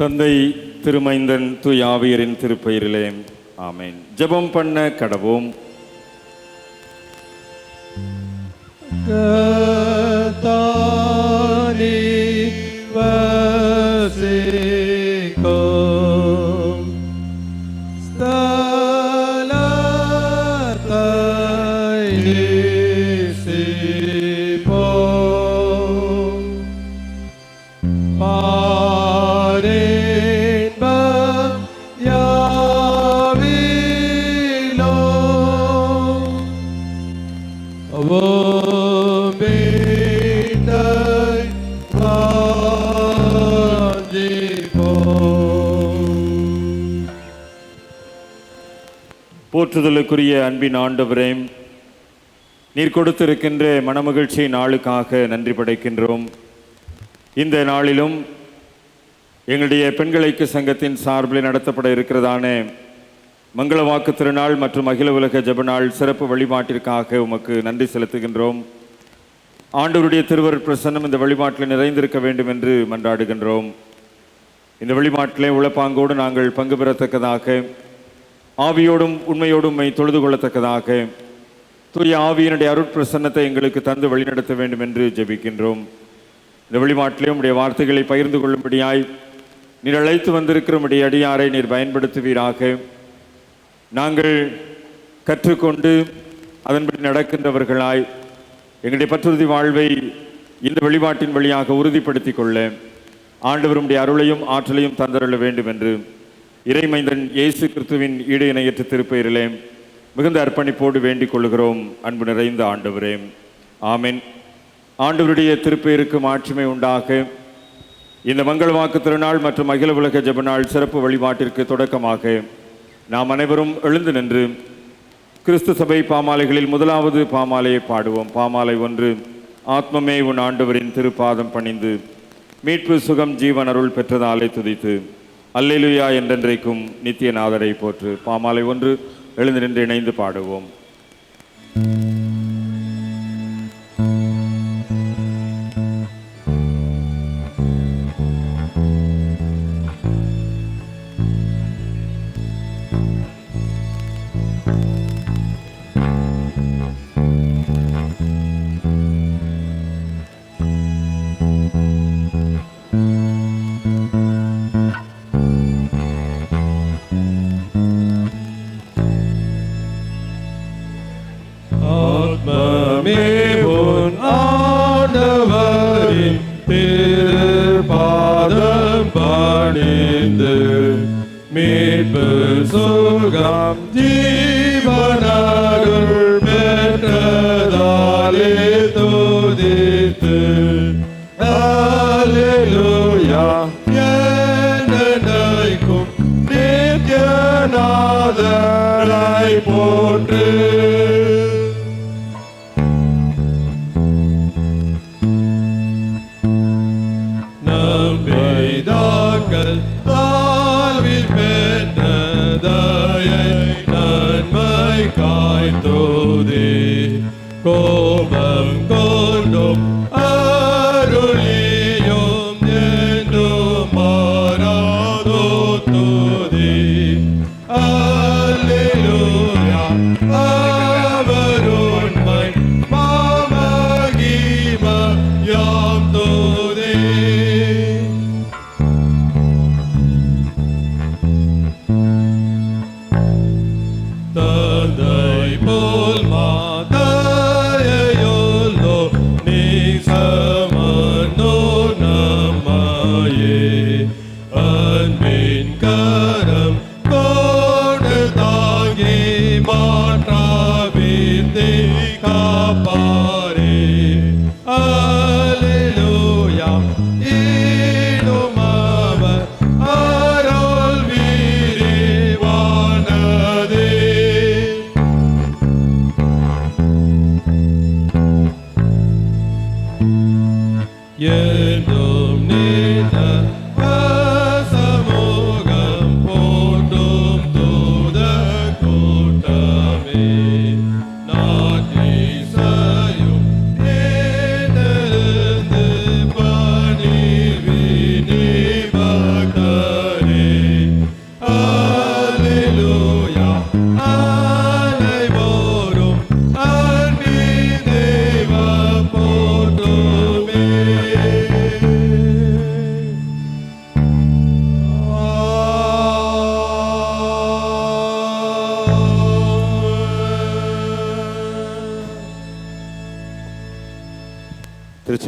தந்தை, திருமைந்தன், தூய ஆவியரின் திருப்பெயரிலே ஆமென். ஜெபம் பண்ண கடவோம். போற்றுதலுக்குரிய அன்பின் ஆண்டவரே, நீர் கொடுத்திருக்கின்ற மனமகிழ்ச்சி நாளுக்காக நன்றி படைக்கின்றோம். இந்த நாளிலும் எங்களுடைய பெண்கள் ஐக்கிய சங்கத்தின் சார்பில் நடத்தப்பட இருக்கிறதான மங்கள வாக்கு திருநாள் மற்றும் அகில உலக ஜெப நாள் சிறப்பு வழிபாட்டிற்காக உமக்கு நன்றி செலுத்துகின்றோம். ஆண்டவருடைய திருவருட் பிரசன்னம் இந்த வழிபாட்டில் நிறைந்திருக்க வேண்டும் என்று மன்றாடுகின்றோம். இந்த வழிபாட்டிலே உளப்பாங்கோடு நாங்கள் பங்கு பெறத்தக்கதாக, ஆவியோடும் உண்மையோடும் தொழுது கொள்ளத்தக்கதாக தூய ஆவியினுடைய அருட்பிரசன்னத்தை எங்களுக்கு தந்து வழிநடத்த வேண்டும் என்று ஜெபிக்கின்றோம். இந்த வழிபாட்டிலே உடைய வார்த்தைகளை பகிர்ந்து கொள்ளும்படியாய் நீர் அழைத்து வந்திருக்கிற உடைய அடியாரை நீர் பயன்படுத்துவீராக. நாங்கள் கற்றுக்கொண்டு அதன்படி நடக்கின்றவர்களாய் எங்களுடைய பற்றுறுதி வாழ்வை இந்த வழிபாட்டின் வழியாக உறுதிப்படுத்தி கொள்ள ஆண்டவருடைய அருளையும் ஆற்றலையும் தந்தருள வேண்டும் என்று இறைமைந்தன் இயேசு கிறிஸ்துவின் ஈடு இணையற்ற திருப்பெயரிலே மிகுந்த அர்ப்பணிப்போடு வேண்டிக் கொள்கிறோம். அன்பு நிறைந்த ஆண்டவரே, ஆமென். ஆண்டவருடைய திருப்பெயருக்கு மாட்சிமை உண்டாக. இந்த மங்கள வாக்கு திருநாள் மற்றும் அகில உலக ஜெப நாள் சிறப்பு வழிபாட்டிற்கு தொடக்கமாக நாம் அனைவரும் எழுந்து நின்று கிறிஸ்து சபை பாமாலைகளில் முதலாவது பாமாலையை பாடுவோம். பாமாலை 1. ஆத்மமே உன் ஆண்டவரின் திருப்பாதம் பணிந்து மீட்பு சுகம் ஜீவன் அருள் பெற்றதாலே துதித்து அல்லேலூயா என்றென்றைக்கும் நித்திய நாதரை போற்று. பாமாலை 1 எழுந்து நின்று இணைந்து பாடுவோம்.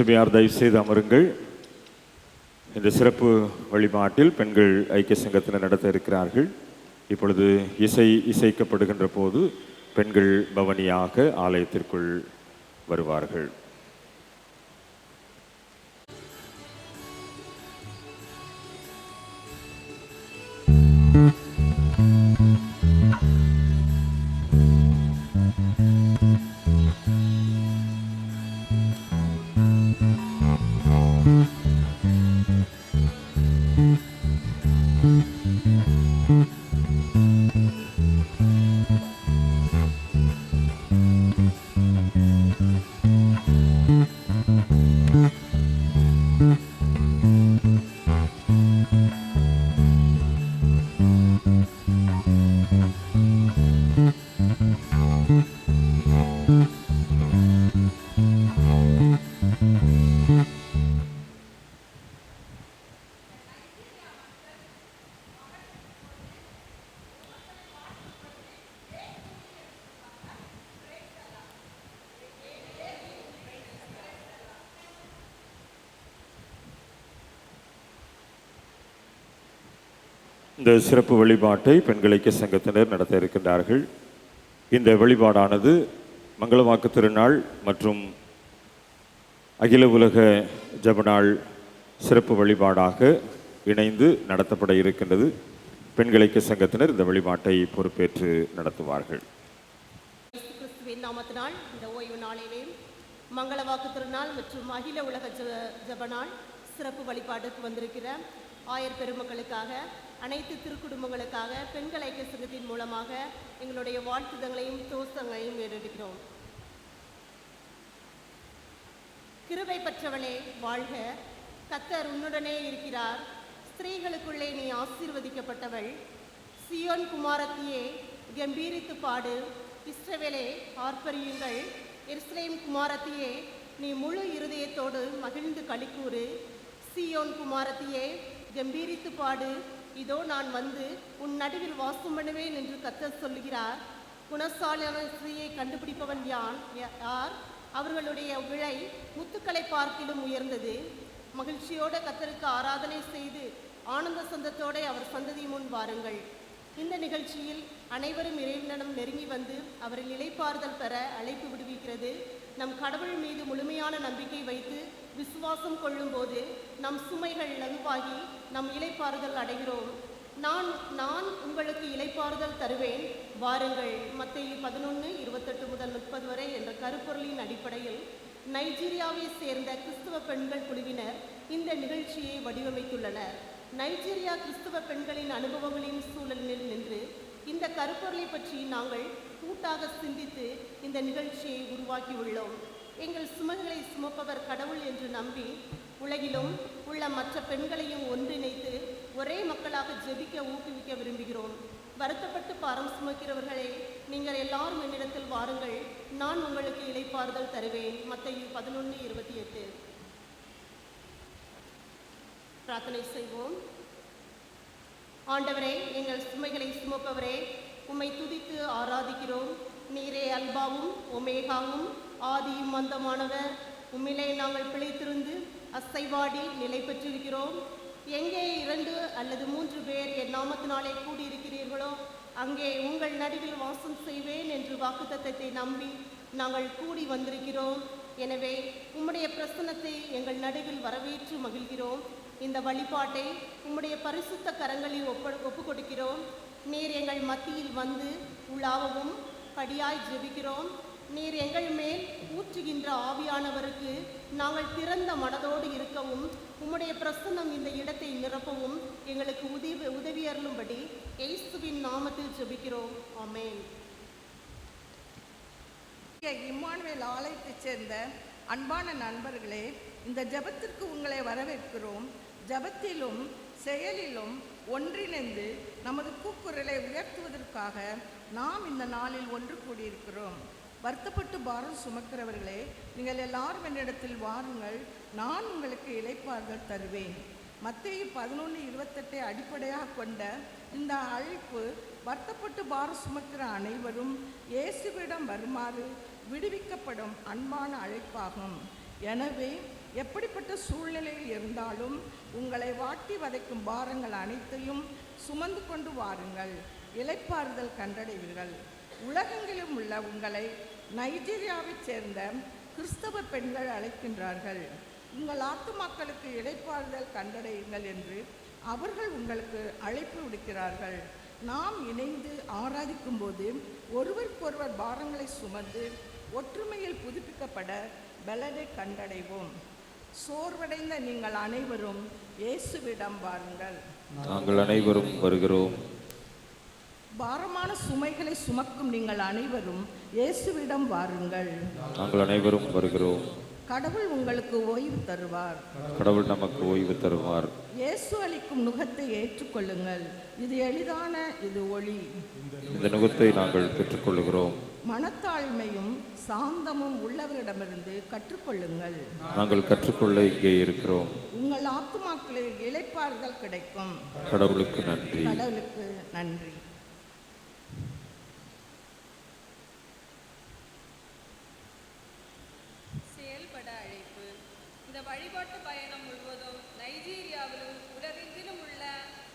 திருச்சபையார் தயவு செய்து அமருங்கள். இந்த சிறப்பு வழிபாட்டில் பெண்கள் ஐக்கிய சங்கத்தினர் நடத்த இருக்கிறார்கள். இப்பொழுது இசைக்கப்படுகின்ற போது பெண்கள் பவனியாக ஆலயத்திற்குள் வருவார்கள். இந்த சிறப்பு வழிபாட்டை பெண்கள் ஐக்கிய சங்கத்தினர் நடத்த இருக்கின்றார்கள். இந்த வழிபாடானது மங்களவாக்கு திருநாள் மற்றும் அகில உலக ஜபநாள் சிறப்பு வழிபாடாக இணைந்து நடத்தப்பட இருக்கின்றது. பெண்கள் ஐக்கிய சங்கத்தினர் இந்த வழிபாட்டை பொறுப்பேற்று நடத்துவார்கள். கிறிஸ்துவின் நாமத்தினால் இந்த ஓய்வு நாளிலே மங்களவாக்கு திருநாள் மற்றும் அகில உலக ஜபநாள் சிறப்பு வழிபாட்டுக்கு வந்திருக்கிற ஆயர் பெருமக்களுக்காக, அனைத்து திருக்குடும்பங்களுக்காக பெண்கள் ஐக்கிய சங்கத்தின் மூலமாக எங்களுடைய வாழ்த்துதங்களையும் தோசங்களையும் ஏறெடுக்கிறோம். கிருபை பெற்றவளே வாழ்க, கர்த்தர் உன்னுடனே இருக்கிறார், ஸ்திரீகளுக்குள்ளே நீ ஆசீர்வதிக்கப்பட்டவள். சியோன் குமாரத்தியே கம்பீரித்து பாடு, இஸ்ரவேலே ஆர்ப்பரியுங்கள். எருசலேம் குமாரத்தியே நீ முழு இருதயத்தோடு மகிழ்ந்து களிக்கூறு. சியோன் குமாரத்தியே கம்பீரித்து பாடு, இதோ நான் வந்து உன் நடுவில் வாசம் பண்ணுவேன் என்று கர்த்தர் சொல்லுகிறார். குணசாலியான ஸ்திரீயை கண்டுபிடிப்பவன் யார்? அவர்களுடைய விலை முத்துக்களை பார்க்கிலும் உயர்ந்தது. மகிழ்ச்சியோடு கர்த்தருக்கு ஆராதனை செய்து ஆனந்த சந்தத்தோட அவர் சந்ததி முன் வாருங்கள். இந்த நிகழ்ச்சியில் அனைவரும் இறைவனிடம் நெருங்கி வந்து அவரின் இளைப்பாறுதல் பெற அழைப்பு விடுவிக்கிறது. நம் கடவுள் மீது முழுமையான நம்பிக்கை வைத்து விசுவாசம் கொள்ளும்போது நம் சுமைகள் லகுவாகி நம் இளைப்பாறுதல் அடைகிறோம். நான் உங்களுக்கு இளைப்பாறுதல் தருவேன், வாருங்கள். மத்தேயு 11:28-30 வரை என்ற கருப்பொருளின் அடிப்படையில் நைஜீரியாவை சேர்ந்த கிறிஸ்துவ பெண்கள் குழுவினர் இந்த நிகழ்ச்சியை வடிவமைத்துள்ளனர். நைஜீரியா கிறிஸ்துவ பெண்களின் அனுபவங்களின் சூழலில் நின்று இந்த கருப்பொருளை பற்றி நாங்கள் கூட்டாக சிந்தித்து இந்த நிகழ்ச்சியை உருவாக்கியுள்ளோம். எங்கள் சுமைகளை சுமப்பவர் கடவுள் என்று நம்பி உலகிலும் உள்ள மற்ற பெண்களையும் ஒன்றிணைத்து ஒரே மக்களாக ஜெபிக்க ஊக்குவிக்க விரும்புகிறோம். வருத்தப்பட்டு பாரம் சுமக்கிறவர்களே, நீங்கள் எல்லாரும் என்னிடத்தில் வாருங்கள், நான் உங்களுக்கு இளைப்பாறுதல் தருவேன். மத்தேயு 11:28. பிரார்த்தனை செய்வோம். ஆண்டவரே, எங்கள் சுமைகளை சுமப்பவரே, உம்மை துதித்து ஆராதிக்கிறோம். நீரே அல்பாவும் ஒமேகாவும் ஆதியும் அந்தமானவர். உம்மிலே நாங்கள் பிழைத்திருந்து அசைவாடி நிலை பெற்றிருக்கிறோம். எங்கே 2 அல்லது 3 பேர் என் நாமத்தினாலே கூடியிருக்கிறீர்களோ அங்கே உங்கள் நடுவில் வாசம் செய்வேன் என்று வாக்குத்தத்தத்தை நம்பி நாங்கள் கூடி வந்திருக்கிறோம். எனவே உம்முடைய பிரசன்னத்தை எங்கள் நடுவில் வரவேற்று மகிழ்கிறோம். இந்த வழிபாட்டை உம்முடைய பரிசுத்த கரங்களில் ஒப்பு கொடுக்கிறோம். நீர் எங்கள் மத்தியில் வந்து உலாவவும் படியாய் ஜெபிக்கிறோம். நீர் எங்கள் மேல் ஊற்றுகின்ற ஆவியானவருக்கு நாங்கள் திறந்த மனதோடு இருக்கவும் உம்முடைய பிரசன்னம் இந்த இடத்தை நிரப்பவும் எங்களுக்கு உதவி அருளும்படி இயேசுவின் நாமத்தில் ஜெபிக்கிறோம். ஆமென். இம்மானுவேல் ஆலயத்தைச் சேர்ந்த அன்பான நண்பர்களே, இந்த ஜெபத்திற்கு உங்களை வரவேற்கிறோம். ஜெபத்திலும் செயலிலும் ஒன்றிணைந்து நமது கூக்குரலை உயர்த்துவதற்காக நாம் இந்த நாளில் ஒன்று கூடியிருக்கிறோம். வருத்தப்பட்டு பாரம் சுமக்கிறவர்களே, நீங்கள் எல்லாரும் என்னிடத்தில் வாருங்கள், நான் உங்களுக்கு இளைப்பாறுதல் தருவேன். மத்தேயு 11:28 அடிப்படையாக கொண்ட இந்த அழைப்பு வருத்தப்பட்டு பாரம் சுமக்கிற அனைவரும் இயேசுவிடம் வருமாறு விடுவிக்கப்படும் அன்பான அழைப்பாகும். எனவே எப்படிப்பட்ட சூழ்நிலையில் இருந்தாலும் உங்களை வாட்டி வதைக்கும் பாரங்கள் அனைத்தையும் சுமந்து கொண்டு வாருங்கள், இளைப்பாறுதல் கண்டடைவீர்கள். உலகெங்கிலும் உள்ள உங்களை நைஜீரியாவைச் சேர்ந்த கிறிஸ்தவ பெண்கள் அழைக்கின்றார்கள். உங்கள் ஆத்துமாக்களுக்கு இளைப்பாறுதல் கண்டடையுங்கள் என்று அவர்கள் உங்களுக்கு அழைப்பு விடுக்கிறார்கள். நாம் இணைந்து ஆராதிக்கும் போது ஒருவருக்கொருவர் பாரங்களை சுமந்து ஒற்றுமையில் புதுப்பிக்கப்பட பலனை கண்டடைவோம். சோர்வடைந்த நீங்கள் அனைவரும் இயேசுவிடம் வாருங்கள். நாங்கள் அனைவரும் வருகிறோம். பாரமான சுமைகளை சுமக்கும் நீங்கள் அனைவரும் இயேசுவிடம் வாருங்கள். நாங்கள் அனைவரும் வருகிறோம். கடவுள் உங்களுக்கு ஓய்வு தருவார். கடவுள் நமக்கு ஓய்வு தருவார். இயேசு அளிக்கும் நுகத்தை ஏற்றுக்கொள்ளுங்கள். இது எளிதான, இது ஒளி. இந்த நுகத்தை நாங்கள் பெற்றுக்கொள்கிறோம். மனத்தாழ்மையும் சாந்தமும் உள்ளவரிடமிருந்து கற்றுக்கொள்ளுங்கள். நாங்கள் கற்றுக்கொள்ள இங்கே இருக்கிறோம். உங்கள் ஆத்துமாக்களில் இளைப்பாறுதல் கிடைக்கும். கடவுளுக்கு நன்றி. கடவுளுக்கு நன்றி. செயல்பட அழைப்பு. இந்த வழிபாட்டு பயணம் முழுவதும் நைஜீரியாவிலும் உலகெங்கிலும் உள்ள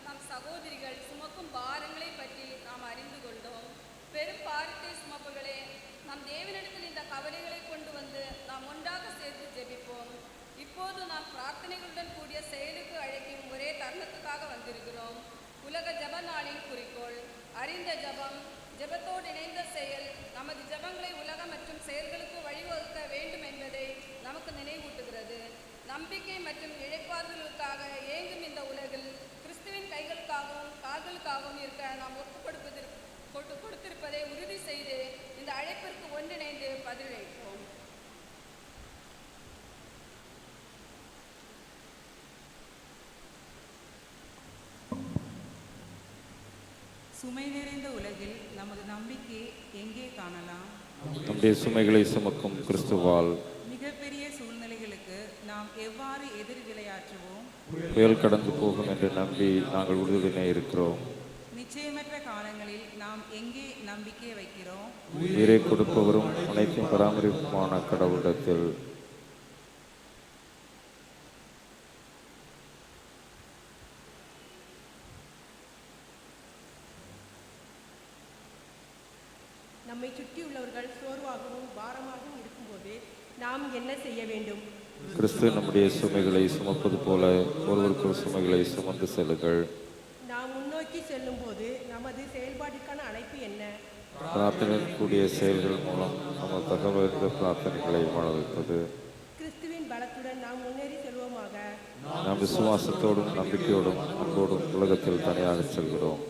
நம் சகோதரிகள் சுமக்கும் பாரங்களை பற்றி நாம் அறிந்து கொண்டோம். பெரும் பாரத்தை சுமப்புகளே, நம் தேவனிடத்தில் இந்த கவலைகளை கொண்டு வந்து நாம் ஒன்றாக சேர்த்து ஜெபிப்போம். இப்போது நாம் பிரார்த்தனைகளுடன் கூடிய செயலுக்கு அழைக்கும் ஒரே தருணத்துக்காக வந்திருக்கிறோம். உலக ஜப நாளின் குறிக்கோள் அறிந்த ஜபம், ஜபத்தோடு இணைந்த செயல் நமது ஜபங்களை உலக மற்றும் செயல்களுக்கு வழிவகுக்க வேண்டும் என்பதை நமக்கு நினைவூட்டுகிறது. நம்பிக்கை மற்றும் இழைப்பாறுதலுக்காக ஏங்கும் இந்த உலகில் கிறிஸ்துவின் கைகளுக்காகவும் கால்களுக்காகவும் இருக்க நாம் கொடுத்திருப்பதை உறுதி செய்து இந்த அழைப்பிற்கு ஒன்றிணைந்து பதிலளிப்போம். சுமை நிறைந்த உலகில் நமது நம்பிக்கை எங்கே காணலாம்? நம்முடைய சுமைகளை சுமக்கும் கிறிஸ்துவால். மிகப்பெரிய சூழ்நிலைகளுக்கு நாம் எவ்வாறு எதிர் விளையாற்றுவோம்? புயல் கடந்து போகும் என்று நம்பி நாங்கள் உறுதுணை இருக்கிறோம். நிச்சயமற்ற காலங்களில் நாம் எங்கே நம்பிக்கை வைக்கிறோம்? உயிரை கொடுப்பவரும் அனைத்தையும் பராமரிப்புமான கடவுளிடத்தில். நம்மை சுற்றியுள்ளவர்கள் சோர்வாகவும் பாரமாகவும் இருக்கும்போது நாம் என்ன செய்ய வேண்டும்? கிறிஸ்து நம்முடைய சுமைகளை சுமப்பது போல ஒருவருக்கொரு சுமைகளை சுமந்து செல்லுங்கள். நாம் முன்னோக்கி செல்லும் போது நமது செயல்பாட்டிற்கான அழைப்பு என்ன? பிரார்த்தனையின் கூடிய செயல்கள் மூலம் நமது தகவல் பிரார்த்தனைகளை வாழ வைப்பது. கிறிஸ்துவின் பலத்துடன் நாம் முன்னேறி செல்வோமாக. நாம் விசுவாசத்தோடும் நம்பிக்கையோடும் அன்போடும் உலகத்தில் தனியாக செல்கிறோம்.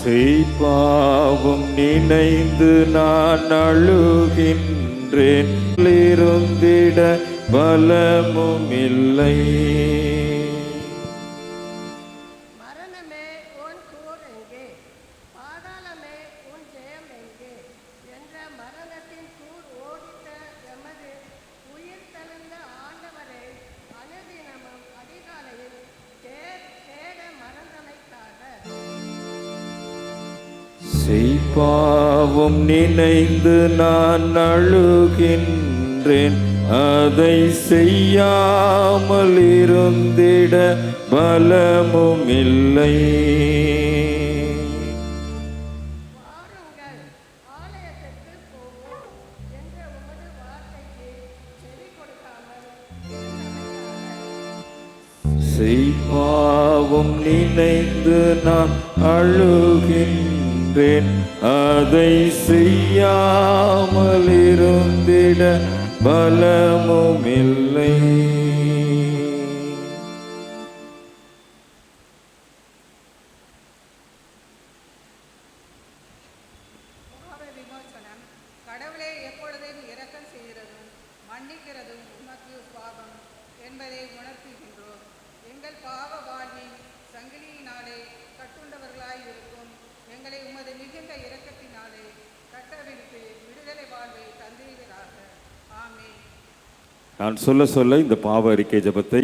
செய்பாவம் நினைந்து நான் அழுகின்றேன், இருந்திட பலமும் இல்லை. மரணமே உன் கூர் எங்கே, பாதாளமே உன் ஜெயம் எங்கே என்ற மரணத்தின் கூர் ஓடித்த எமது உயிர் தெழுந்த ஆண்டவரை அனுதினமும் அதிகாலையில் தேட மறந்தமைக்காக. செய்பாவம் நினைந்து நான் அழுகின்றேன், அதை செய்யாமல் இருந்திட பலமும் இல்லை. வாருங்கள் ஆலயத்திற்கு போவோம் என்ற உமது வார்த்தைக்கு செவி கொடுக்காமல் இருந்தமைக்காக. செய்பாவம் நினைந்து நான் அழுகின்றேன், அதை செய்யாமல் இருந்திட பலமும் இல்லை. பாவ விமோசனம். கடவுளே எப்பொழுதும் இரக்கம் செய்கிறதும் மன்னிக்கிறதும் உமக்கு சுவாபம் என்பதை உணர்த்துகின்றோம். எங்கள் பாவ வாழ்வின் சங்கிலியினாலே கட்டுண்டவர்களாய் இருக்கும் எங்களை உமது மிகுந்த இரக்கத்தினாலே கட்டவிழ்த்து விடுதலை வாழ்வை தந்தீராக. ஆமென். நான் சொல்ல சொல்ல இந்த பாவ அறிக்கை ஜெபத்தை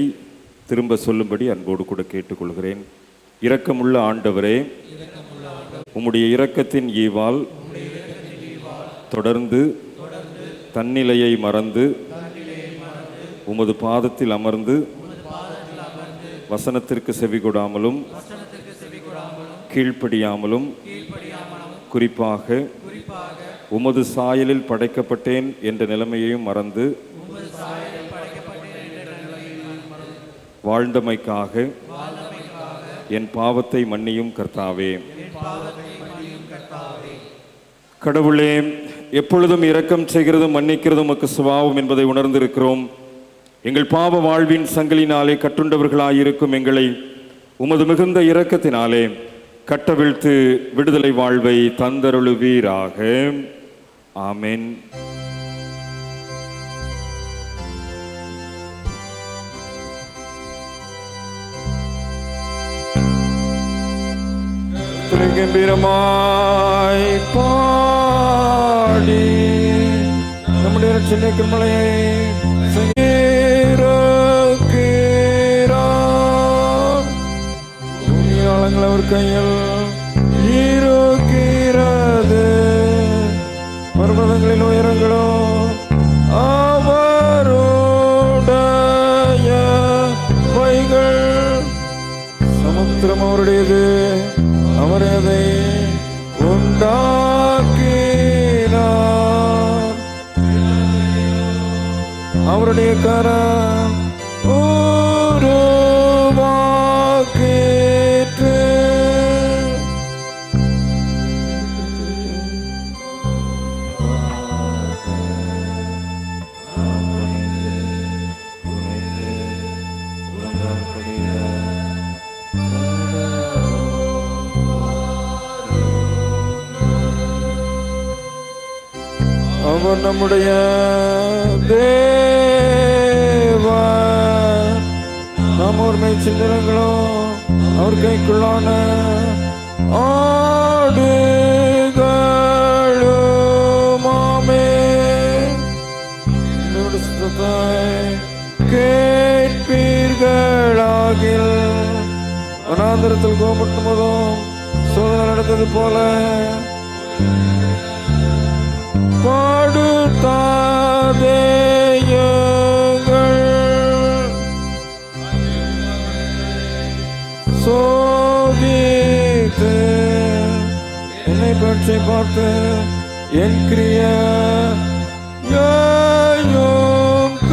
திரும்ப சொல்லும்படி அன்போடு கூட கேட்டுக்கொள்கிறேன். இரக்கமுள்ள ஆண்டவரே, உம்முடைய இரக்கத்தின் ஈவால் தொடர்ந்து தன்னிலையை மறந்து உமது பாதத்தில் அமர்ந்து வசனத்திற்கு செவிகொடாமலும் கீழ்ப்படியாமலும் குறிப்பாக உமது சாயலில் படைக்கப்பட்டேன் என்ற நிலைமையையும் மறந்து வாழ்ந்தமைக்காக என் பாவத்தை மன்னியும் கர்த்தாவே. கடவுளே, எப்பொழுதும் இரக்கம் செய்கிறதும் மன்னிக்கிறதும் உமக்கு சுபாவம் என்பதை உணர்ந்திருக்கிறோம். எங்கள் பாவ வாழ்வின் சங்கிலினாலே கட்டுண்டவர்களாயிருக்கும் எங்களை உமது மிகுந்த இரக்கத்தினாலே கட்டவிழ்த்து விடுதலை வாழ்வை தந்தருளுவீராக. ஆமென். கம்பீரமாய் பாடி நம்முடைய சின்ன மலையை ஆழங்கள் அவர் கையில் இருக்கிறது. பர்வதங்களின் உயரங்களோ அவருடைய வைகள், சமுத்திரம் அவருடையது, அவர் அதை உண்டாக்கினார். அவருடைய கரம் உருவாக்கிற்று. அவர் நம்முடைய தேவன், நாம் ஒரு மேய்ச்சல்களும் அவர் கைக்குள்ளான ஆடுகளுமாமே. கேட்பீர்களாகில் வனாந்திரத்தில் கோபப்படும் போதும் சோதனை நடந்தது போல பாடுத்தாதேயுங்கள். சோதித்து என்னை பற்றி பார்த்து என் கிரியையையும்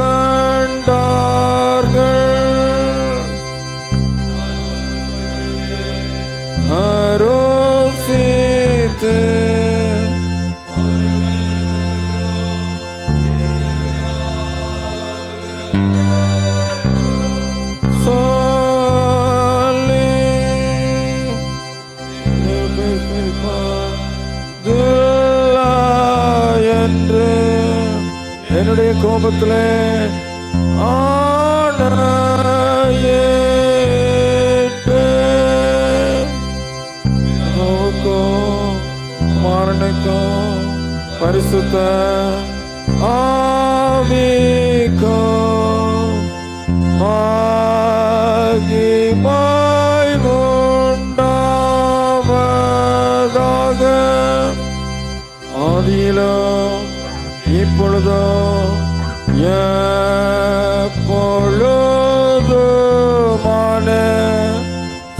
கண்டார்கள். அரோசித்து என்று என்னுடைய கோபத்திலே ஆணையிட்டு மாறனுக்கும் பரிசுத்த ஆவிக்கும் மகிமை உண்டாவதாக. ஆதியிலும் இப்பொழுதும் எப்பொழுதுமான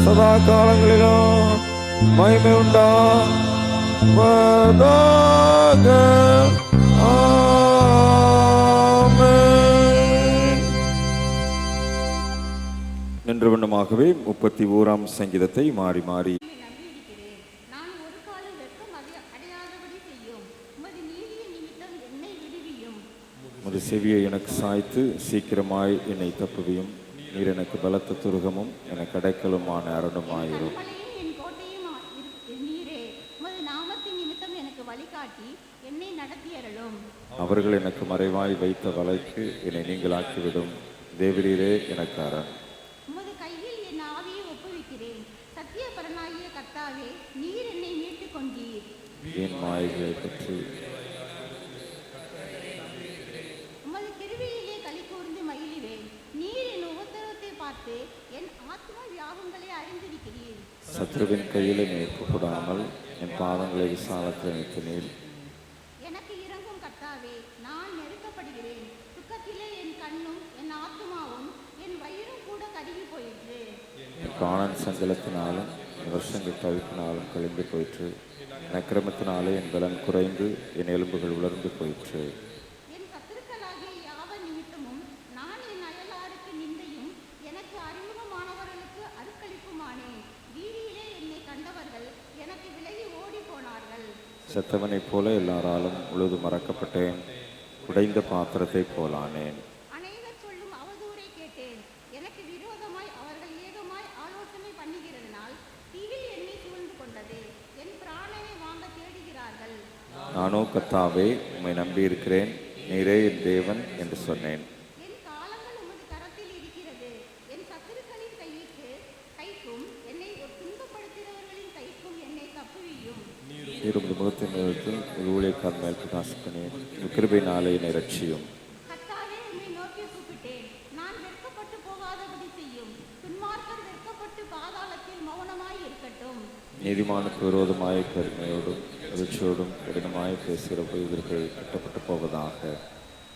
சதா காலங்களிலும் மகிமை உண்டாவதாக. ஆமென். நின்ற வண்ணமாகவே 31ஆம் சங்கீதத்தை மாறி மாறி உமது செவியை எனக்கு சாய்த்து சீக்கிரமாய் என்னை தப்புவியும். நீர் எனக்கு பலத்த துருகமும் எனக்கு அடைக்கலுமான அரணுமாயிரும். அவர்கள் எனக்கு மறைவாய் வைத்த வலைக்கு என்னை நீங்களாக்கிவிடும். தேவரீரே எனக்கு அரண். உமது கையில் என் ஆவியை ஒப்புவிக்கிறேன். சத்திய பரனாகிய கர்த்தாவே, நீர் என்னை மீட்டுக் கொண்டீர். என் மாயைகளை பற்றி உமது கிருபையிலே களி கூர்ந்து மகிழ்வேன். நீர் என் உபத்திரவத்தை பார்த்து என் ஆத்ம வியாகங்களை அறிந்திருக்கிறீர். சத்ருவின் கையில் என்னை ஒப்புக்கூடாமல் என் பாதங்களை விசாலத்தில் நிறுத்தினீர். எனக்கு இறங்கும் கர்த்தாவே, நான் நெருக்கப்படுகிறேன். துக்கத்திலே என் கண்ணும் என் ஆத்துமாவும் என் வயிறும் கூட கருகி போயிற்று. என் காணன் சஞ்சலத்தினாலும் என் வருஷங்கள் தவிப்பினாலும் கழிந்து போயிற்று. என் அக்கிரமத்தினாலே என் பலன் குறைந்து என் எலும்புகள் உலர்ந்து போயிற்று. என் சத்துருக்களாகிய யாவர் நிமித்தமும் நான் என் அயலாருக்கு நிந்தையும் எனக்கு அறிமுகமானவர்களுக்கு அருக்களிப்புமானேன். வீதியிலே என்னை கண்டவர்கள் எனக்கு விலகி ஓடி போனார்கள். செத்தவனைப் போல எல்லாராலும் உழுது மறக்கப்பட்டேன். உடைந்த பாத்திரத்தைப் போலானேன். அநேகர் சொல்லும் அவதூறை கேட்டேன். எனக்கு விரோதமாய் அவர்கள் ஏகமாய் ஆலோசனை பண்ணுகிறதனால் தீவில் என்னை சூழ்ந்து கொண்டது. என் பிராணனை வாங்க தேடுகிறார்கள். நானோ கர்த்தாவே, உம்மை நம்பியிருக்கிறேன். நீரே என் தேவன் என்று சொன்னேன். என் காலங்கள் உமது கரத்தில் இருக்கிறது. என் சத்துருக்களின் கைக்கும் என்னை துன்பப்படுத்துகிறவர்களின் கைக்கும் என்னை தப்புவியும். நீர் உமது முகத்தின் நிறுத்து ஊழியக்கார் மேல் பிரகாசிப்பனேன். கிருபையினாலே என்னை ரட்சியும். கர்த்தாவே, உம்மை நோக்கி கூப்பிட்டேன். நான் வெட்கப்பட்டு போகாதபடி செய்யும். துன்மார்க்கர் வெட்கப்பட்டு பாதாளத்தில் மௌனமாய் இருக்கட்டும். நீதிமானுக்கு விரோதமாய் பெருமையோடும் எழுச்சியோடும் கடினமாய் பேசுகிற பொய்தர்கள் கட்டப்பட்டு போவதாக.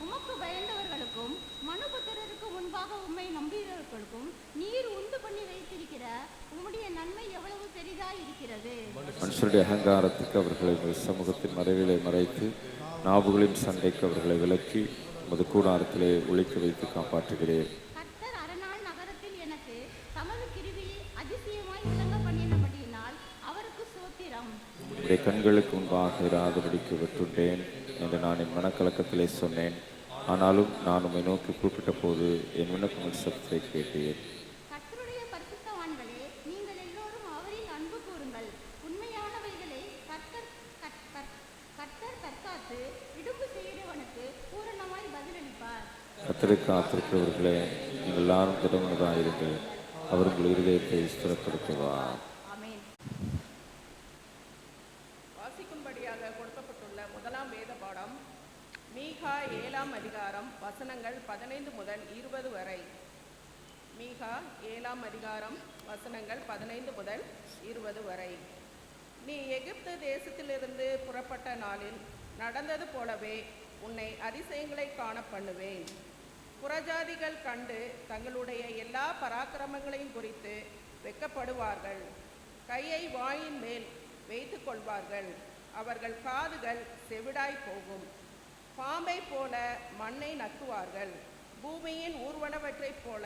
உமக்கு பயந்தவர்களுக்கும் மனுபுத்திரருக்கு முன்பாக உம்மை நம்பியவர்களுக்கும் நீர் உண்டு பண்ணி வைத்திருக்கிற உம்முடைய நன்மை எவ்வளவு பெரிதாய் இருக்கிறது. மனுஷருடைய அகங்காரத்துக்கு அவர்களை சமூகத்தின் மறைவிலை மறைத்து நாவுகளின் சண்டைக்கு அவர்களை விலக்கி உமது கூடாரத்திலே ஒழிக்க வைத்து காப்பாற்றுகிறேன். கர்த்தர் அரணாள் நகரத்தில் எனக்கு தமது கிருபையை அதிசயமாய் விளங்க பண்ணினபடியினால் அவருக்கு ஸ்தோத்திரம். உடைய கண்களுக்கு முன்பாக இராதபடிக்கு விட்டுண்டேன் என்று நான் என் மனக்கலக்கத்திலே சொன்னேன். ஆனாலும் நான் உம்மை நோக்கி கூப்பிட்ட போது என் விண்ணப்பங்கள் சத்தத்தை கேட்டேன். கர்த்தருடைய பரிசுத்தவான்களே, நீங்கள் எல்லோரும் அவரில் அன்பு கூறுங்கள். உண்மையானவைகளை கர்த்தர் தற்காத்து இடும்பு செய்கிறவனுக்கு பூரணமாய் பதிலளிப்பார். கர்த்தரை காத்திருக்கிறவர்களே, நீங்கள் எல்லாரும் திடமனதாயிருங்கள். அவர் உங்கள் இருதயத்தை ஸ்திரப்படுத்துவார். ஆமென். வாசிக்கும்படியாக கொடுக்கப்பட்டுள்ள முதலாம் வேத பாடம் மீகா 7ஆம் அதிகாரம் வசனங்கள் 15 முதல் 20 வரை. மீகா 7ஆம் அதிகாரம் வசனங்கள் 15 முதல் 20 வரை. நீ எகிப்து தேசத்திலிருந்து புறப்பட்ட நாளில் நடந்தது போலவே உன்னை அதிசயங்களை காண பண்ணுவேன். புறஜாதிகள் கண்டு தங்களுடைய எல்லா பராக்கிரமங்களையும் குறித்து வெட்கப்படுவார்கள். கையை வாயின் மேல் வைத்து கொள்வார்கள். அவர்கள் காதுகள் செவிடாய் போகும். பாம்பை போல மண்ணை நக்குவார்கள். பூமியின் ஊர்வனவற்றைப் போல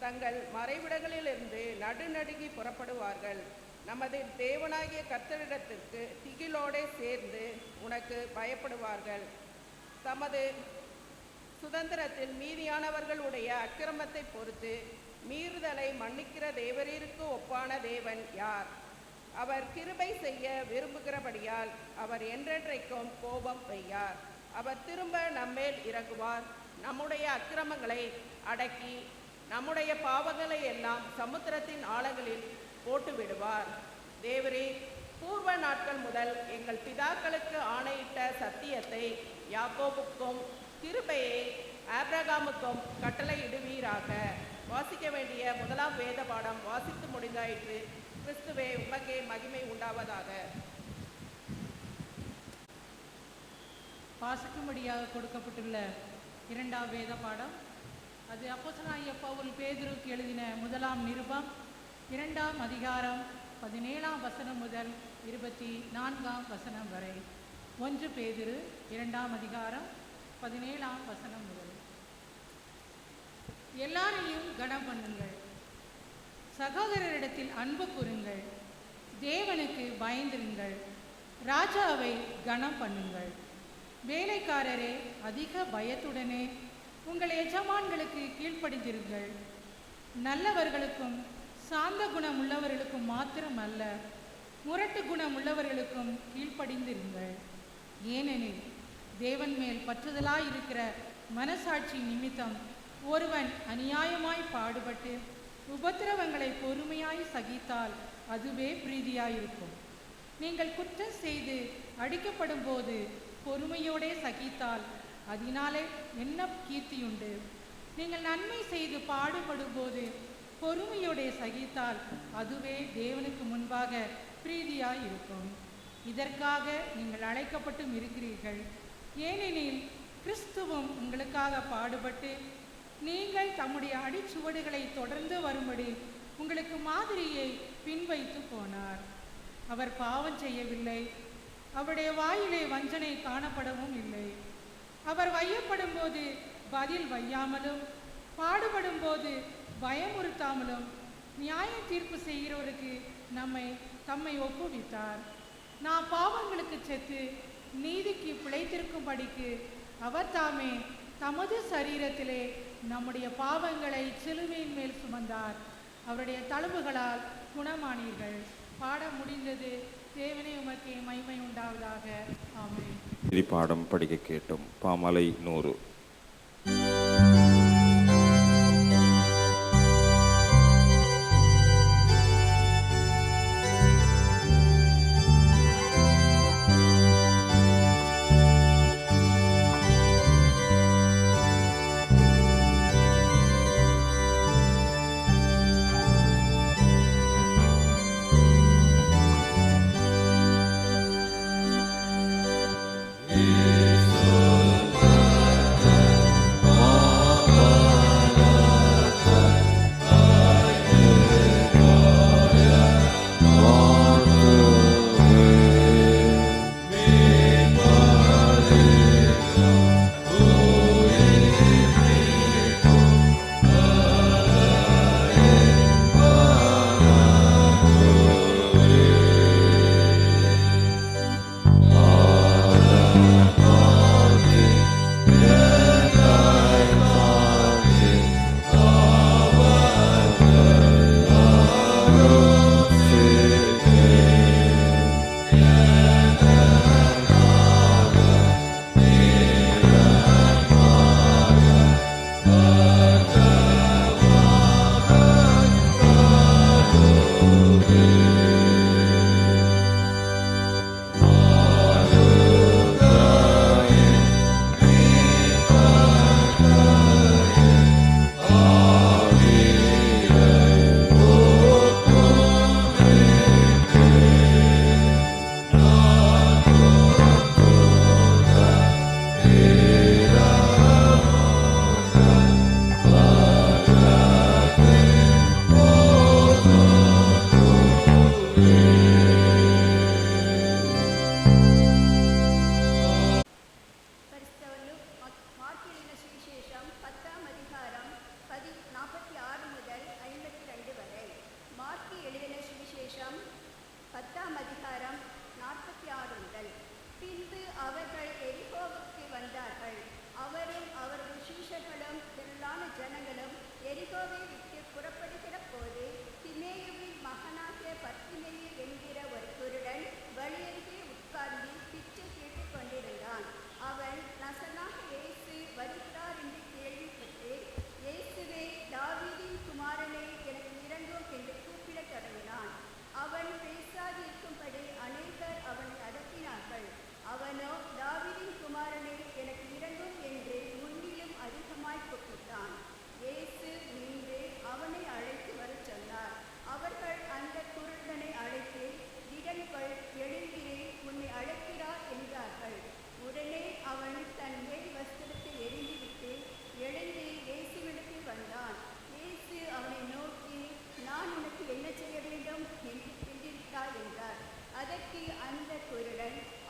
தங்கள் மறைவிடங்களிலிருந்து நடுநடுங்கி புறப்படுவார்கள். நமது தேவனாகிய கர்த்தரிடத்திற்கு திகிலோடே சேர்ந்து உனக்கு பயப்படுவார்கள். தமது சுதந்திரத்தில் மீதியானவர்களுடைய அக்கிரமத்தை பொறுத்து மீறுதலை மன்னிக்கிற தேவரீருக்கு ஒப்பான தேவன் யார்? அவர் கிருபை செய்ய விரும்புகிறபடியால் அவர் என்றென்றைக்கும் கோபம் வையார். அவர் திரும்ப நம்மேல் இறங்குவார். நம்முடைய அக்கிரமங்களை அடக்கி நம்முடைய பாவங்களை எல்லாம் சமுத்திரத்தின் ஆழங்களில் போட்டு விடுவார். தேவரே, பூர்வ நாட்கள் முதல் எங்கள் பிதாக்களுக்கு ஆணையிட்ட சத்தியத்தை யாக்கோபுக்கும் கிருபையை ஆபிரகாமுக்கும் கட்டளையிடுவீராக. வாசிக்க வேண்டிய முதலாம் வேத பாடம் வாசித்து முடிந்தாயிற்று. கிறிஸ்துவே, உமக்கே மகிமை உண்டாவதாக. வாசிக்கும்படியாக கொடுக்கப்பட்டுள்ள இரண்டாம் வேத பாடம் அது அப்போஸ்தலனாகிய பவுல் பேதுருக்கு எழுதின முதலாம் நிருபம் 2ஆம் அதிகாரம் 17ஆம் வசனம் முதல் 24ஆம் வசனம் வரை. 1 பேதுரு 2ஆம் அதிகாரம் 17ஆம் வசனம் முதல். எல்லாரையும் கனம் பண்ணுங்கள். சகோதரரிடத்தில் அன்பு கூறுங்கள். தேவனுக்கு பயந்திருங்கள். ராஜாவை கனம் பண்ணுங்கள். வேலைக்காரரே, அதிக பயத்துடனே உங்கள் எஜமான்களுக்கு கீழ்ப்படிந்திருங்கள். நல்லவர்களுக்கும் சாந்த குணம் உள்ளவர்களுக்கும் மாத்திரம் அல்ல, முரட்டு குணம் உள்ளவர்களுக்கும் கீழ்ப்படிந்திருங்கள். ஏனெனில் தேவன் மேல் பற்றுதலாயிருக்கிற மனசாட்சி நிமித்தம் ஒருவன் அநியாயமாய் பாடுபட்டு உபத்திரவங்களை பொறுமையாய் சகித்தால் அதுவே பிரீதியாயிருக்கும். நீங்கள் குற்றம் செய்து அடிக்கப்படும் போது பொறுமையோடே சகித்தால் அதனாலே என்ன கீர்த்தியுண்டு? நீங்கள் நன்மை செய்து பாடுபடும் போது பொறுமையோடே சகித்தால் அதுவே தேவனுக்கு முன்பாக பிரீதியாயிருக்கும். இதற்காக நீங்கள் அழைக்கப்பட்டும் இருக்கிறீர்கள். ஏனெனில் கிறிஸ்துவும் உங்களுக்காக பாடுபட்டு நீங்கள் தம்முடைய அடிச்சுவடுகளை தொடர்ந்து வரும்படி உங்களுக்கு மாதிரியை பின்வைத்து போனார். அவர் பாவம் செய்யவில்லை, அவருடைய வாயிலே வஞ்சனை காணப்படவும் இல்லை. அவர் வையப்படும் போது பதில் வையாமலும் பாடுபடும் போது பயமுறுத்தாமலும் நியாய தீர்ப்பு செய்கிறவருக்கு தம்மை ஒப்புவித்தார். நாம் பாவங்களுக்கு செத்து நீதிக்கு பிழைத்திருக்கும்படிக்கு அவர் தாமே தமது சரீரத்திலே நம்முடைய பாவங்களை சிலுவையின் மேல் சுமந்தார். அவருடைய தழும்புகளால் குணமானீர்கள். பாடம் முடிந்தது. தேவனே உமக்கே மகிமை உண்டாவதாக. ஆமென். பாடம் படிக்க கேட்டோம். பாமாலை 100.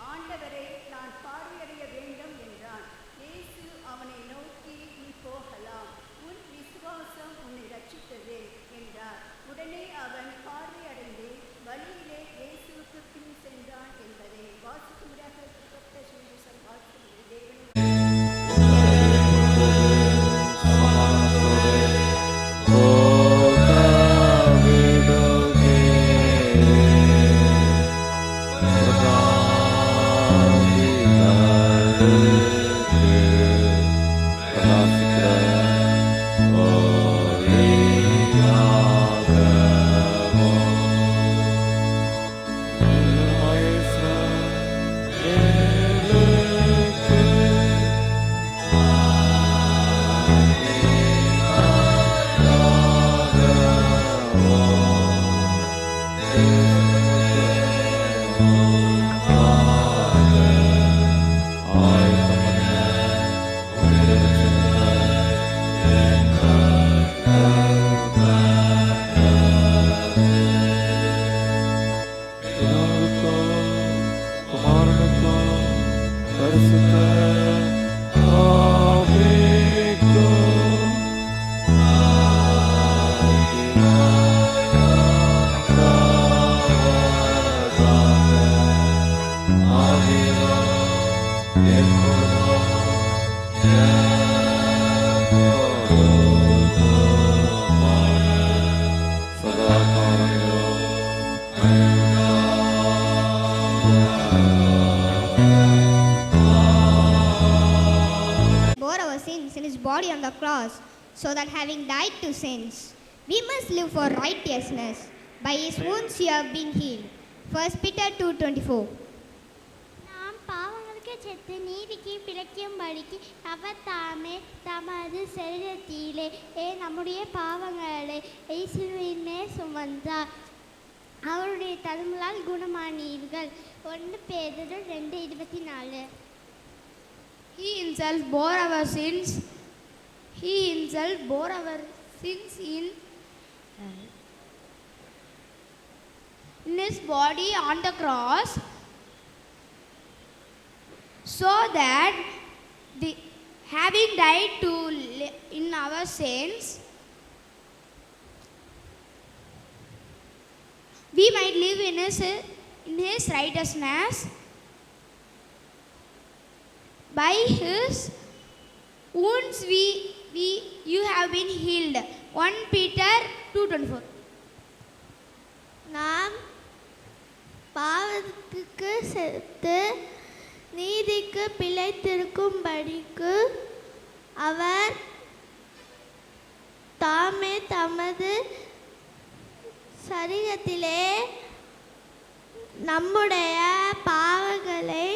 ஆண்டவரை நான் பார்வையடைய வேண்டும் என்றான். இயேசு அவனை நோக்கி, நீ போக bore our sins in his body on the cross, so that having died to sins, we must live for righteousness. By his wounds you have been healed. 1 Peter 2:24. நாம் பாவங்களுக்கு செத்து நீதிக்கு பிழைக்கும்படிக்கு அவர் தாமே தமது சரீரத்திலே நம்முடைய பாவங்களை சிலுவையின் மேல் சுமந்தார். அவருடைய தழும்புகளால் குணமானீர்கள். 1 பேதுரு 2:24. He himself bore our sins. He himself bore our sins in his body on the cross, so that having died in our sins, we might live in his righteousness. By his wounds you have been healed. 1 Peter 2:24. நாம் பாவத்துக்கு செத்து நீதிக்கு பிழைத்திருக்கும்படிக்கு அவர் தாமே தமது சரீரத்திலே நம்முடைய பாவங்களை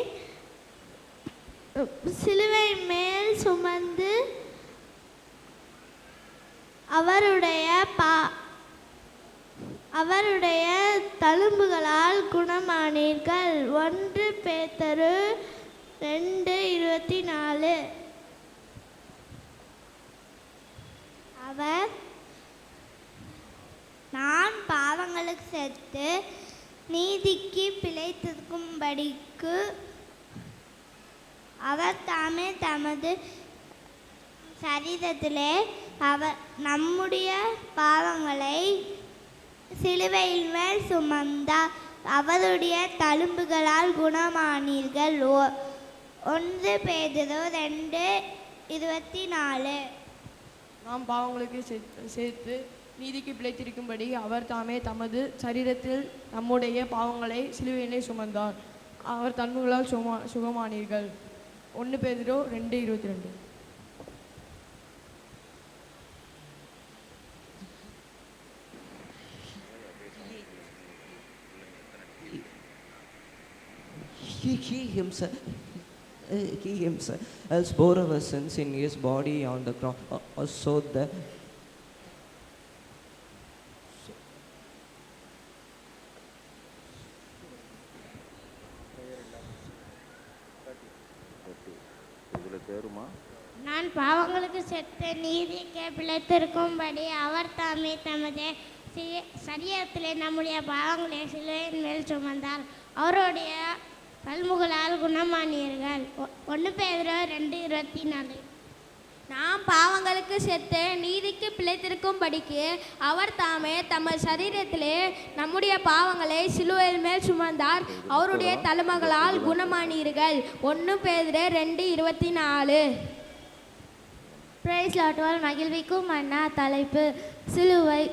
சிலுவை மேல் சுமந்து அவருடைய தழும்புகளால் குணமானீர்கள். 1 பேதுரு 2:24. அவர் நான் பாவங்களுக்கு செத்து நீதிக்கு பிழைத்திருக்கும்படிக்கு அவர் தாமே தமது சரீரத்திலே நம்முடைய பாவங்களை சிலுவையின் மேல் சுமந்தார். அவருடைய தழும்புகளால் குணமானீர்கள். 1 பேதுரு 2:24. நாம் பாவங்களுக்கு சேர்த்து நீதிக்கு பிழைத்திருக்கும்படி அவர் தாமே தமது சரீரத்தில் நம்முடைய பாவங்களை சிலுவையிலே சுமந்தார். அவர் தன்மைகளால் சுகமானீர்கள். 1 பேதுரு 2:22. He himself else bore our sins in his body on the cross, so that நான் பாவங்களுக்கு செத்து நீதிக்கு பிழைத்திருக்கும்படி அவர் தாமே தமது சரீரத்திலே நம்முடைய பாவங்களை சிலுவையின் மேல் சுமந்தார். அவருடைய தழும்புகளால் குணமானீர்கள். 1 பேதுரு 2:24. நாம் பாவங்களுக்கு செத்து நீதிக்கு பிழைத்திருக்கும்படிக்கு அவர் தாமே தமது சரீரத்திலே நம்முடைய பாவங்களை சிலுவையின் மேல் சுமந்தார். அவருடைய தழும்புகளால் குணமானீர்கள். 1 பேதுரு 2:24. Praise lord. மகிழ்விக்கும் மன்னா. தலைப்பு சிலுவை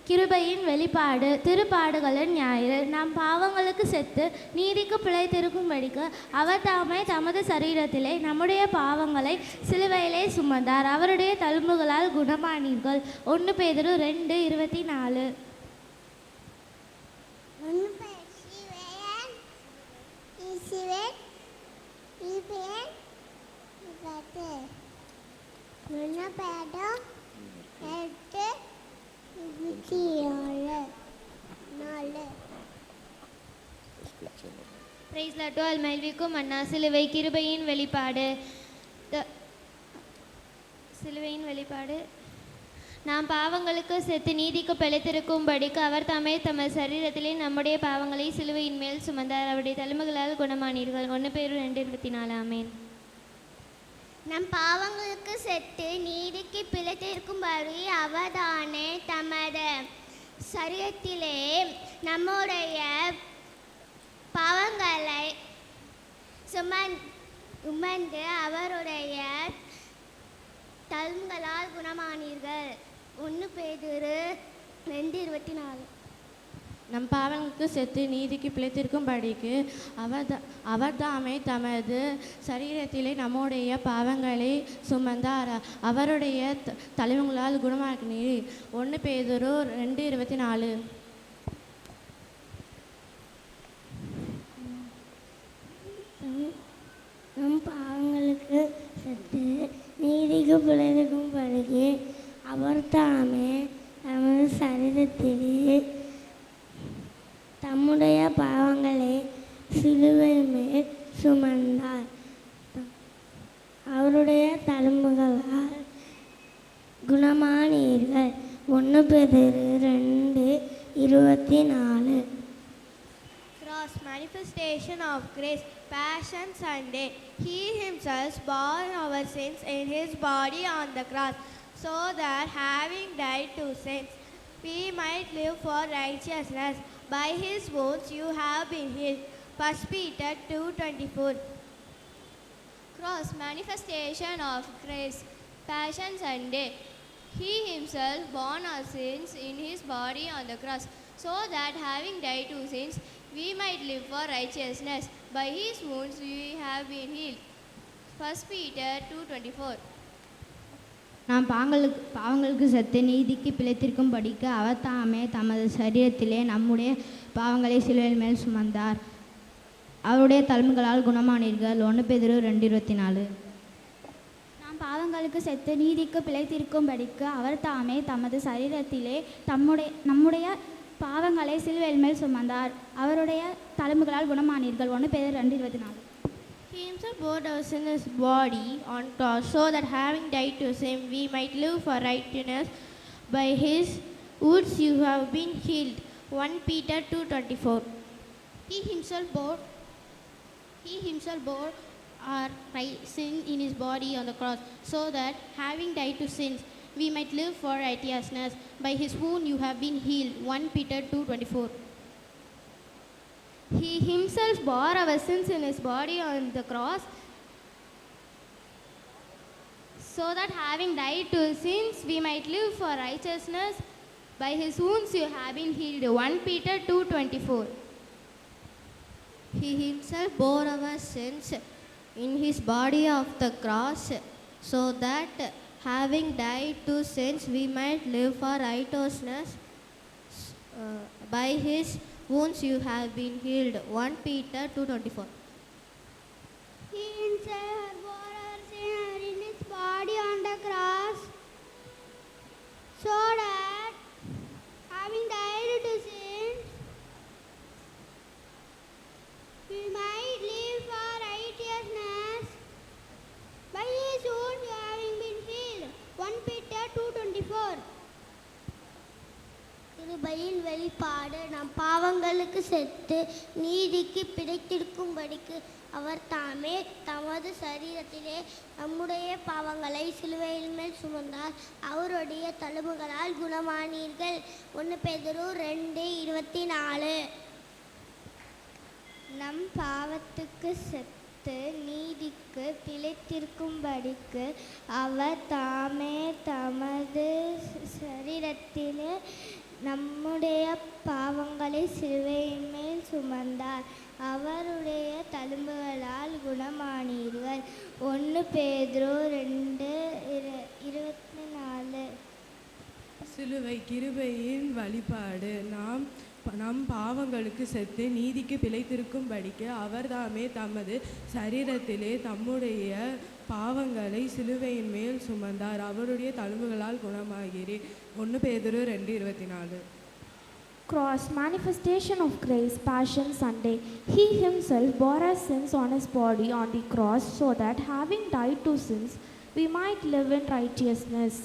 கிருபையின் வெளிப்பாடு. திருப்பாடுகளின் ஞாயிறு. நாம் பாவங்களுக்கு செத்து நீதிக்கு பிழைத்திருக்கும்படிக்கு அவர் தாமே தமது சரீரத்திலே நம்முடைய பாவங்களை சிலுவையிலே சுமந்தார். அவருடைய தழும்புகளால் குணமானீர்கள். 1 பேதுரு 2:24. Praise lord. மகிழ்விக்கும் மன்னா. சிலுவை கிருபையின் வெளிப்பாடு. சிலுவையின் வெளிப்பாடு. நாம் பாவங்களுக்கு செத்து நீதிக்கு பிழைத்திருக்கும்படிக்கு அவர் தாமே தமது சரீரத்திலே நம்முடைய பாவங்களை சிலுவையின் மேல் சுமந்தார். அவருடைய தழும்புகளால் குணமானீர்கள். 1 பேதுரு 2:24. ஆமென். நம் பாவங்களுக்கு செத்து நீதிக்கு பிழைத்திருக்கும்படி அவர்தானே தமது சரீரத்திலே நம்முடைய பாவங்களை சுமந்து அவருடைய தழும்புகளால் குணமானீர்கள். 1 பேதுரு 2:24. நம் பாவங்களுக்கு செத்து நீதிக்கு பிழைத்திருக்கும்படிக்கு அவர்தாமே தமது சரீரத்திலே நம்முடைய பாவங்களை சுமந்தார். அவருடைய தழும்புகளால் குணமாக்கினீர். 1 பேதுரு 2:24. நம் பாவங்களுக்கு செத்து நீதிக்கு பிழைத்திருக்கும்படிக்கு அவர் தாமே தமது சரீரத்திலே தம்முடைய பாவங்களை சிலுவை மேல் சுமந்தார். அவருடைய தழும்புகளால் குணமானீர்கள். 1 பேதுரு 2:24. Cross, manifestation of grace, Passion Sunday. He himself bore our sins in his body on the cross, so that having died to sins, we might live for righteousness. By his wounds you have been healed. 1 Peter 2:24. Cross, manifestation of grace, Passion Sunday. He himself bore our sins in his body on the cross, so that having died to sins, we might live for righteousness. By his wounds we have been healed. 1 Peter 2:24. நாம் பாவங்களுக்கு செத்து நீதிக்கு பிழைத்திருக்கும்படிக்கு அவர் தாமே தமது சரீரத்திலே நம்முடைய பாவங்களை சிலுவையின் மேல் சுமந்தார். அவருடைய தழும்புகளால் குணமானீர்கள். 1 பேதுரு 2:24. நாம் பாவங்களுக்கு செத்து நீதிக்கு பிழைத்திருக்கும்படிக்கு அவர் தாமே தமது சரீரத்திலே நம்முடைய பாவங்களை சிலுவையின் மேல் சுமந்தார். அவருடைய தழும்புகளால் குணமானீர்கள். 1 பேதுரு 2:24. He himself bore our sin in his body on cross, so that having died to sin, we might live for righteousness. By his wounds you have been healed. 1 Peter 2:24. He himself bore our sin in his body on the cross, so that having died to sins, we might live for righteousness. By his wound you have been healed. 1 Peter 2:24. He himself bore our sins in his body on the cross, so that having died to sins, we might live for righteousness. By his wounds you have been healed. 1 Peter 2:24. He himself bore our sins in his body of the cross, so that having died to sins, we might live for righteousness. By his wounds you have been healed. 1 Peter 2:24. He himself bore our sin in his body on the cross, so that having died to sins, we might live for righteousness. By his wounds you having been healed. 1 Peter 2:24. கிருபையின் வெளிப்பாடு. நம் பாவங்களுக்கு செத்து நீதிக்கு பிழைத்திருக்கும்படிக்கு அவர் தாமே தமது சரீரத்திலே நம்முடைய பாவங்களை சிலுவையின் மேல் சுமந்தார். அவருடைய தழும்புகளால் குணமானீர்கள். 1 பேதுரு 2:24. நம் பாவத்துக்கு செத்து நீதிக்கு பிழைத்திருக்கும்படிக்கு அவர் தாமே தமது சரீரத்திலே நம்முடைய பாவங்களை சிலுவையின் மேல் சுமந்தார். அவருடைய தழும்புகளால் குணமானீர்கள். 1 பேதுரு 2:24. சிலுவை கிருபையின் வழிபாடு. நம் பாவங்களுக்கு செத்து நீதிக்கு பிழைத்திருக்கும்படிக்கு அவர்தாமே தமது சரீரத்திலே தம்முடைய பாவங்களை சிலுவையின் மேல் சுமந்தார். அவருடைய தழும்புகளால் குணமாகிறீர். 1 பேதுரு 2:24. Cross, manifestation of grace, Passion Sunday. He himself bore our sins on his body on the cross, so that having died to sins, we might live in righteousness.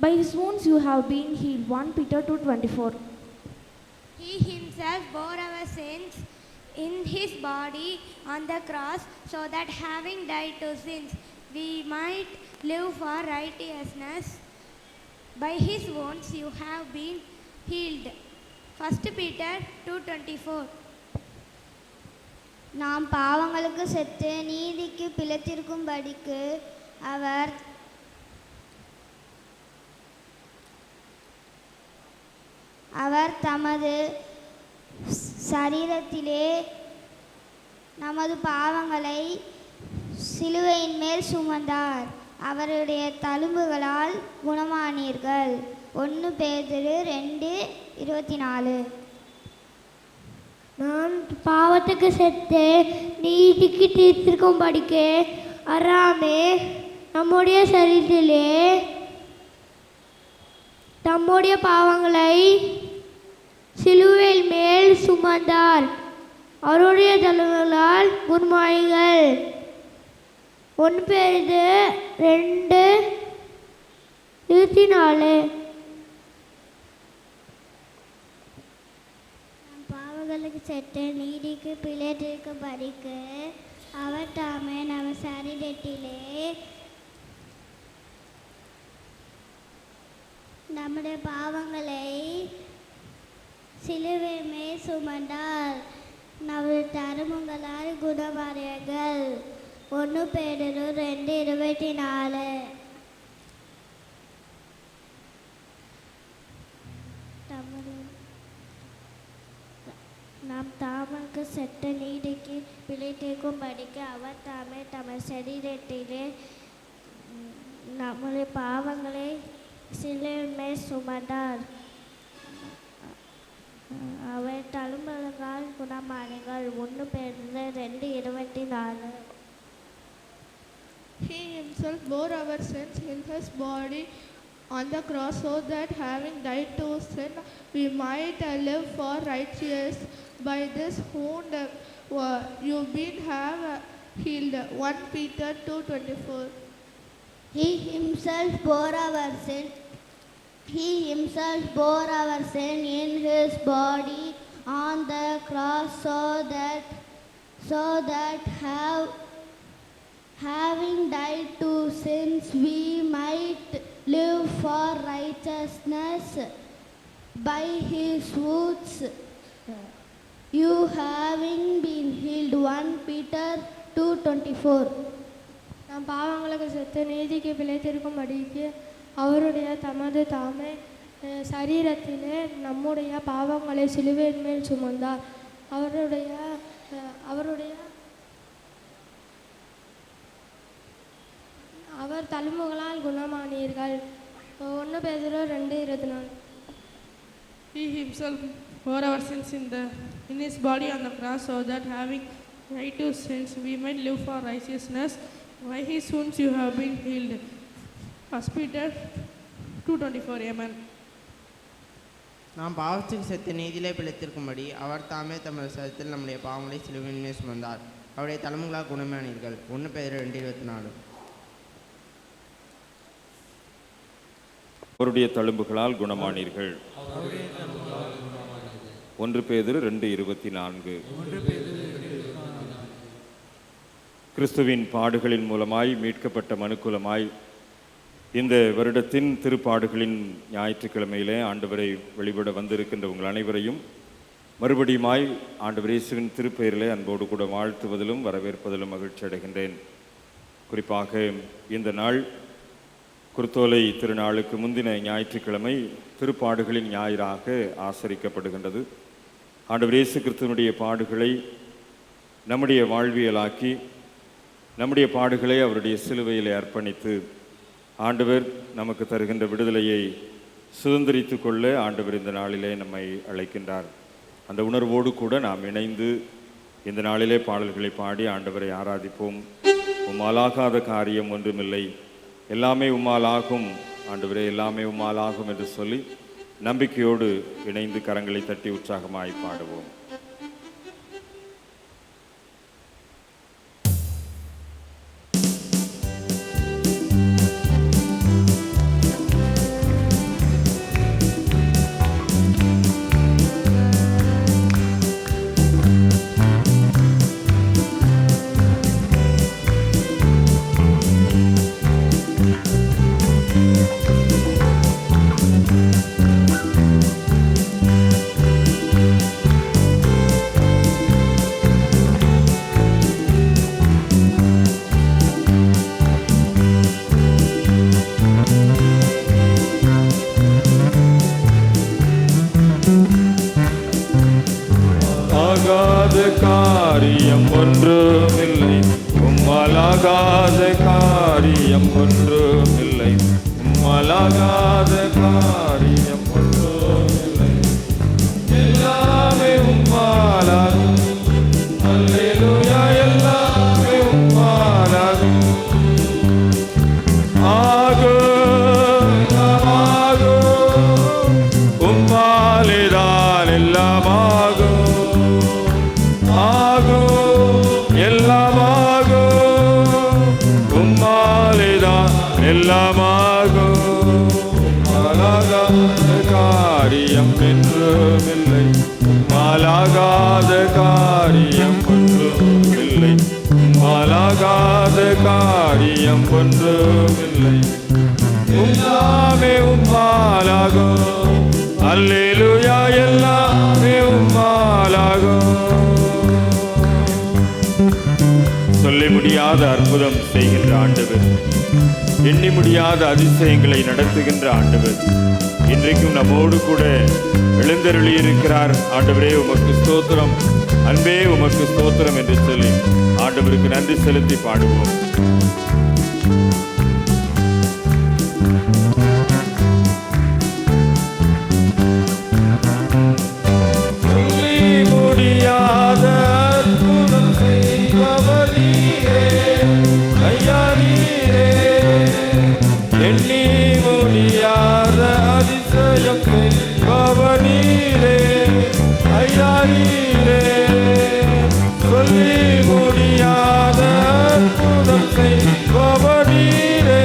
By his wounds you have been healed. 1 Peter 2:24. He himself bore our sins in his body on the cross, so that having died to sins, we might live for righteousness. By his wounds you have been healed. 1 Peter 2:24. நாம் பாவங்களுக்கு செத்து நீதிக்கு பிழைத்திருக்கும்படிக்கு அவர் தமது சரீரத்திலே நமது பாவங்களை சிலுவையின் மேல் சுமந்தார். அவருடைய தழும்புகளால் குணமானீர்கள். 1 பேதுரு 2:24. நாம் பாவத்துக்கு செத்து நீதிக்கு தீர்த்திருக்கும்படிக்கு அறாமே நம்முடைய சரீரத்திலே நம்முடைய பாவங்களை சிலுவையில் மேல் சுமந்தார். அவருடைய தழும்புகளால் குணமானீர்கள். 1 பேதுரு 2:24. பாவங்களுக்கு செத்து நீதிக்கு பிழைத்திருக்கும்படிக்கு அவர் தாமே நம்ம சரீரத்திலே நம்முடைய பாவங்களை சிலுவை மேல் சுமந்தார். நமது தருமங்களால் குணமானீர்கள். 1 பேதுரு 2:24. நாம் தாமக்கு செத்த நீதிக்கு பிழைத்திருக்கும்படிக்கு அவர் தாமே தமது சரீரத்திலே நம்முடைய பாவங்களை சிலுவையின் மேல் சுமந்தார். அவர் தழும்புகளால் குணமானீர்கள். 1 பேதுரு 2:24. He himself bore our sins in his body on the cross, so that having died to sin, we might live for righteousness. By this wound you've been healed. 1 Peter 2:24. He himself bore our sin. He himself bore our sin in his body on the cross, so that having died to sins, we might live for righteousness. By his wounds you having been healed. 1 Peter 2:24. நாம் பாவங்களுக்கு செத்து நீதிக்கு பிழைத்திருக்கும்படிக்கு அவருடைய தமது தாமே சரீரத்திலே நம்முடைய பாவங்களை சிலுவையின் மேல் சுமந்தார். அவர் தழும்புகளால் குணமானீர்கள். 1 பேதுரு 2:24. He himself bore our sins in his body on the cross, so that having died to sins, we might live for righteousness. By his wounds you have been healed. 1 Peter 2:24. Amen. நாம் பாவத்துக்கு செத்து நீதியிலே பிழைத்திருக்கும்படி அவர் தாமே தமது சரீரத்தில் நம்முடைய பாவங்களை சிலுவையின் மேல் சுமந்தார். அவருடைய தழும்புகளால் குணமானீர்கள். 1 பேதுரு 2:24. அவருடைய தழும்புகளால் குணமானீர்கள். 1 பேதுரு 2:24. கிறிஸ்துவின் பாடுகளின் மூலமாய் மீட்கப்பட்ட மனுக்குலமாய் இந்த வருடத்தின் திருப்பாடுகளின் ஞாயிற்றுக்கிழமையிலே ஆண்டவரை வழிபட வந்திருக்கின்ற உங்கள் அனைவரையும் மறுபடியுமாய் ஆண்டவர் இயேசுவின் திருப்பெயரிலே அன்போடு கூட வாழ்த்துவதிலும் வரவேற்பதிலும் மகிழ்ச்சி அடைகின்றேன். குறிப்பாக இந்த நாள் குருத்தோலை திருநாளுக்கு முந்தின ஞாயிற்றுக்கிழமை திருப்பாடுகளின் ஞாயிறாக ஆசரிக்கப்படுகின்றது. ஆண்டவர் இயேசு கிறிஸ்துவினுடைய பாடுகளை நம்முடைய வாழ்வியலாக்கி நம்முடைய பாடுகளை அவருடைய சிலுவையிலே அர்ப்பணித்து ஆண்டவர் நமக்கு தருகின்ற விடுதலையை சுதந்திரித்து கொள்ள ஆண்டவர் இந்த நாளிலே நம்மை அழைக்கின்றார். அந்த உணர்வோடு கூட நாம் இணைந்து இந்த நாளிலே பாடல்களை பாடி ஆண்டவரை ஆராதிப்போம். உம்மாலாகாத காரியம் ஒன்றுமில்லை, எல்லாமே உம்மாலாகும் ஆண்டவரே, எல்லாமே உம்மாலாகும் என்று சொல்லி நம்பிக்கையோடு இணைந்து கரங்களை தட்டி உற்சாகமாய் பாடுவோம். உம்மாலாகாத காரியம் ஒன்றுமில்லை. எல்லாமே உம்மாலாகும். அல்லேலூயா, எல்லாமே உம்மாலாகும். ஆகும், ஆகும், உம்மாலேதான் எல்லாம் ஆகும். ஆகும், எல்லாம் ஆகும், உம்மாலேதான் எல்லாம் ஆகும். உம்மாலாகாத காரியம் என்றுமில்லை. உம்மாலாகாத காரியம் ஒன்றுமில்லை. உம்மாலாகாத காரியம் ஒன்றுமில்லை. எல்லாமே உம்மாலாகும். அல்லேலூயா, எல்லாமே உம்மாலாகும். சொல்லி முடியாத அற்புதம் செய்கின்ற ஆண்டவர், எண்ணி முடியாத அதிசயங்களை நடத்துகின்ற ஆண்டவர் இன்றைக்கும் நம்மோடு கூட எழுந்தருளி இருக்கிறார். ஆண்டவரே உமக்கு ஸ்தோத்திரம், அன்பே உமக்கு ஸ்தோத்திரம் என்று சொல்லி ஆண்டவருக்கு நன்றி செலுத்தி பாடுவோம். சொல்லி முடியாத அற்புதம் செய்பவர் நீரே, ஐயா நீரே. எண்ணி முடியாத அதிசயம் செய்பவர் நீரே, ஐயா நீரே. சொல்லி முடியாத அற்புதம் செய்பவர் நீரே,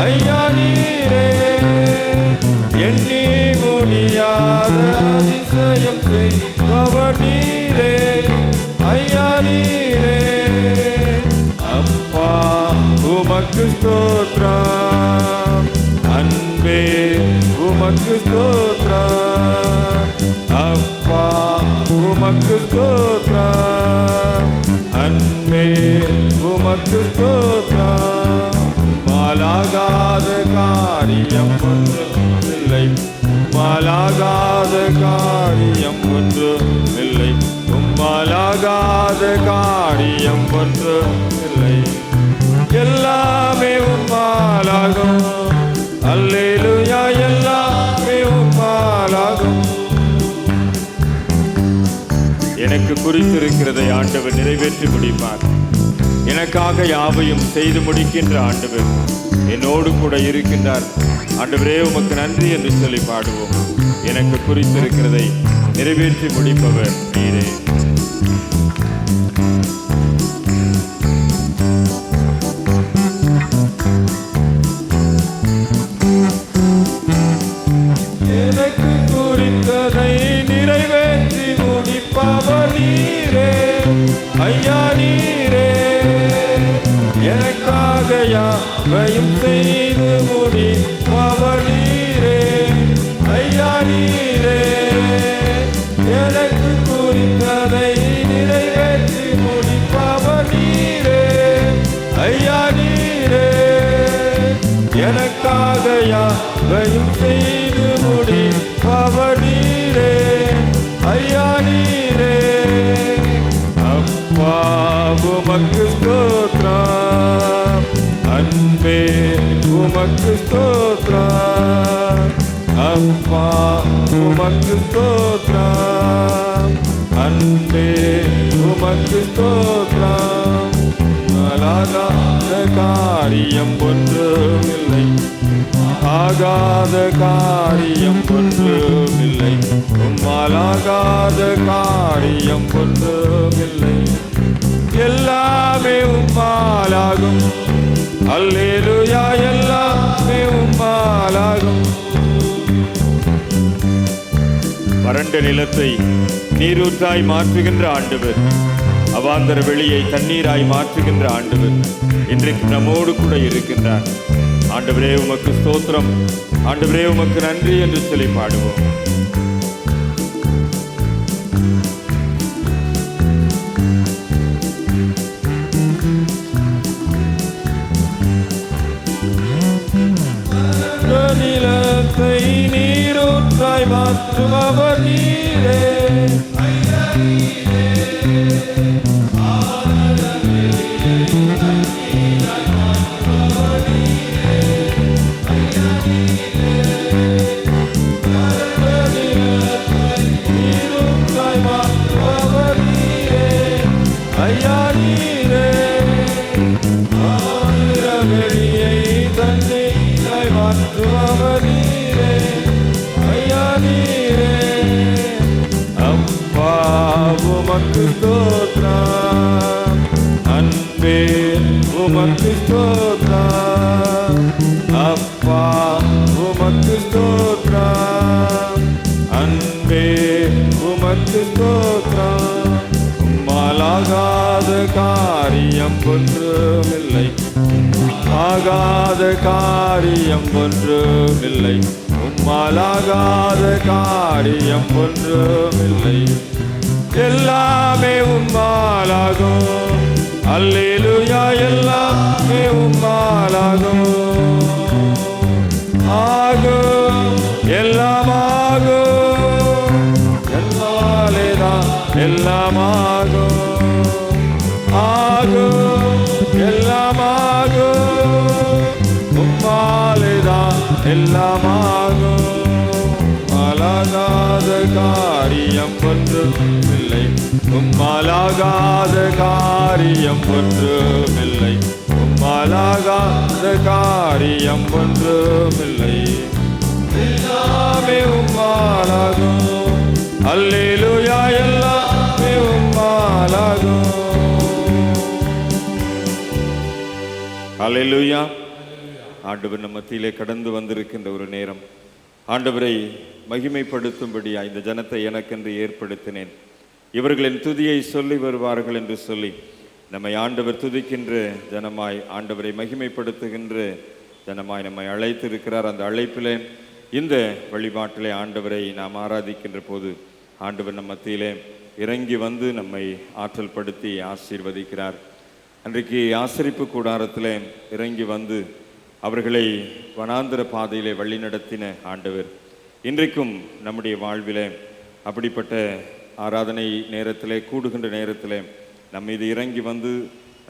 ஐயா நீரே. எண்ணி முடியாத அதிசயம் செய்பவர் நீரே, ஐயா நீரே. அப்பா உமக்கு ஸ்தோத்திரம், அன்பே உமக்கு ஸ்தோத்திரம். அப்பா உமக்கு ஸ்தோத்திரம், அன்பே உமக்கு ஸ்தோத்திரம். மாலாகாத காரியம் ஒன்றுமில்லை. மாலாகாத காரியம் ஒன்றுமில்லை. உம்மாலாகாத காரியம் ஒன்றுமில்லை. எல்லாமே உம்மாலாகும். அல்லேலூயா, எல்லாமே உம்மாலாகும். எனக்கு குறித்திருக்கிறதை ஆண்டவர் நிறைவேற்றி முடிப்பார். எனக்காக யாவையும் செய்து முடிக்கின்ற ஆண்டவர் என்னோடு கூட இருக்கின்றார். ஆண்டவரே உமக்கு நன்றி என்று சொல்லி பாடுவோம். எனக்கு குறித்திருக்கிறதை நிறைவேற்றி முடிப்பவர் நீரே. எனக்கு குறித்ததை நிறைவேற்றி முடிப்பவர் நீரே, ஐயா நீரே. எனக்காக யாவையும் செய்து முடிப்பவர் நீரே, ஐயா நீரே. எனக்கு குறித்ததை நிறைவேற்றி முடிப்பவர் நீரே, ஐயா நீரே. எனக்காக யாவையும் செய்து முடிப்பவர் நீரே, ஐயா நீரே. அப்பா உமக்கு ஸ்தோத்திரம், அன்பே உமக்கு ஸ்தோத்திரம். அப்பா உமக்கு ஸ்தோத்திரம், அன்பே உமக்கு ஸ்தோத்திரம். ஆகாத காரியம் ஒன்றுமில்லை. ஆகாத காரியம் ஒன்றுமில்லை. உம்மாலாகாத காரியம் ஒன்றுமில்லை. எல்லாமே உம்மாலாகும். அல்லேலூயா, எல்லாமே உம்மாலாகும். வறண்ட நிலத்தை நீரூற்றாய் மாற்றுகின்ற ஆண்டவர், அவாந்தர வெளியை தண்ணீராய் மாற்றுகின்ற ஆண்டவர் இன்றைக்கு நம்மோடு கூட இருக்கின்றார். ஆண்டவரே உமக்கு ஸ்தோத்திரம், ஆண்டவரே உமக்கு நன்றி என்று சொல்லி பாடுவோம். நிலத்தை நீரூற்றாய் மாற்றுபவர் நீரே, மாற்றுபவர் நீரே ஐயா நீரே. அப்பா உமக்கு ஸ்தோத்திரம், அன்பே உமக்கு ஸ்தோத்திரம். அப்பா உமக்கு ஸ்தோத்திரம், அன்பே உமக்கு ஸ்தோத்திரம். உம்மாலாகாத காரியம் ஒன்றுமில்லை, ஆகாத காரியம் ஒன்றுமில்லை. உம்மாலாகாத காரியம் ஒன்றுமில்லை. எல்லாமே உம்மாலாகும். அல்லேலூயா, எல்லாமே உம்மாலாகும். ஆகும், எல்லாம் ஆகும். எல்லாலேதான் எல்லாம் ஆகும். ஆகும், எல்லாம் ஆகும். உம்மாலேதான் எல்லாம் ஆகும். அழகாத காரியம் ஒன்றுமில்லை, உம்மாலாகாத காரியம் ஒன்றுமில்லை. உம்மாலாகாத காரியம் ஒன்றுமில்லை. எல்லாமே உம்மாலாகும். அல்லேலூயா, எல்லாமே உம்மாலாகும். அல்லேலூயா. ஆண்டவர் நம் மத்தியிலே கடந்து வந்திருக்கின்ற ஒரு நேரம். ஆண்டவரை மகிமைப்படுத்தும்படியா இந்த ஜனத்தை எனக்கென்று ஏற்படுத்தினேன், இவர்களின் துதியை சொல்லி வருவார்கள் என்று சொல்லி நம்மை ஆண்டவர் துதிக்கின்ற ஜனமாய், ஆண்டவரை மகிமைப்படுத்துகின்ற ஜனமாய் நம்மை அழைத்திருக்கிறார். அந்த அழைப்பிலே, இந்த வழிபாட்டிலே ஆண்டவரை நாம் ஆராதிக்கின்ற போது ஆண்டவர் நம் மத்தியிலே இறங்கி வந்து நம்மை ஆற்றல் படுத்தி ஆசீர்வதிக்கிறார். அன்றைக்கு ஆசரிப்பு கூடாரத்தில் இறங்கி வந்து அவர்களை வனாந்திர பாதையிலே வழி நடத்தின ஆண்டவர் இன்றைக்கும் நம்முடைய வாழ்விலே அப்படிப்பட்ட ஆராதனை நேரத்திலே, கூடுகின்ற நேரத்திலே நம்ம இது இறங்கி வந்து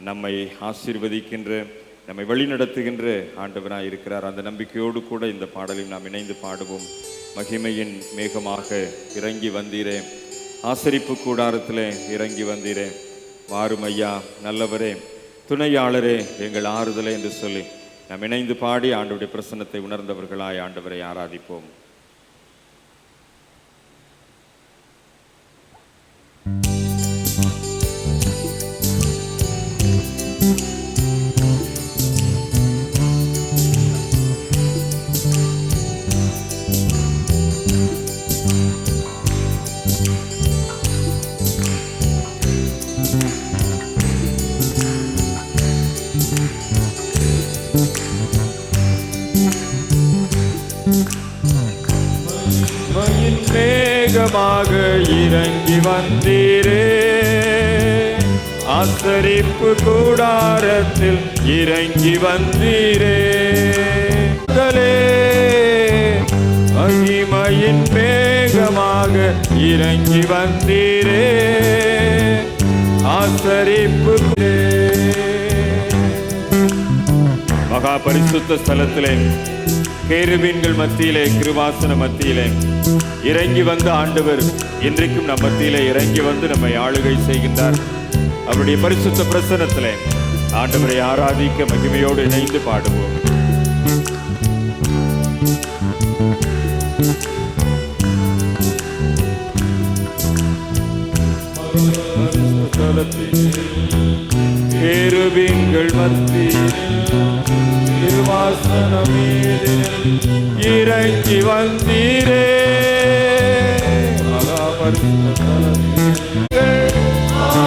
நம்மை ஆசீர்வதிக்கின்ற, நம்மை வழி நடத்துகின்ற ஆண்டவராக இருக்கிறார். அந்த நம்பிக்கையோடு கூட இந்த பாடலில் நாம் இணைந்து பாடுவோம். மகிமையின் மேகமாக இறங்கி வந்தீரே, ஆசரிப்பு கூடாரத்திலே இறங்கி வந்தீரே, வாரும் ஐயா நல்லவரே, துணையாளரே, எங்கள் ஆறுதலே என்று சொல்லி நாம் இணைந்து பாடி ஆண்டவருடைய பிரசன்னத்தை உணர்ந்தவர்களாய் ஆண்டவரை ஆராதிப்போம். மேகமாக இறங்கி வந்தீரே, ஆசரிப்பு கூடாரத்தில் இறங்கி வந்தீரே. மகிமையின் மேகமாக இறங்கி வந்தீரே, ஆசரிப்பு. மகா பரிசுத்த ஸ்தலத்திலே கேருபீன்கள் மத்தியிலே, கிருபாசன மத்தியிலே இறங்கி வந்த ஆண்டவர் இன்றைக்கும் நம் மத்தியிலே இறங்கி வந்து நம்மை ஆளுகை செய்கின்றார். அவருடைய பரிசுத்த பிரசன்னத்திலே ஆண்டவரை ஆராதிக்க மகிமையோடு இணைந்து பாடுவோம். கேருபீன்கள் மத்தியில் இறங்கி வந்தீரே,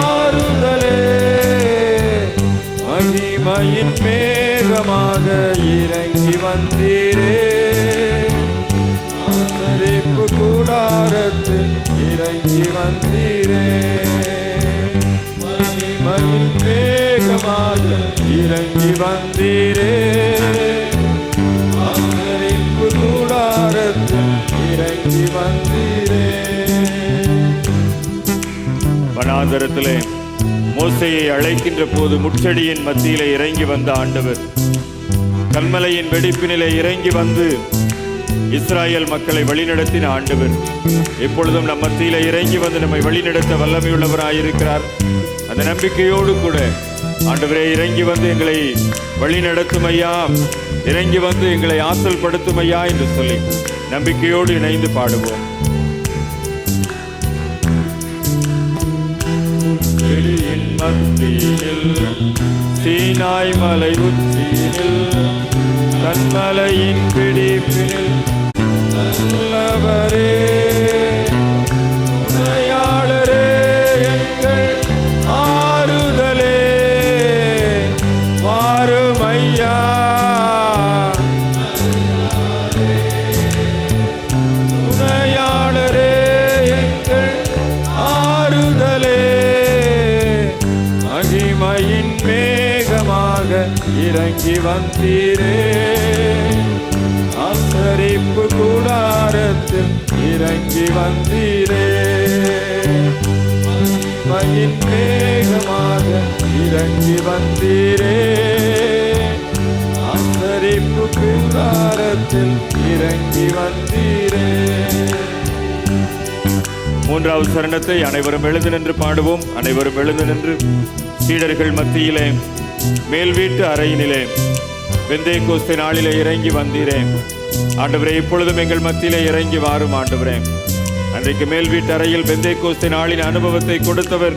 ஆறுதலே, மகிமையின் மேகமாக இறங்கி வந்தீரே, ஆசரிப்பு கூடாரத்தில் இறங்கி வந்தீரே, மகிமையின் மேகமாக இறங்கி வந்தீரே, ஆசரிப்பு கூடாரத்தில் இறங்கி வந்தீரே. வனாந்தரத்திலே மோசேயை அழைக்கின்ற போது முட்செடியின் மத்தியிலே இறங்கி வந்த ஆண்டவர் கல்மலையின் வெடிப்பினிலே இறங்கி வந்து இஸ்ராயேல் மக்களை வழிநடத்தின ஆண்டவர் இப்பொழுதும் நம் மத்தியிலே இறங்கி வந்து நம்மை வழிநடத்த வல்லமையுள்ளவராயிருக்கிறார். அந்த நம்பிக்கையோடு கூட ஆண்டவரே இறங்கி வந்து எங்களை வழி நடத்தும் ஐயா, இறங்கி வந்து எங்களை ஆற்றல் படுத்தும் ஐயா என்று சொல்லி நம்பிக்கையோடு இணைந்து பாடுவோம். மத்தியில் சீனாய் மலை உச்சியில் கண்மலையின் பிடிப்பில் நல்லவரே உதயாளரே எங்கள் ஆறுதலே வாரும் ஐயா. உதயாளரே எங்கள் ஆறுதலே மகிமையின் மேகமாக இறங்கி வந்தீரே. ஆசரிப்பு கூடாரத்தில் இறங்கி வந்தீரே. மகிமையின் மேகமாக இறங்கி வந்தீரே. ஆசரிப்பு கூடாரத்தில் இறங்கி வந்தீரே. மூன்றாவது சரணத்தை அனைவரும் எழுந்து நின்று பாடுவோம். அனைவரும் எழுந்து நின்று சீடர்கள் மத்தியிலே மேல் வீட்டு அறையினிலே பெந்தேகோஸ்தே நாளிலே இறங்கி வந்தீரே. ஆண்டவரே, இப்பொழுதும் எங்கள் மத்தியிலே இறங்கி வாரும் ஆண்டவரே. அன்றைக்கு மேல் வீட்டு அறையில் பெந்தேகோஸ்தே நாளின் அனுபவத்தை கொடுத்தவர்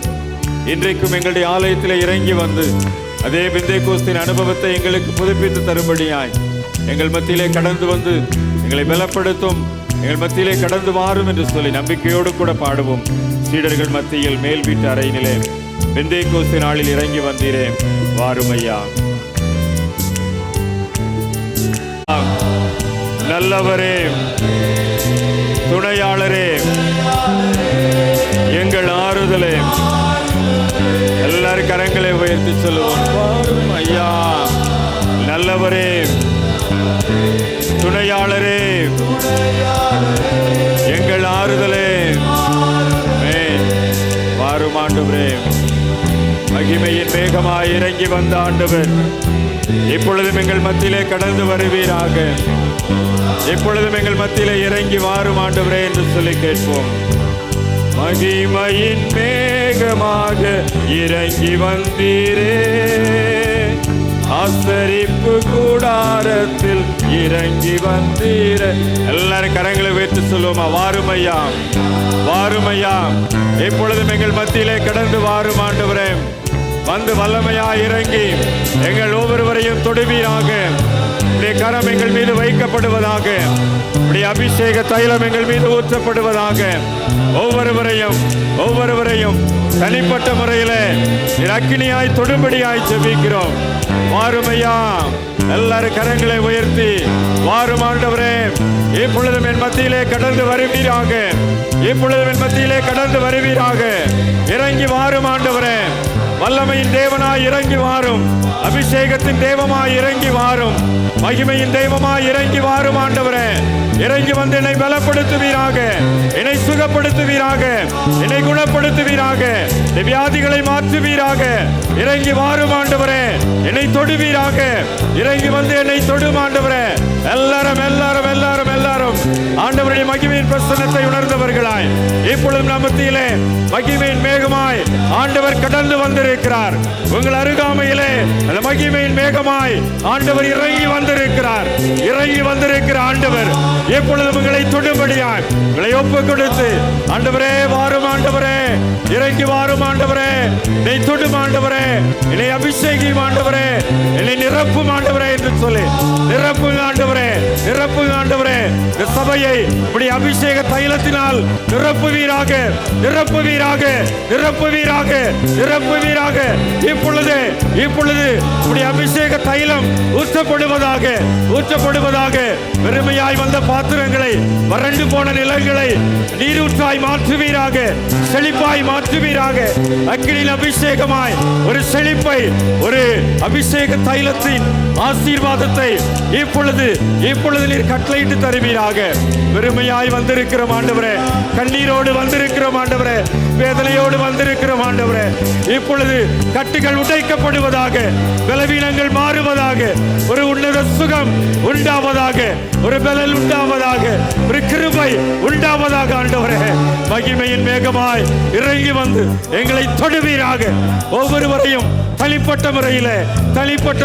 இன்றைக்கும் எங்களுடைய ஆலயத்திலே இறங்கி வந்து அதே பெந்தேகோஸ்தின் அனுபவத்தை எங்களுக்கு புதுப்பித்து தரும்படியாய் எங்கள் மத்தியிலே கடந்து வந்து எங்களை பலப்படுத்தும், எங்கள் மத்தியிலே கடந்து வாரும் என்று சொல்லி நம்பிக்கையோடு கூட பாடுவோம். சீடர்கள் மத்தியில் மேல் வீட்டு அறையினிலே பெந்தேகோஸ்தே நாளில் இறங்கி வந்தீரே, வாரும் ஐயா. நல்லவரே, துணையாளரே, எங்கள் ஆறுதலே, எல்லாரும் கரங்களை உயர்த்தி சொல்லுவோம். வாரும் ஐயா. நல்லவரே, துணையாளரே, எங்கள் ஆறுதலே, வாரும் ஆண்டவரே. மகிமையின் மேகமாய் இறங்கி வந்த ஆண்டவர் இப்பொழுதும் எங்கள் மத்தியிலே கடந்து வருவீராக. எப்பொழுதும் எங்கள் மத்தியிலே இறங்கி வாரும் ஆண்டவரே என்று சொல்லி கேட்போம். மகிமையின் மேகமாக இறங்கி வந்தீரே. ஆசரிப்பு கூடாரத்தில் இறங்கி வந்தீரே. எல்லாரும் கரங்களை உயர்த்தி சொல்லுவோமா? வாரும் ஐயா, வாரும் ஐயா. எப்பொழுதும் எங்கள் மத்தியிலே கடந்து வாரும் ஆண்டவரே. வந்து வல்லமையா இறங்கி எங்கள் ஒவ்வொருவரையும் தொடுவீராக. உடைய கரம் எங்கள் மீது வைக்கப்படுவதாக. உடைய அபிஷேக தைலம் எங்கள் மீது ஊற்றப்படுவதாக. ஒவ்வொருவரையும் தனிப்பட்ட முறையிலே அக்கினியாய் தொடும்படியாய் ஜெபிக்கிறோம். வாரும் ஐயா. எல்லாரும் கரங்களை உயர்த்தி வாரும் ஆண்டவரே. இப்பொழுதும் என் மத்தியிலே கடந்து வருவீராக. இப்பொழுதும் என் மத்தியிலே கடந்து வருவீராக. இறங்கி வாரும் ஆண்டவரே. வல்லமையின் தேவனாய் இறங்கி வாரும். அபிஷேகத்தின் தெய்வமாய் இறங்கி வாரும். மகிமையின் தெய்வமாய் இறங்கி வாரும் ஆண்டவரே. இறங்கி வந்து என்னை பலப்படுத்துவீராக, என்னை சுகப்படுத்துவீராக, என்னை குணப்படுத்துவீராக, வியாதிகளை மாற்றுவீராக. இறங்கி வாரும் ஆண்டவரே. என்னை தொடுவீராக. இறங்கி வந்து என்னை தொடும் ஆண்டவரே. எல்லாரும் எல்லாரும் எல்லாரும் எல்லாரும் ஆண்டவருடைய மகிமையின் பிரசன்னத்தை உணர்ந்தவர்களாய் இப்பொழுதும் நம்மத்திலே மகிமையின் மேகமாய் ஆண்டவர் கடந்து வந்திருக்கிறார். உங்கள் அருகாமையிலே அந்த மகிமையின் மேகமாய் ஆண்டவர் இறங்கி வந்திருக்கிறார். இறங்கி வந்திருக்கிற ஆண்டவர் எப்பொழுதும் உங்களை தொடும்படியாய் உங்களை ஒப்பு கொடுத்து ஆண்டவரே வாரும் ஆண்டவரே. இறங்கி வாரும் ஆண்டவரே. என்னை தொடும் ஆண்டவரே. என்னை அபிஷேகம் ஆண்டவரே. என்னை நிரப்பும் ஆண்டவரே என்று சொல்லி நிரப்புங்க ஆண்டவரே. நிரப்புங்க ஆண்டவரே. இந்த சபையை இப்படி அபிஷேக தைலத்தினால் நிரப்புவீராக, நிரப்புவீராக, நிரப்புவீராக, நிரப்புவீராக. இப்பொழுது இப்படி அபிஷேக தைலம் ஊற்றப்படுவதாக, ஊற்றப்படுவதாக. பெருமையாய் வந்த பாத்திரங்களை, வறண்டு போன நிலங்களை நீரூற்றாய் மாற்றுவீராக, செழிப்பாய் மாற்றுவீராக. அக்கினியின் அபிஷேகமாய் ஒரு செழிப்பை, ஒரு அபிஷேக தைலத்தின் ஆசீர்வாதத்தை இப்பொழுது நீர் கட்டளையிட்டு தருவீராக. பெருமையாய் வந்திருக்கிறோம் ஆண்டவரே. கண்ணீரோடு வந்திருக்கிறோம் ஆண்டவரே. வேதனையோடு வந்திருக்கிறோம் ஆண்டவரே. இப்பொழுது கட்டுகள் உடைக்கப்படுவதாக, பலவீனங்கள் மாறுவதாக, ஒரு உன்னத சுகம் உண்டாவதாக. ஒரு பலன் உண்டாவதாக, ஒரு கிருபை உண்டாவதாக. ஆண்டவரே, மகிமையின் மேகமாய் இறங்கி வந்து எங்களை தொடுவீராக. ஒவ்வொருவரையும் தனிப்பட்ட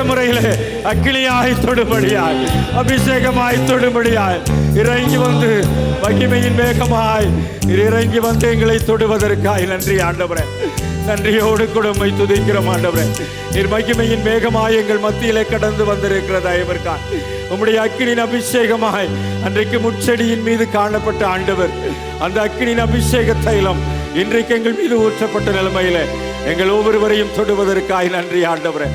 முறையிலே அக்கினியாய் தொடும்படியாய், அபிஷேகமாய் தொடும்படியாய் இறங்கி வந்து மகிமையின் மேகமாய் இறங்கி வந்து எங்களை தொடுவதற்காய் நன்றி ஆண்டவரே. நன்றியோடு கூட உம்மை துதிக்கிறோம் ஆண்டவரே. நீர் மகிமையின் மேகமாய் எங்கள் மத்தியிலே கடந்து வந்திருக்கிற தயவிற்காய், உம்முடைய அக்கினியின் அபிஷேகமாய் அன்றைக்கு முட்செடியின் மீது காணப்பட்ட ஆண்டவர், அந்த அக்கினியின் அபிஷேக தைலம் இன்றைக்கு எங்கள் மீது ஊற்றப்பட்ட நிலைமையில எங்கள் ஒவ்வொருவரையும் தொடுவதற்காய் நன்றி ஆண்டவரே.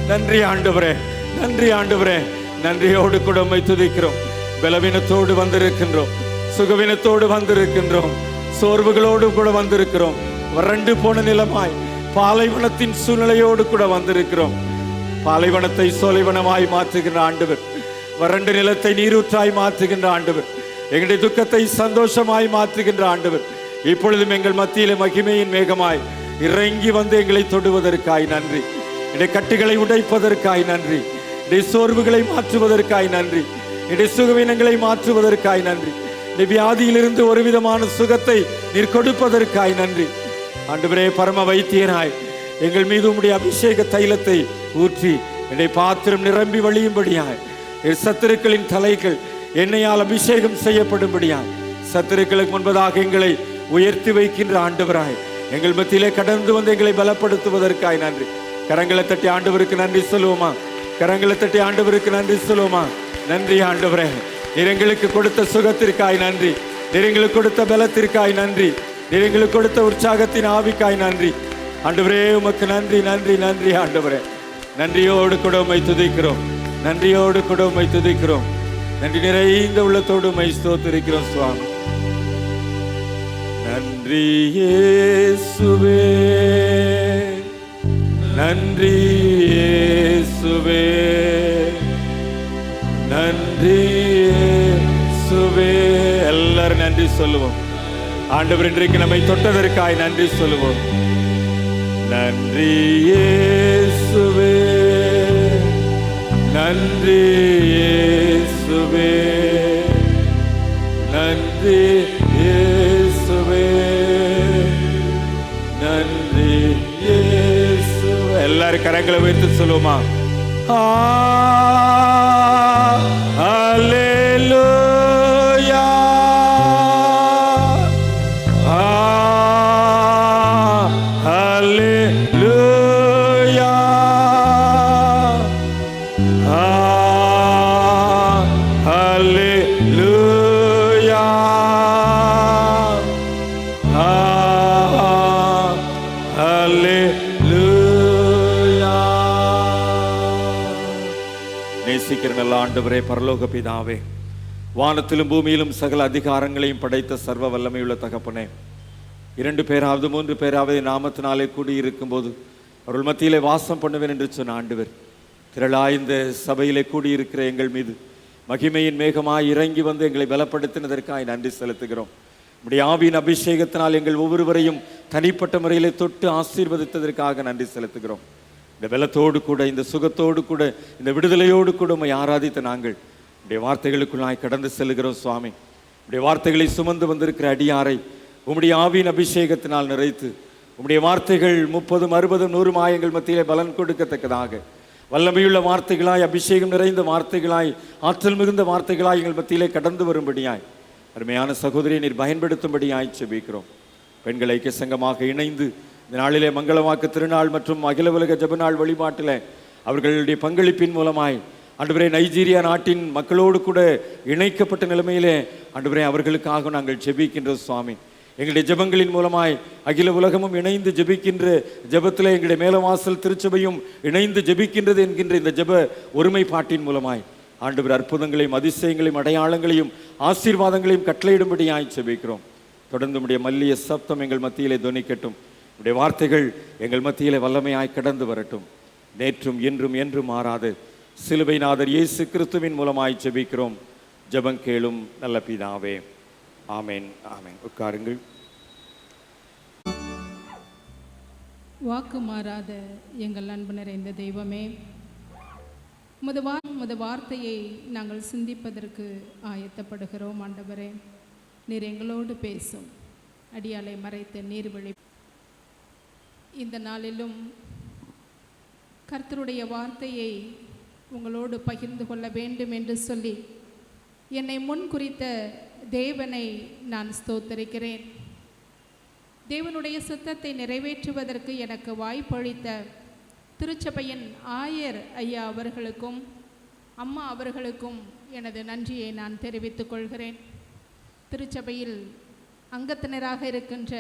நன்றி ஆண்டவரே, நன்றி ஆண்டவரே. நன்றியோடு கூட உம்மை துதிக்கிறோம். பலவீனத்தோடு வந்திருக்கின்றோம், சுகவீனத்தோடு வந்திருக்கின்றோம், சோர்வுகளோடு கூட வந்திருக்கிறோம், வறண்டு போன நிலமாய் பாலைவனத்தின் சூழ்நிலையோடு கூட வந்திருக்கிறோம். பாலைவனத்தை சோலைவனமாய் மாற்றுகின்ற ஆண்டவர், வறண்ட நிலத்தை நீரூற்றாய் மாற்றுகின்ற ஆண்டவர், எங்களுடைய துக்கத்தை சந்தோஷமாய் மாற்றுகின்ற ஆண்டவர், இப்பொழுதும் எங்கள் மத்தியிலே மகிமையின் மேகமாய் இறங்கி வந்து எங்களை தொடுவதற்காய் நன்றி. என்னுடைய கட்டுகளை உடைப்பதற்காய் நன்றி. என்னுடைய சோர்வுகளை மாற்றுவதற்காய் நன்றி. என்னுடைய சுகவீனங்களை மாற்றுவதற்காய் நன்றி. வியாதியிலிருந்து ஒரு விதமான சுகத்தை நீர் கொடுப்பதற்காய் நன்றி ஆண்டவரே. பரம வைத்தியனாய் எங்கள் மீது உம்முடைய அபிஷேக தைலத்தை ஊற்றி என்னுடைய பாத்திரம் நிரம்பி வழியும்படியாய், சத்துருக்களின் தலைகள் எண்ணெயால் அபிஷேகம் செய்யப்படும்படியாய், சத்துருக்களுக்கு முன்பதாக எங்களை உயர்த்தி வைக்கின்ற ஆண்டவராய் எங்கள் மத்தியிலே கடந்து வந்து எங்களை பலப்படுத்துவதற்காய் நன்றி. கரங்களை தட்டி ஆண்டவருக்கு நன்றி சொல்லுவோமா? கரங்களை தட்டி ஆண்டவருக்கு நன்றி சொல்லுவோமா? நன்றி ஆண்டவரே. நீர் எங்களுக்கு கொடுத்த சுகத்திற்காய் நன்றி. நீர் எங்களுக்கு கொடுத்த பலத்திற்காய் நன்றி. நீர் எங்களுக்கு கொடுத்த உற்சாகத்தின் ஆவிக்காய் நன்றி ஆண்டவரே. உமக்கு நன்றி, நன்றி, நன்றி ஆண்டவரே. நன்றியோடு கூட உம்மை துதிக்கிறோம். நன்றியோடு கூட உம்மை துதிக்கிறோம். நன்றி நிறைந்த உள்ளத்தோடு உம்மை ஸ்தோத்திரிக்கிறோம் சுவாமி. நன்றி இயேசுவே, நன்றி இயேசுவே, நன்றி இயேசுவே. எல்லாரும் நன்றி சொல்லுவோம். ஆண்டவர் இன்றைக்கு நம்மை தொட்டதற்காய் நன்றி சொல்லுவோம். நன்றி இயேசுவே, நன்றி இயேசுவே, நன்றி இயேசுவே, நன்றி இயேசுவே. எல்லாரும் கரங்களை உயர்த்தி சொல்லுவோமா? ஹல்லேலூயா, ஹல்லேலூயா, ஹல்லேலூயா, ஹல்லேலூயா. நேசிக்கிற நல்ல ஆண்டவரே, பரலோக பிதாவே, வானத்திலும் பூமியிலும் சகல அதிகாரங்களையும் படைத்த சர்வ வல்லமையுள்ள தகப்பனே, 2 பேராவது 3 பேராவது நாமத்தினாலே கூடியிருக்கும் போது அவர்கள் மத்தியிலே வாசம் பண்ணுவேன் என்று சொன்ன ஆண்டவர், திரளாய் இந்த சபையிலே கூடியிருக்கிற எங்கள் மீது மகிமையின் மேகமாய் இறங்கி வந்து எங்களை பலப்படுத்தினதற்காய் நன்றி செலுத்துகிறோம். நம்முடைய ஆவியின் அபிஷேகத்தினால் எங்கள் ஒவ்வொருவரையும் தனிப்பட்ட முறையிலே தொட்டு ஆசீர்வதித்ததற்காக நன்றி செலுத்துகிறோம். இந்த பலத்தோடு கூட, இந்த சுகத்தோடு கூட, இந்த விடுதலையோடு கூட உம்மை ஆராதித்த நாங்கள் உடைய வார்த்தைகளுக்குள்ளாய் கடந்து செல்கிறோம் சுவாமி. உடைய வார்த்தைகளை சுமந்து வந்திருக்கிற அடியாரை உம்முடைய ஆவியின் அபிஷேகத்தினால் நிறைத்து, உம்முடைய வார்த்தைகள் 30, 60, 100 எங்கள் மத்தியிலே பலன் கொடுக்கத்தக்கதாக வல்லமையுள்ள வார்த்தைகளாய், அபிஷேகம் நிறைந்த வார்த்தைகளாய், ஆற்றல் மிகுந்த வார்த்தைகளாய் எங்கள் மத்தியிலே கடந்து வரும்படியாய் அருமையான சகோதரியை நீர் பயன்படுத்தும்படியாய் செபிக்கிறோம். பெண்கள் ஐக்கிய சங்கமாக இணைந்து இந்த நாளிலே மங்களவாக்கு திருநாள் மற்றும் அகில உலக ஜெபநாள் வழிபாட்டில் அவர்களுடைய பங்களிப்பின் மூலமாய் ஆண்டவரே நைஜீரியா நாட்டின் மக்களோடு கூட இணைக்கப்பட்ட நிலைமையிலே ஆண்டவரே அவர்களுக்காக நாங்கள் ஜெபிக்கின்றோம் சுவாமி. எங்களுடைய ஜெபங்களின் மூலமாய் அகில உலகமும் இணைந்து ஜெபிக்கின்ற ஜெபத்தில் எங்களுடைய மேலவாசல் திருச்சபையும் இணைந்து ஜெபிக்கின்றது என்கின்ற இந்த ஜெப ஒருமைப்பாட்டின் மூலமாய் ஆண்டவர் அற்புதங்களையும் அதிசயங்களையும் அடையாளங்களையும் ஆசீர்வாதங்களையும் கட்டளையிடும்படியாய் ஜெபிக்கிறோம். தொடர்ந்து உடைய மல்லிய சப்தம் எங்கள் மத்தியிலே தொனிக்கட்டும். உடைய வார்த்தைகள் எங்கள் மத்தியிலே வல்லமையாய் கடந்து வரட்டும். நேற்றும் இன்றும் என்றும் மாறாது சிலுவைநாதர் இயேசு கிறிஸ்துவின் மூலமாய் ஜெபிக்கிறோம். ஜெபம் கேளும் நல்ல பிதாவே. ஆமேன், ஆமேன். உட்காருங்கள். வாக்கு மாறாத எங்கள் அன்பு நிறைந்த தெய்வமே, உமது வார்த்தையை நாங்கள் சிந்திப்பதற்கு ஆயத்தப்படுகிறோம். ஆண்டவரே, நீர் எங்களோடு பேசும். அடியாலை மறைத்த நீர்வழி. இந்த நாளிலும் கர்த்தருடைய வார்த்தையை உங்களோடு பகிர்ந்து கொள்ள வேண்டும் என்று சொல்லி என்னை முன் குறித்த தேவனை நான் ஸ்தோத்தரிக்கிறேன். தேவனுடைய சித்தத்தை நிறைவேற்றுவதற்கு எனக்கு வாய்ப்பளித்த திருச்சபையின் ஆயர் ஐயா அவர்களுக்கும் அம்மா அவர்களுக்கும் எனது நன்றியை நான் தெரிவித்துக் கொள்கிறேன். திருச்சபையில் அங்கத்தினராக இருக்கின்ற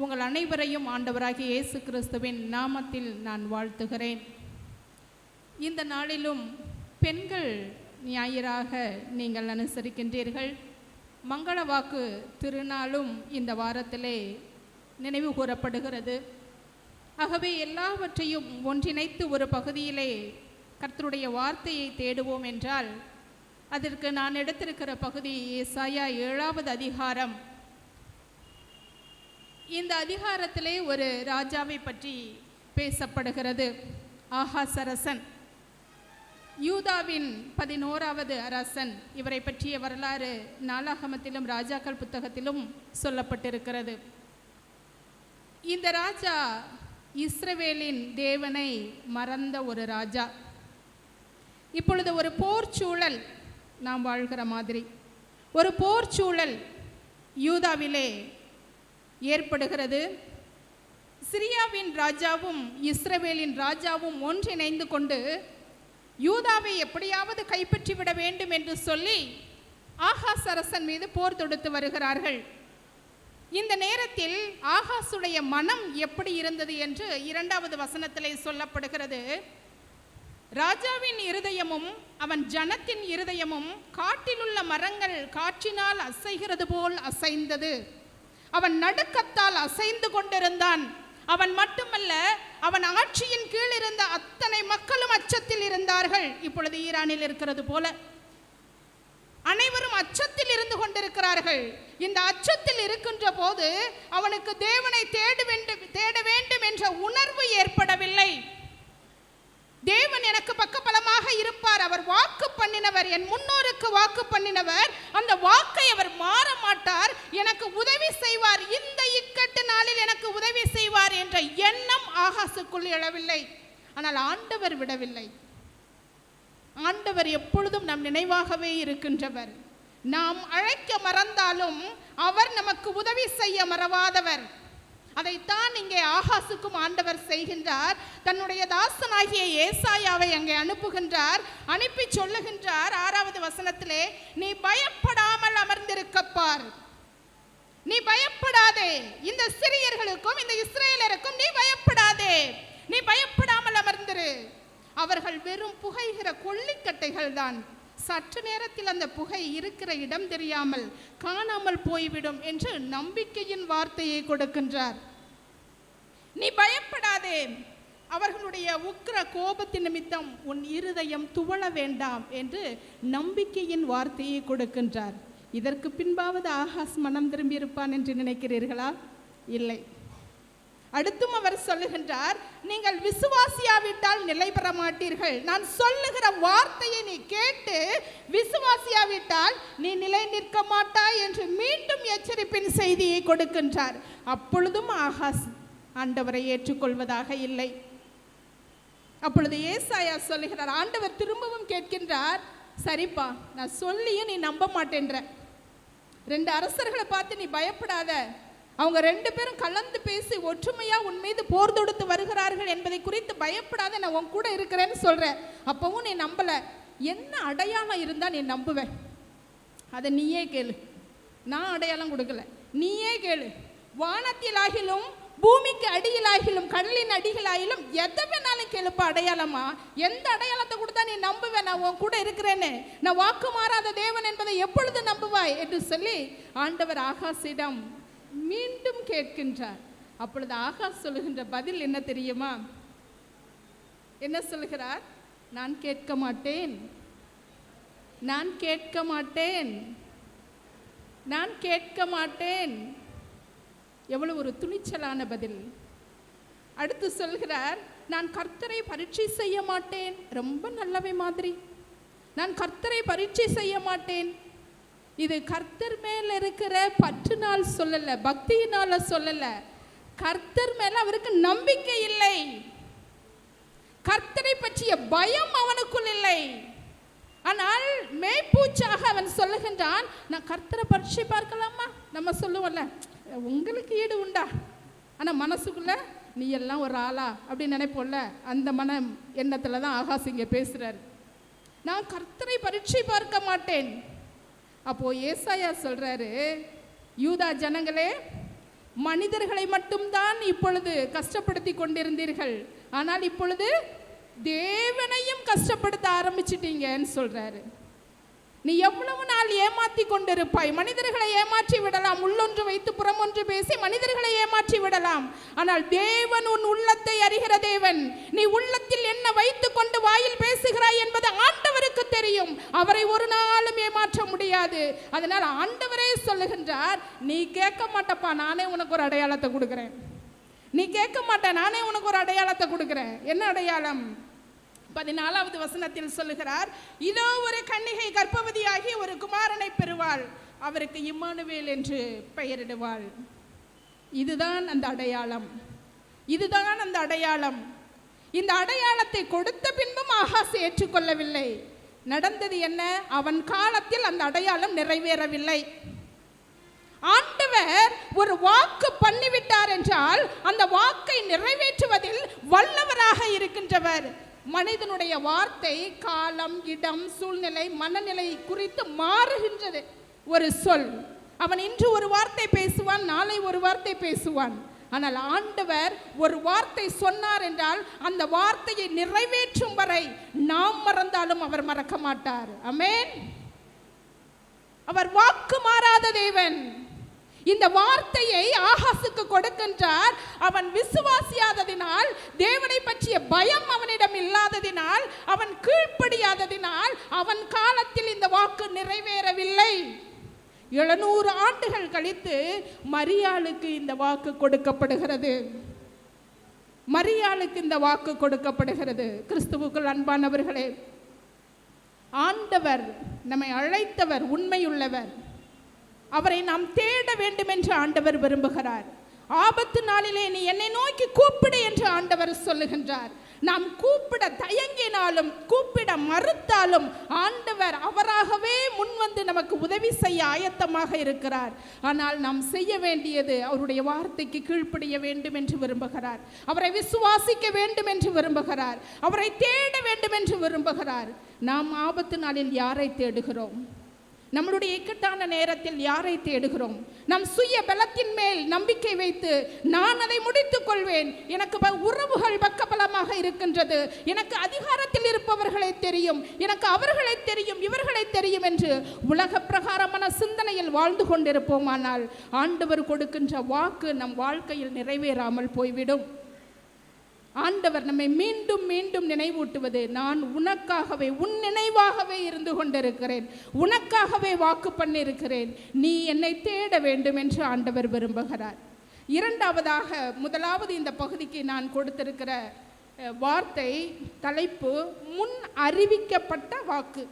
உங்கள் அனைவரையும் ஆண்டவராகிய இயேசு கிறிஸ்துவின் நாமத்தில் நான் வாழ்த்துகிறேன். இந்த நாளிலும் பெண்கள் ஞாயிறாக நீங்கள் அனுசரிக்கின்றீர்கள். மங்கள வாக்கு திருநாளும் இந்த வாரத்திலே நினைவு கூறப்படுகிறது. ஆகவே எல்லாவற்றையும் ஒன்றிணைத்து ஒரு பகுதியிலே கர்த்தருடைய வார்த்தையை தேடுவோம் என்றால் அதற்கு நான் எடுத்திருக்கிற பகுதி ஏசாயா 7வது அதிகாரம். இந்த அதிகாரத்திலே ஒரு ராஜாவை பற்றி பேசப்படுகிறது. ஆகாஸ் அரசன், யூதாவின் 11வது அரசன். இவரை பற்றிய வரலாறு நாளாகமத்திலும் ராஜாக்கள் புத்தகத்திலும் சொல்லப்பட்டிருக்கிறது. இந்த ராஜா இஸ்ரவேலின் தேவனை மறந்த ஒரு ராஜா. இப்பொழுது ஒரு போர் சூழல், நாம் வாழ்கிற மாதிரி ஒரு போர் சூழல் யூதாவிலே ஏற்படுகிறது. சிரியாவின் ராஜாவும் இஸ்ரவேலின் ராஜாவும் ஒன்றிணைந்து கொண்டு யூதாவை எப்படியாவது கைப்பற்றிவிட வேண்டும் என்று சொல்லி ஆகாஸ் அரசன் மீது போர் தொடுத்து வருகிறார்கள். இந்த நேரத்தில் ஆகாசுடைய மனம் எப்படி இருந்தது என்று 2வது வசனத்திலே சொல்லப்படுகிறது. ராஜாவின் இருதயமும் அவன் ஜனத்தின் இருதயமும் காட்டிலுள்ள மரங்கள் காற்றினால் அசைகிறது போல் அசைந்தது. அவன் நடுக்கத்தால் அசைந்து கொண்டிருந்தான். அவன் மட்டுமல்ல, அவன் ஆட்சியின் கீழ் இருந்த அத்தனை மக்களும் அச்சத்தில் இருந்தார்கள். இப்பொழுது ஈரானில் இருக்கிறது போல அனைவரும் அச்சத்தில் இருந்து கொண்டிருக்கிறார்கள். இந்த அச்சத்தில் இருக்கின்ற போது அவனுக்கு தேவனை தேட வேண்டும் என்ற உணர்வு ஏற்படவில்லை. தேவன் எனக்கு பக்கபலமாக இருப்பார், அவர் வாக்கு பண்ணினவர், என் முன்னோருக்கு வாக்கு பண்ணினவர், அந்த வாக்கை அவர் மாற மாட்டார், எனக்கு உதவி செய்வார், இந்த இக்கட்டு நாளில் எனக்கு உதவி செய்வார் என்ற எண்ணம் ஆகாசுக்குள் எழவில்லை. ஆனால் ஆண்டவர் விடவில்லை. ஆண்டவர் எப்பொழுதும் நம் நினைவாகவே இருக்கின்றவர். நாம் அழைக்க மறந்தாலும் அவர் நமக்கு உதவி செய்ய மறவாதவர். அதைத்தான் இங்கே ஆகாசுக்கும் ஆண்டவர் செய்கின்றார். தன்னுடைய தாசனாகிய ஏசாயாவை அங்கே அனுப்புகின்றார். அனுப்பி சொல்லுகின்றார் 6வது வசனத்திலே, நீ பயப்படாமல் அமர்ந்திருக்கப்பார், நீ பயப்படாதே, இந்த சிரியர்களுக்கும் இந்த இஸ்ரேலருக்கும் நீ பயப்படாதே, நீ பயப்படாமல் அமர்ந்திரு. அவர்கள் வெறும் புகைகிற கொள்ளிக்கட்டைகள் தான். சற்று நேரத்தில் அந்த புகை இருக்கிற இடம் தெரியாமல் காணாமல் போய்விடும் என்று நம்பிக்கையின் வார்த்தையை கொடுக்கின்றார். நீ பயப்படாதே, அவர்களுடைய உக்கிர கோபத்தின் நிமித்தம் உன் இருதயம் துவள வேண்டாம் என்று நம்பிக்கையின் வார்த்தையை கொடுக்கின்றார். இதற்கு பின்பாவது ஆகாஸ் மனம் திரும்பி இருப்பான் என்று நினைக்கிறீர்களா? இல்லை. அடுத்தும் அவர் சொல்லுகின்றார், நீங்கள் விசுவாசியாவிட்டால் நிலை பெற மாட்டீர்கள். நான் சொல்லுகிற வார்த்தையை நீ கேட்டு விசுவாசியாவிட்டால் நீ நிலை நிற்க மாட்டாய் என்று மீண்டும் எச்சரிப்பின் செய்தியை கொடுக்கின்றார். அப்பொழுதும் ஆகாஸ் ஆண்டவரை ஏற்றுக்கொள்வதாக இல்லை. அப்பொழுது ஏசாயா சொல்லுகிறார், ஆண்டவர் திரும்பவும் கேட்கின்றார், சரிப்பா, நான் சொல்லியும் நீ நம்ப மாட்டேன்ற. 2 அரசர்களை பார்த்து நீ பயப்படாத, அவங்க 2 பேரும் கலந்து பேசி ஒற்றுமையா உன் மீது போர் தொடுத்து வருகிறார்கள் என்பதை குறித்து பயப்படாத, நான் உன் கூட இருக்கிறேன்னு சொல்றேன். அப்பவும் நீ நம்பல. என்ன அடையாளம் இருந்தா நீ நம்புவ? அதை நீயே கேளு. நான் அடையாளம் கொடுக்கல, நீயே கேளு. வானத்திலாகிலும் பூமிக்கு அடியிலாகிலும் கடலின் அடிகளாயிலும் எதை வேணாலும் கேளுப்பா அடையாளமா. எந்த அடையாளத்தை கொடுத்தா நீ நம்புவேன் நான் உன் கூட இருக்கிறேன்னு? நான் வாக்கு மாறாத தேவன் என்பதை எப்பொழுது நம்புவாய் என்று சொல்லி ஆண்டவர் ஆகாசிடம் மீண்டும் கேட்கின்றார். அப்பொழுது ஆகாஸ் சொல்லுகின்ற பதில் என்ன தெரியுமா? என்ன சொல்லுகிறார்? நான் கேட்க மாட்டேன், நான் கேட்க மாட்டேன், நான் கேட்க மாட்டேன். எவ்வளவு ஒரு துணிச்சலான பதில். அடுத்து சொல்கிறார், நான் கர்த்தரை பரீட்சை செய்ய மாட்டேன். ரொம்ப நல்லவை மாதிரி. நான் கர்த்தரை பரீட்சை செய்ய மாட்டேன். இது கர்த்தர் மேல் இருக்கிற பற்றுனால் சொல்லல, பக்தியினால சொல்லல. கர்த்தர் மேல அவருக்கு நம்பிக்கை இல்லை. கர்த்தரை பற்றிய பயம் அவனுக்குள் இல்லை. ஆனால் மேய்ப்பூச்சாக அவன் சொல்லுகின்றான், நான் கர்த்தரை பரீட்சை பார்க்கலாமா? நம்ம சொல்லுவோம்ல, உங்களுக்கு ஈடு உண்டா? ஆனால் மனசுக்குள்ள நீ எல்லாம் ஒரு ஆளா அப்படின்னு நினைப்போம்ல, அந்த மன எண்ணத்தில் தான் ஆகாஸ் இங்கே பேசுகிறார். நான் கர்த்தரை பரீட்சை பார்க்க மாட்டேன். அப்போது ஏசாயா சொல்கிறாரு, யூதா ஜனங்களே, மனிதர்களை மட்டும்தான் இப்பொழுது கஷ்டப்படுத்தி கொண்டிருந்தீர்கள், ஆனால் இப்பொழுது தேவனையும் கஷ்டப்படுத்த ஆரம்பிச்சிட்டீங்கன்னு சொல்கிறாரு. நீ எவ்வளவு நாள் ஏமாற்றி கொண்டிருப்பாய்? மனிதர்களை ஏமாற்றி விடலாம், உள்ளொன்று வைத்து புறமொன்று பேசி மனிதர்களை ஏமாற்றி விடலாம். ஆனால் தேவன் உன் உள்ளத்தை அறிகிற தேவன். நீ உள்ளத்தில் என்ன வைத்து கொண்டு வாயில் பேசுகிறாய் என்பது ஆண்டவருக்கு தெரியும். அவரை ஒரு நாளும் ஏமாற்ற முடியாது. அதனால் ஆண்டவரே சொல்லுகின்றார், நீ கேட்க மாட்டப்பா, நானே உனக்கு ஒரு அடையாளத்தை கொடுக்குறேன். நீ கேட்க மாட்ட, நானே உனக்கு ஒரு அடையாளத்தை கொடுக்குறேன். என்ன அடையாளம்? 14வது வசனத்தில் சொல்லுகிறார், இதோ ஒரு கன்னிகை கர்ப்பவதியாகி ஒரு குமாரனை பெறுவாள், அவருக்கு இம்மானுவேல் என்று பெயரிடுவாள். இதுதான் அந்த அடையாளம். இதுதான் அந்த அடையாளம். இந்த அடையாளத்தை கொடுத்த பின்பும் ஆகாஸ் ஏற்றுக்கொள்ளவில்லை. நடந்தது என்ன? அவன் காலத்தில் அந்த அடையாளம் நிறைவேறவில்லை. ஆண்டவர் ஒரு வாக்கு பண்ணிவிட்டார் என்றால் அந்த வாக்கை நிறைவேற்றுவதில் வல்லவராக இருக்கின்றவர். மனிதனுடைய வார்த்தை காலம், இடம், சூழ்நிலை, மனநிலை குறித்து மாறுகின்றது. ஒரு சொல், அவன் இன்று ஒரு வார்த்தை பேசுவான், நாளை ஒரு வார்த்தை பேசுவான். ஆனால் ஆண்டவர் ஒரு வார்த்தை சொன்னார் என்றால் அந்த வார்த்தையை நிறைவேற்றும் வரை நாம் மறந்தாலும் அவர் மறக்க மாட்டார். ஆமென். அவர் வாக்கு மாறாத தேவன். இந்த வார்த்தையை ஆகாசுக்கு கொடுக்கின்றார். அவன் விசுவாசியாததினால், தேவனை பற்றிய பயம் அவனிடம் இல்லாததினால், அவன் கீழ்ப்படியாததினால் அவன் காலத்தில் இந்த வாக்கு நிறைவேறவில்லை. 700 ஆண்டுகள் கழித்து மரியாளுக்கு இந்த வாக்கு கொடுக்கப்படுகிறது. மரியாளுக்கு இந்த வாக்கு கொடுக்கப்படுகிறது. கிறிஸ்துவுக்குள் அன்பானவர்களே, ஆண்டவர் நம்மை அழைத்தவர் உண்மையுள்ளவர். அவரை நாம் தேட வேண்டும் என்று ஆண்டவர் விரும்புகிறார். ஆபத்து நாளிலே நீ என்னை நோக்கி கூப்பிடு என்று ஆண்டவர் சொல்லுகின்றார். நாம் கூப்பிட தயங்கினாலும், கூப்பிட மறுத்தாலும் ஆண்டவர் அவராகவே முன்வந்து நமக்கு உதவி செய்ய ஆயத்தமாக இருக்கிறார். ஆனால் நாம் செய்ய வேண்டியது அவருடைய வார்த்தைக்கு கீழ்ப்படிய வேண்டும் என்று விரும்புகிறார். அவரை விசுவாசிக்க வேண்டும் என்று விரும்புகிறார். அவரை தேட வேண்டும் என்று விரும்புகிறார். நாம் ஆபத்து நாளில் யாரை தேடுகிறோம்? நம்மளுடைய இக்கட்டான நேரத்தில் யாரை தேடுகிறோம்? நம் சுய பலத்தின் மேல் நம்பிக்கை வைத்து நான் அதை முடித்துக் கொள்வேன், எனக்கு உறவுகள் பக்கபலமாக இருக்கின்றது, எனக்கு அதிகாரத்தில் இருப்பவர்களை தெரியும், எனக்கு அவர்களை தெரியும், இவர்களை தெரியும் என்று உலக பிரகாரமான சிந்தனையில் வாழ்ந்து கொண்டிருப்போமானால் ஆண்டவர் கொடுக்கின்ற வாக்கு நம் வாழ்க்கையில் நிறைவேறாமல் போய்விடும். ஆண்டவர் நம்மை மீண்டும் மீண்டும் நினைவூட்டுவது, நான் உனக்காகவே, உன் நினைவாகவே இருந்து கொண்டிருக்கிறேன், உனக்காகவே வாக்கு பண்ணியிருக்கிறேன், நீ என்னை தேட வேண்டும் என்று ஆண்டவர் விரும்புகிறார். இரண்டாவதாக, முதலாவது இந்த பகுதிக்கு நான் கொடுத்திருக்கிற வார்த்தை தலைப்பு முன் அறிவிக்கப்பட்ட வாக்கு.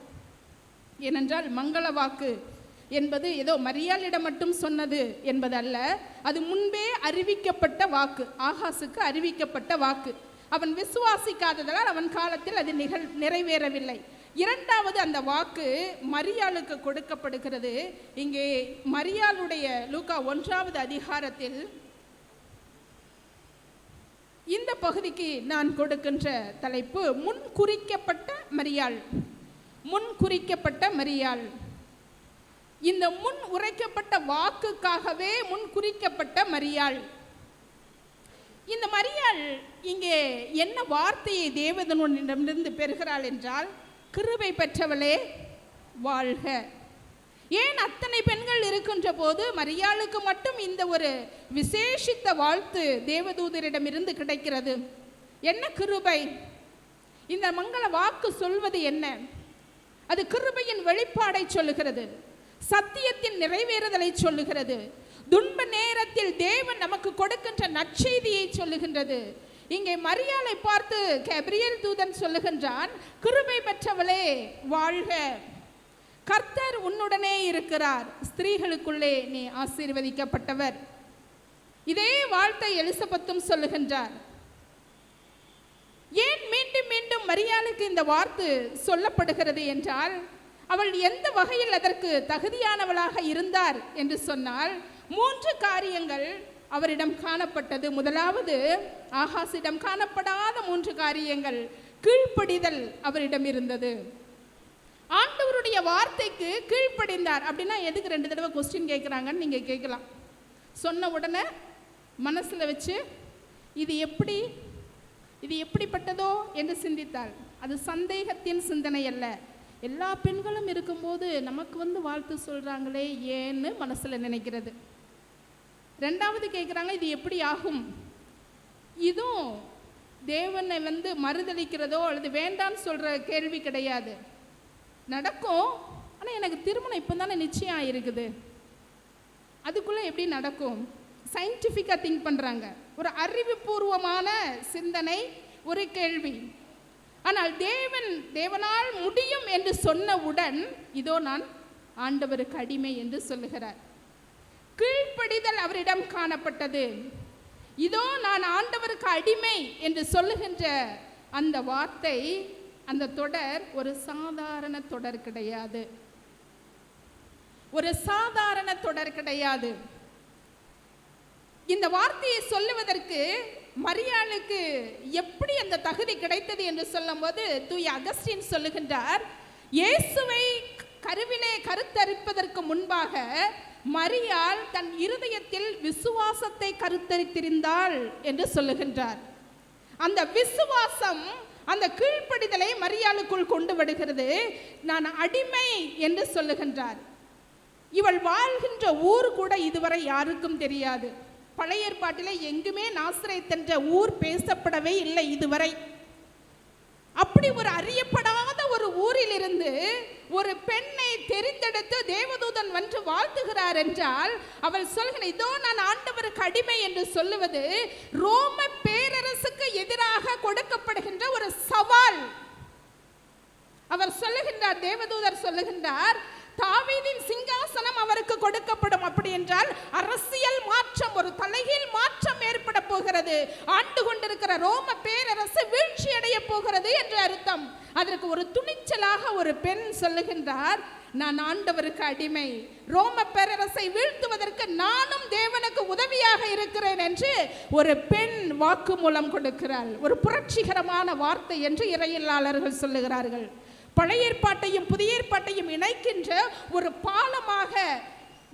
ஏனென்றால் மங்கள வாக்கு என்பது ஏதோ மரியாளிடம் மட்டும் சொன்னது என்பதல்ல, அது முன்பே அறிவிக்கப்பட்ட வாக்கு. ஆகாசுக்கு அறிவிக்கப்பட்ட வாக்கு. அவன் விசுவாசிக்காததால் அவன் காலத்தில் அது நிறைவேறவில்லை. இரண்டாவது அந்த வாக்கு மரியாளுக்கு கொடுக்கப்படுகிறது. இங்கே மரியாளுடைய லூக்கா 1வது அதிகாரத்தில் இந்த பகுதிக்கு நான் கொடுக்கின்ற தலைப்பு முன் குறிக்கப்பட்ட மரியாள். முன் குறிக்கப்பட்ட மரியாள். இந்த முன் உரைக்கப்பட்ட வாக்குக்காகவே முன் குறிக்கப்பட்ட மரியாள். இந்த மரியாள் இங்கே என்ன வார்த்தையை தேவதனிடமிருந்து பெறுகிறாள் என்றால், கிருபை பெற்றவளே வாழ்க. ஏன் அத்தனை பெண்கள் இருக்கின்ற போது மரியாளுக்கு மட்டும் இந்த ஒரு விசேஷித்த வாழ்த்து தேவதூதரிடமிருந்து கிடைக்கிறது? என்ன கிருபை? இந்த மங்கள வாக்கு சொல்வது என்ன? அது கிருபையின் வெளிப்பாடை சொல்லுகிறது, சத்தியத்தின் நிறைவேறுதலை சொல்லுகிறது, துன்ப நேரத்தில் தேவன் நமக்கு கொடுக்கின்ற நற்செய்தியை சொல்லுகின்றது. இங்கே மரியாளை பார்த்து கேப்ரியேல் தூதன் சொல்லுகின்றான், கிருபை பெற்றவளே வாழ்க, கர்த்தர் உன்னுடனே இருக்கிறார், ஸ்திரீகளுக்குள்ளே நீ ஆசீர்வதிக்கப்பட்டவர். இதே வார்த்தை எலிசபெத்தும் சொல்லுகின்றார். ஏன் மீண்டும் மீண்டும் மரியாளுக்கு இந்த வார்த்தை சொல்லப்படுகிறது என்றால், அவள் எந்த வகையில் அதற்கு தகுதியானவளாக இருந்தார் என்று சொன்னால் 3 காரியங்கள் அவரிடம் காணப்பட்டது. முதலாவது, ஆகாசிடம் காணப்படாத 3 காரியங்கள். கீழ்ப்படிதல் அவரிடம் இருந்தது. ஆண்டவருடைய வார்த்தைக்கு கீழ்ப்படிந்தார். அப்படின்னா எதுக்கு 2 தடவை கொஸ்டின் கேட்குறாங்கன்னு நீங்கள் கேட்கலாம். சொன்ன உடனே மனசில் வச்சு இது எப்படிப்பட்டதோ என்று சிந்தித்தாள். அது சந்தேகத்தின் சிந்தனை அல்ல. எல்லா பெண்களும் இருக்கும்போது நமக்கு வாழ்த்து சொல்கிறாங்களே ஏன்னு மனசில் நினைக்கிறது. 2வது கேட்குறாங்க, இது எப்படி ஆகும்? இதுவும் தேவனை மறுதளிக்கிறதோ அல்லது வேண்டான்னு சொல்கிற கேள்வி கிடையாது. நடக்கும், ஆனால் எனக்கு திருமணம் இப்போ தானே நிச்சயம் ஆகிருக்குது, அதுக்குள்ளே எப்படி நடக்கும்? சயின்டிஃபிக்காக திங்க் பண்ணுறாங்க. ஒரு அறிவுபூர்வமான சிந்தனை, ஒரு கேள்வி. ஆனால் தேவனால் முடியும் என்று சொன்னவுடன் இதோ நான் ஆண்டவருக்கு அடிமை என்று சொல்லுகிறார். கீழ்ப்படிதல் அவரிடம் காணப்பட்டது. இதோ நான் ஆண்டவருக்கு அடிமை என்று சொல்லுகின்ற அந்த வார்த்தை, அந்த தொடர் ஒரு சாதாரண தொடர் கிடையாது. ஒரு சாதாரண தொடர் கிடையாது. இந்த வார்த்தையை சொல்லுவதற்கு மரியாளுக்கு எப்படி அந்த தகுதி கிடைத்தது என்று சொல்லும்போது தூய அகஸ்டின் சொல்லுகின்றார், இயேசுவை கருவிலே கருத்தரிப்பதற்கு முன்பாக மரியாள் தன் இருதயத்தில் விசுவாசத்தை கருத்தரித்திருந்தாள் என்று சொல்லுகின்றார். அந்த விசுவாசம் அந்த கீழ்ப்படிதலை மரியாளுக்குள் கொண்டு வருகிறது. நான் அடிமை என்று சொல்லுகின்றார். இவள் வாழ்கின்ற ஊர் கூட இதுவரை யாருக்கும் தெரியாது. பழைய ஏற்பாட்டிலே எங்குமே நாசரேத் என்ற ஊர் பேசப்படவே இல்லை இதுவரை. அப்படி ஒரு அறியப்படாத ஒரு ஊரில் இருந்து ஒரு பெண்ணை தெரிந்தெடுத்து தேவதூதன் வந்து வாழ்த்துகிறார் என்றால், அவள் சொல்கிற இதோ நான் ஆண்டவருக்கு அடிமை என்று சொல்லுவது ரோம பேரரசுக்கு எதிராக கொடுக்கப்படுகின்ற ஒரு சவால். அவர் சொல்லுகின்றார், தேவதூதர் சொல்லுகின்றார், தாவீதின் சிங்காசனம் அவருக்கு கொடுக்கப்படும். அப்படி என்றால் அரசியல் மாற்றம், ஒரு தலைகீழ் மாற்றம் ஏற்பட போகிறது. ஆண்டு கொண்டிருக்கிற ரோம பேரரசு வீழ்ச்சி அடைய போகிறது என்று அர்த்தம். அதற்கு ஒரு துணிச்சலாக ஒரு பெண் சொல்லுகின்றார், நான் ஆண்டவருக்கு அடிமை, ரோம பேரரசை வீழ்த்துவதற்கு நானும் தேவனுக்கு உதவியாக இருக்கிறேன் என்று ஒரு பெண் வாக்குமூலம் கொடுக்கிறாள். ஒரு புரட்சிகரமான வார்த்தை என்று இறையியலாளர்கள் சொல்லுகிறார்கள். பழைய ஏற்பாட்டையும் புதிய ஏற்பாட்டையும் இணைக்கின்ற ஒரு பாலமாக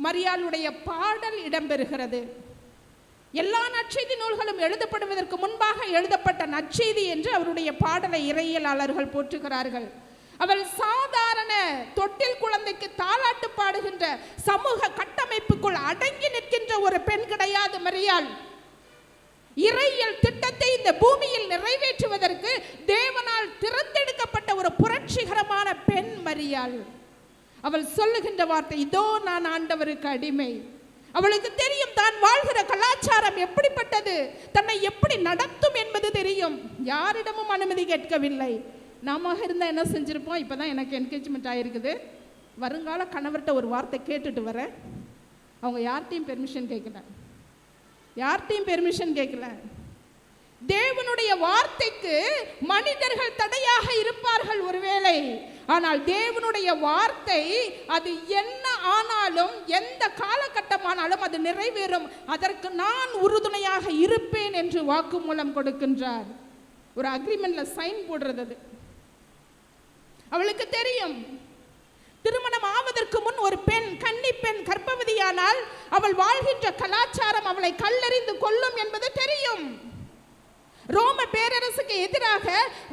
மரியாளுடைய பாடல் இடம்பெறுகிறது. எல்லா நற்செய்தி நூல்களும் எழுதப்படுவதற்கு முன்பாக எழுதப்பட்ட நற்செய்தி என்று அவருடைய பாடலை இறையியலாளர்கள் போற்றுகிறார்கள். அவள் சாதாரண தொட்டில் குழந்தைக்கு தாலாட்டு பாடுகின்ற சமூக கட்டமைப்புக்குள் அடங்கி நிற்கின்ற ஒரு பெண் கிடையாது மரியாள். இறையியல் திட்டத்தை இந்த பூமியில் நிறைவேற்றுவதற்கு தேவனால் திறந்தெடுக்கப்பட்ட ஒரு புரட்சிகரமான பெண் மரியாள். அவள் சொல்லுகின்ற வார்த்தை, இதோ நான் ஆண்டவருக்கு அடிமை. அவளுக்கு தெரியும் தான் வாழ்கிற கலாச்சாரம் எப்படிப்பட்டது, தன்னை எப்படி நடத்தும் என்பது தெரியும். யாரிடமும் அனுமதி கேட்கவில்லை. நாம இருந்தால் என்ன செஞ்சிருப்போம்? இப்போதான் எனக்கு என்கேஜ்மெண்ட் ஆகிருக்குது, வருங்கால கணவர்கிட்ட ஒரு வார்த்தை கேட்டுட்டு வரேன். அவங்க யார்கிட்டையும் பெர்மிஷன் கேட்கல. தேவனுடைய வார்த்தைக்கு மனிதர்கள் தடையாக இருப்பார்கள் ஒருவேளை, ஆனால் தேவனுடைய வார்த்தை அது என்ன ஆனாலும் எந்த காலகட்டமானாலும் அது நிறைவேறும், அதற்கு நான் உறுதுணையாக இருப்பேன் என்று வாக்குமூலம் கொடுக்கின்றார். ஒரு அக்ரிமெண்ட்ல சைன் போடுறது. அவளுக்கு தெரியும், திருமணம் ஆவதற்கு முன் ஒரு பெண், கன்னி பெண் கர்ப்பவதியானால் அவள் வாழ்கின்ற கலாச்சாரம் அவளை கல்லெறிந்து கொல்லும் என்பது தெரியும். ரோம பேரரசுக்கு எதிராக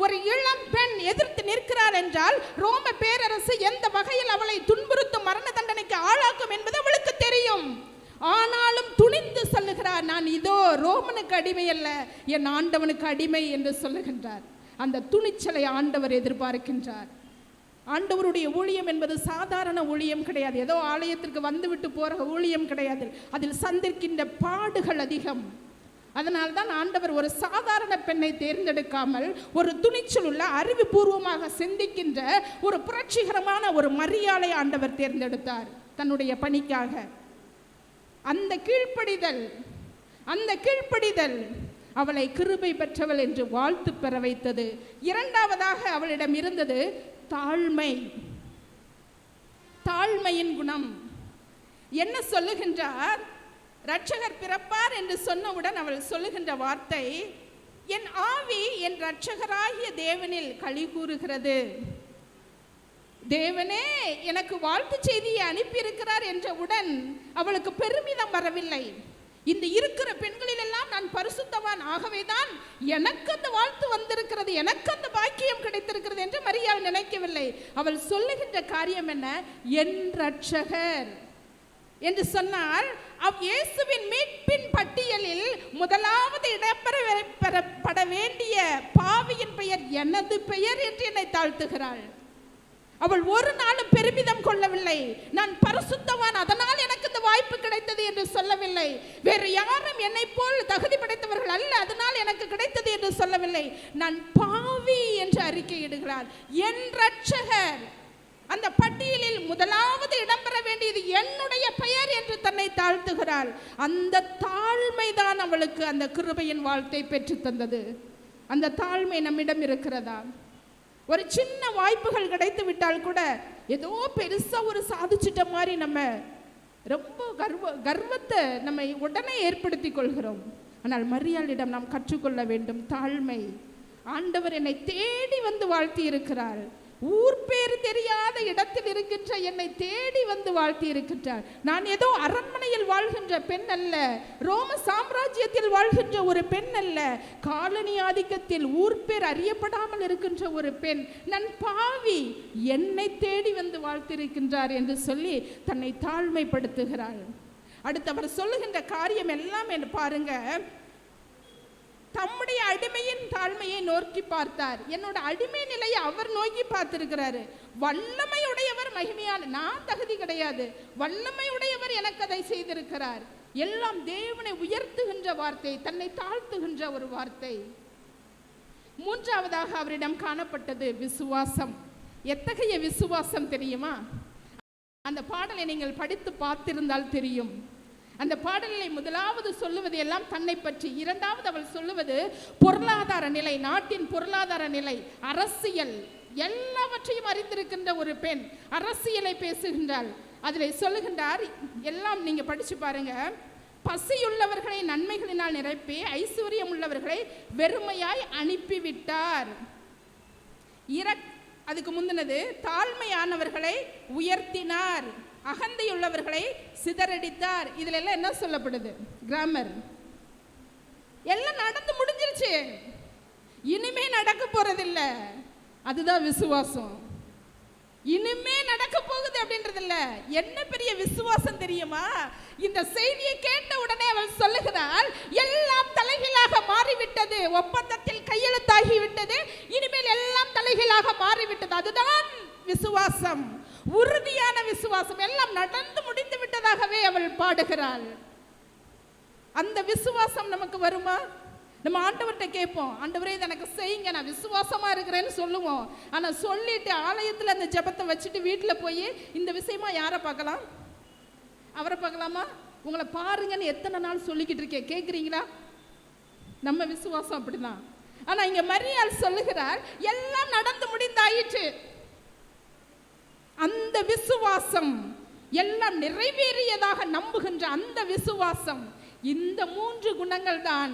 ஒரு இளம் பெண் எதிர்த்து நிற்கிறார் என்றால் ரோம பேரரசு எந்த வகையில் அவளை துன்புறுத்தும், மரண தண்டனைக்கு ஆளாக்கும் என்பது அவளுக்கு தெரியும். ஆனாலும் துணிந்து சொல்லுகிறார், நான் இதோ ரோமனுக்கு அடிமை அல்ல, என் ஆண்டவனுக்கு அடிமை என்று சொல்லுகின்றார். அந்த துணிச்சலை ஆண்டவர் எதிர்பார்க்கின்றார். ஆண்டவருடைய ஊழியம் என்பது சாதாரண ஊழியம் கிடையாது. ஏதோ ஆலயத்திற்கு வந்துவிட்டு போகிற ஊழியம் கிடையாது. அதில் சந்திக்கின்ற பாடுகள் அதிகம். அதனால்தான் ஆண்டவர் ஒரு சாதாரண பெண்ணை தேர்ந்தெடுக்காமல் ஒரு துணிச்சல் உள்ள அறிவுபூர்வமாக சிந்திக்கின்ற ஒரு புரட்சிகரமான ஒரு மரியாளை ஆண்டவர் தேர்ந்தெடுத்தார் தன்னுடைய பணிக்காக. அந்த கீழ்ப்படிதல் அவளை கிருபை பெற்றவள் என்று வாழ்த்து பெற வைத்தது. இரண்டாவதாக அவளிடம் இருந்தது தாழ்மையின் குணம். என்ன சொல்லுகின்றார்? இரட்சகர் பிறப்பார் என்று சொன்னவுடன் அவள் சொல்லுகின்ற வார்த்தை, என் ஆவி என் இரட்சகராகிய தேவனில் களி கூறுகிறது. தேவனே எனக்கு வாழ்த்து செய்தியை அனுப்பியிருக்கிறார் என்றவுடன் அவளுக்கு பெருமிதம் வரவில்லை. இந்த இருக்கிற பெண்களில் எல்லாம் நான் பரிசுத்தவான், ஆகவேதான் எனக்கு அந்த வாழ்த்து வந்திருக்கிறது, எனக்கு அந்த பாக்கியம் கிடைத்திருக்கிறது என்று மரியாள் நினைக்கவில்லை. அவள் சொல்லுகின்ற காரியம் என்ன? என் இரட்சகர் என்று சொன்னால் இயேசுவின் மீட்பின் பட்டியலில் முதலாவது இடம்பெறப்பட வேண்டிய பாவியின் பெயர் எனது பெயர் என்று என்னை தாழ்த்துகிறாள். அவள் ஒரு நாளும் பெருமிதம் கொள்ளவில்லை. நான் பரிசுத்தவான், அதனால் எனக்கு இந்த வாய்ப்பு கிடைத்தது என்று சொல்லவில்லை. வேறு யாரும் என்னை போல் தகுதி படைத்தவர்கள் அல்ல, அதனால் எனக்கு கிடைத்தது என்று சொல்லவில்லை. நான் பாவி என்று அறிக்கையிடுகிறார். என் இரட்சகர், அந்த பட்டியலில் முதலாவது இடம்பெற வேண்டியது என்னுடைய பெயர் என்று தன்னை தாழ்த்துகிறாள். அந்த தாழ்மைதான் அவளுக்கு அந்த கிருபையின் வாழ்த்தை பெற்று தந்தது. அந்த தாழ்மை நம்மிடம் இருக்கிறதா? ஒரு சின்ன வாய்ப்புகள் கிடைத்து விட்டால் கூட ஏதோ பெருசா ஒரு சாதிச்சிட்ட மாதிரி நம்ம ரொம்ப கர்வத்தை நம்ம உடனே ஏற்படுத்தி கொள்கிறோம். ஆனால் மரியாளிடம் நாம் கற்றுக்கொள்ள வேண்டும் தாழ்மை. ஆண்டவர் என்னை தேடி வந்து வாழ்த்தி இருக்கிறார். ஊர் பேர் தெரியாத இடத்தில் இருக்கின்ற என்னை தேடி வந்து வாழ்த்தி இருக்கின்றார். நான் ஏதோ அரண்மனையில் வாழ்கின்ற பெண் அல்ல, ரோம சாம்ராஜ்யத்தில் வாழ்கின்ற ஒரு பெண் அல்ல, காலனி ஆதிக்கத்தில் ஊர் பேர் அறியப்படாமல் இருக்கின்ற ஒரு பெண். நான் பாவி, என்னை தேடி வந்து வாழ்த்திருக்கின்றார் என்று சொல்லி தன்னை தாழ்மைப்படுத்துகிறாள். அடுத்து அவர் சொல்லுகின்ற காரியம் எல்லாம் என்ன பாருங்க, தம்முடைய அடிமையின் தாழ்மையை நோக்கி பார்த்தார். என்னோட அடிமை நிலையை அவர் நோக்கி பார்த்திருக்கிறாரு. வல்லமையுடையவர் மகிமையான, நான் தகுதி கிடையாது, வல்லமையுடையவர் எனக்கு அதை செய்திருக்கிறார். எல்லாம் தேவனை உயர்த்துகின்ற வார்த்தை, தன்னை தாழ்த்துகின்ற ஒரு வார்த்தை. மூன்றாவதாக அவரிடம் காணப்பட்டது விசுவாசம். எத்தகைய விசுவாசம் தெரியுமா? அந்த பாடலை நீங்கள் படித்து பார்த்திருந்தால் தெரியும். அந்த பாடலை முதலாவது சொல்லுவது எல்லாம் தன்னை பற்றி, இரண்டாவது அவள் சொல்லுவது பொருளாதார நிலை, நாட்டின் பொருளாதார நிலை, அரசியல், எல்லாவற்றையும் அறிந்திருக்கின்ற ஒரு பெண் அரசியலை பேசுகின்றாள். அதில் சொல்லுகின்றார், எல்லாம் நீங்க படிச்சு பாருங்க. பசியுள்ளவர்களை நன்மைகளினால் நிரப்பி ஐஸ்வர்யம் உள்ளவர்களை வெறுமையாய் அனுப்பிவிட்டார். அதுக்கு முந்தினது தாழ்மையானவர்களை உயர்த்தினார், அகந்தையுள்ளவர்களை சிதறடித்தார். இதுல எல்லாம் என்ன சொல்லப்படுது? கிராமர் எல்லாம் நடந்து முடிஞ்சிருச்சு, இனிமே நடக்க போறதில்ல. அதுதான் விசுவாசம். இனிமே நடக்க போகுது அப்படின்றது இல்ல. என்ன பெரிய விசுவாசம் தெரியுமா? இந்த செய்தியை கேட்ட உடனே அவள் சொல்லுகிறாள், எல்லாம் தலைகீழாக மாறிவிட்டது, ஒப்பந்தத்தில் கையெழுத்தாகி விட்டது, இனிமேல் எல்லாம் தலைகீழாக மாறிவிட்டது. அதுதான் விசுவாசம், உறுதியான விசுவாசம். எல்லாம் நடந்து முடிந்து விட்டதாகவே அவள் பாடுகிறாள். அந்த விசுவாசம் நமக்கு வருமா? நம்ம ஆண்டவர்கிட்ட கேட்போம், ஆண்டவரே இதை எனக்கு செய்யுங்க, நான் விசுவாசமா இருக்கிறேன்னு சொல்லுவோம். ஆனா சொல்லிட்டு ஆலயத்தில் அந்த ஜெபத்தை வச்சுட்டு வீட்டில் போய் இந்த விஷயமா யாரை பார்க்கலாம்? அவரை பார்க்கலாமா? உங்களை பாருங்கன்னு எத்தனை நாள் சொல்லிக்கிட்டு இருக்கேன், கேட்குறீங்களா? நம்ம விசுவாசம் அப்படிதான். ஆனா இங்க மரியாள் சொல்லுகிறார், எல்லாம் நடந்து முடிந்தாயிற்று. அந்த விசுவாசம், எல்லாம் நிறைவேறியதாக நம்புகின்ற அந்த விசுவாசம், இந்த மூன்று குணங்கள் தான்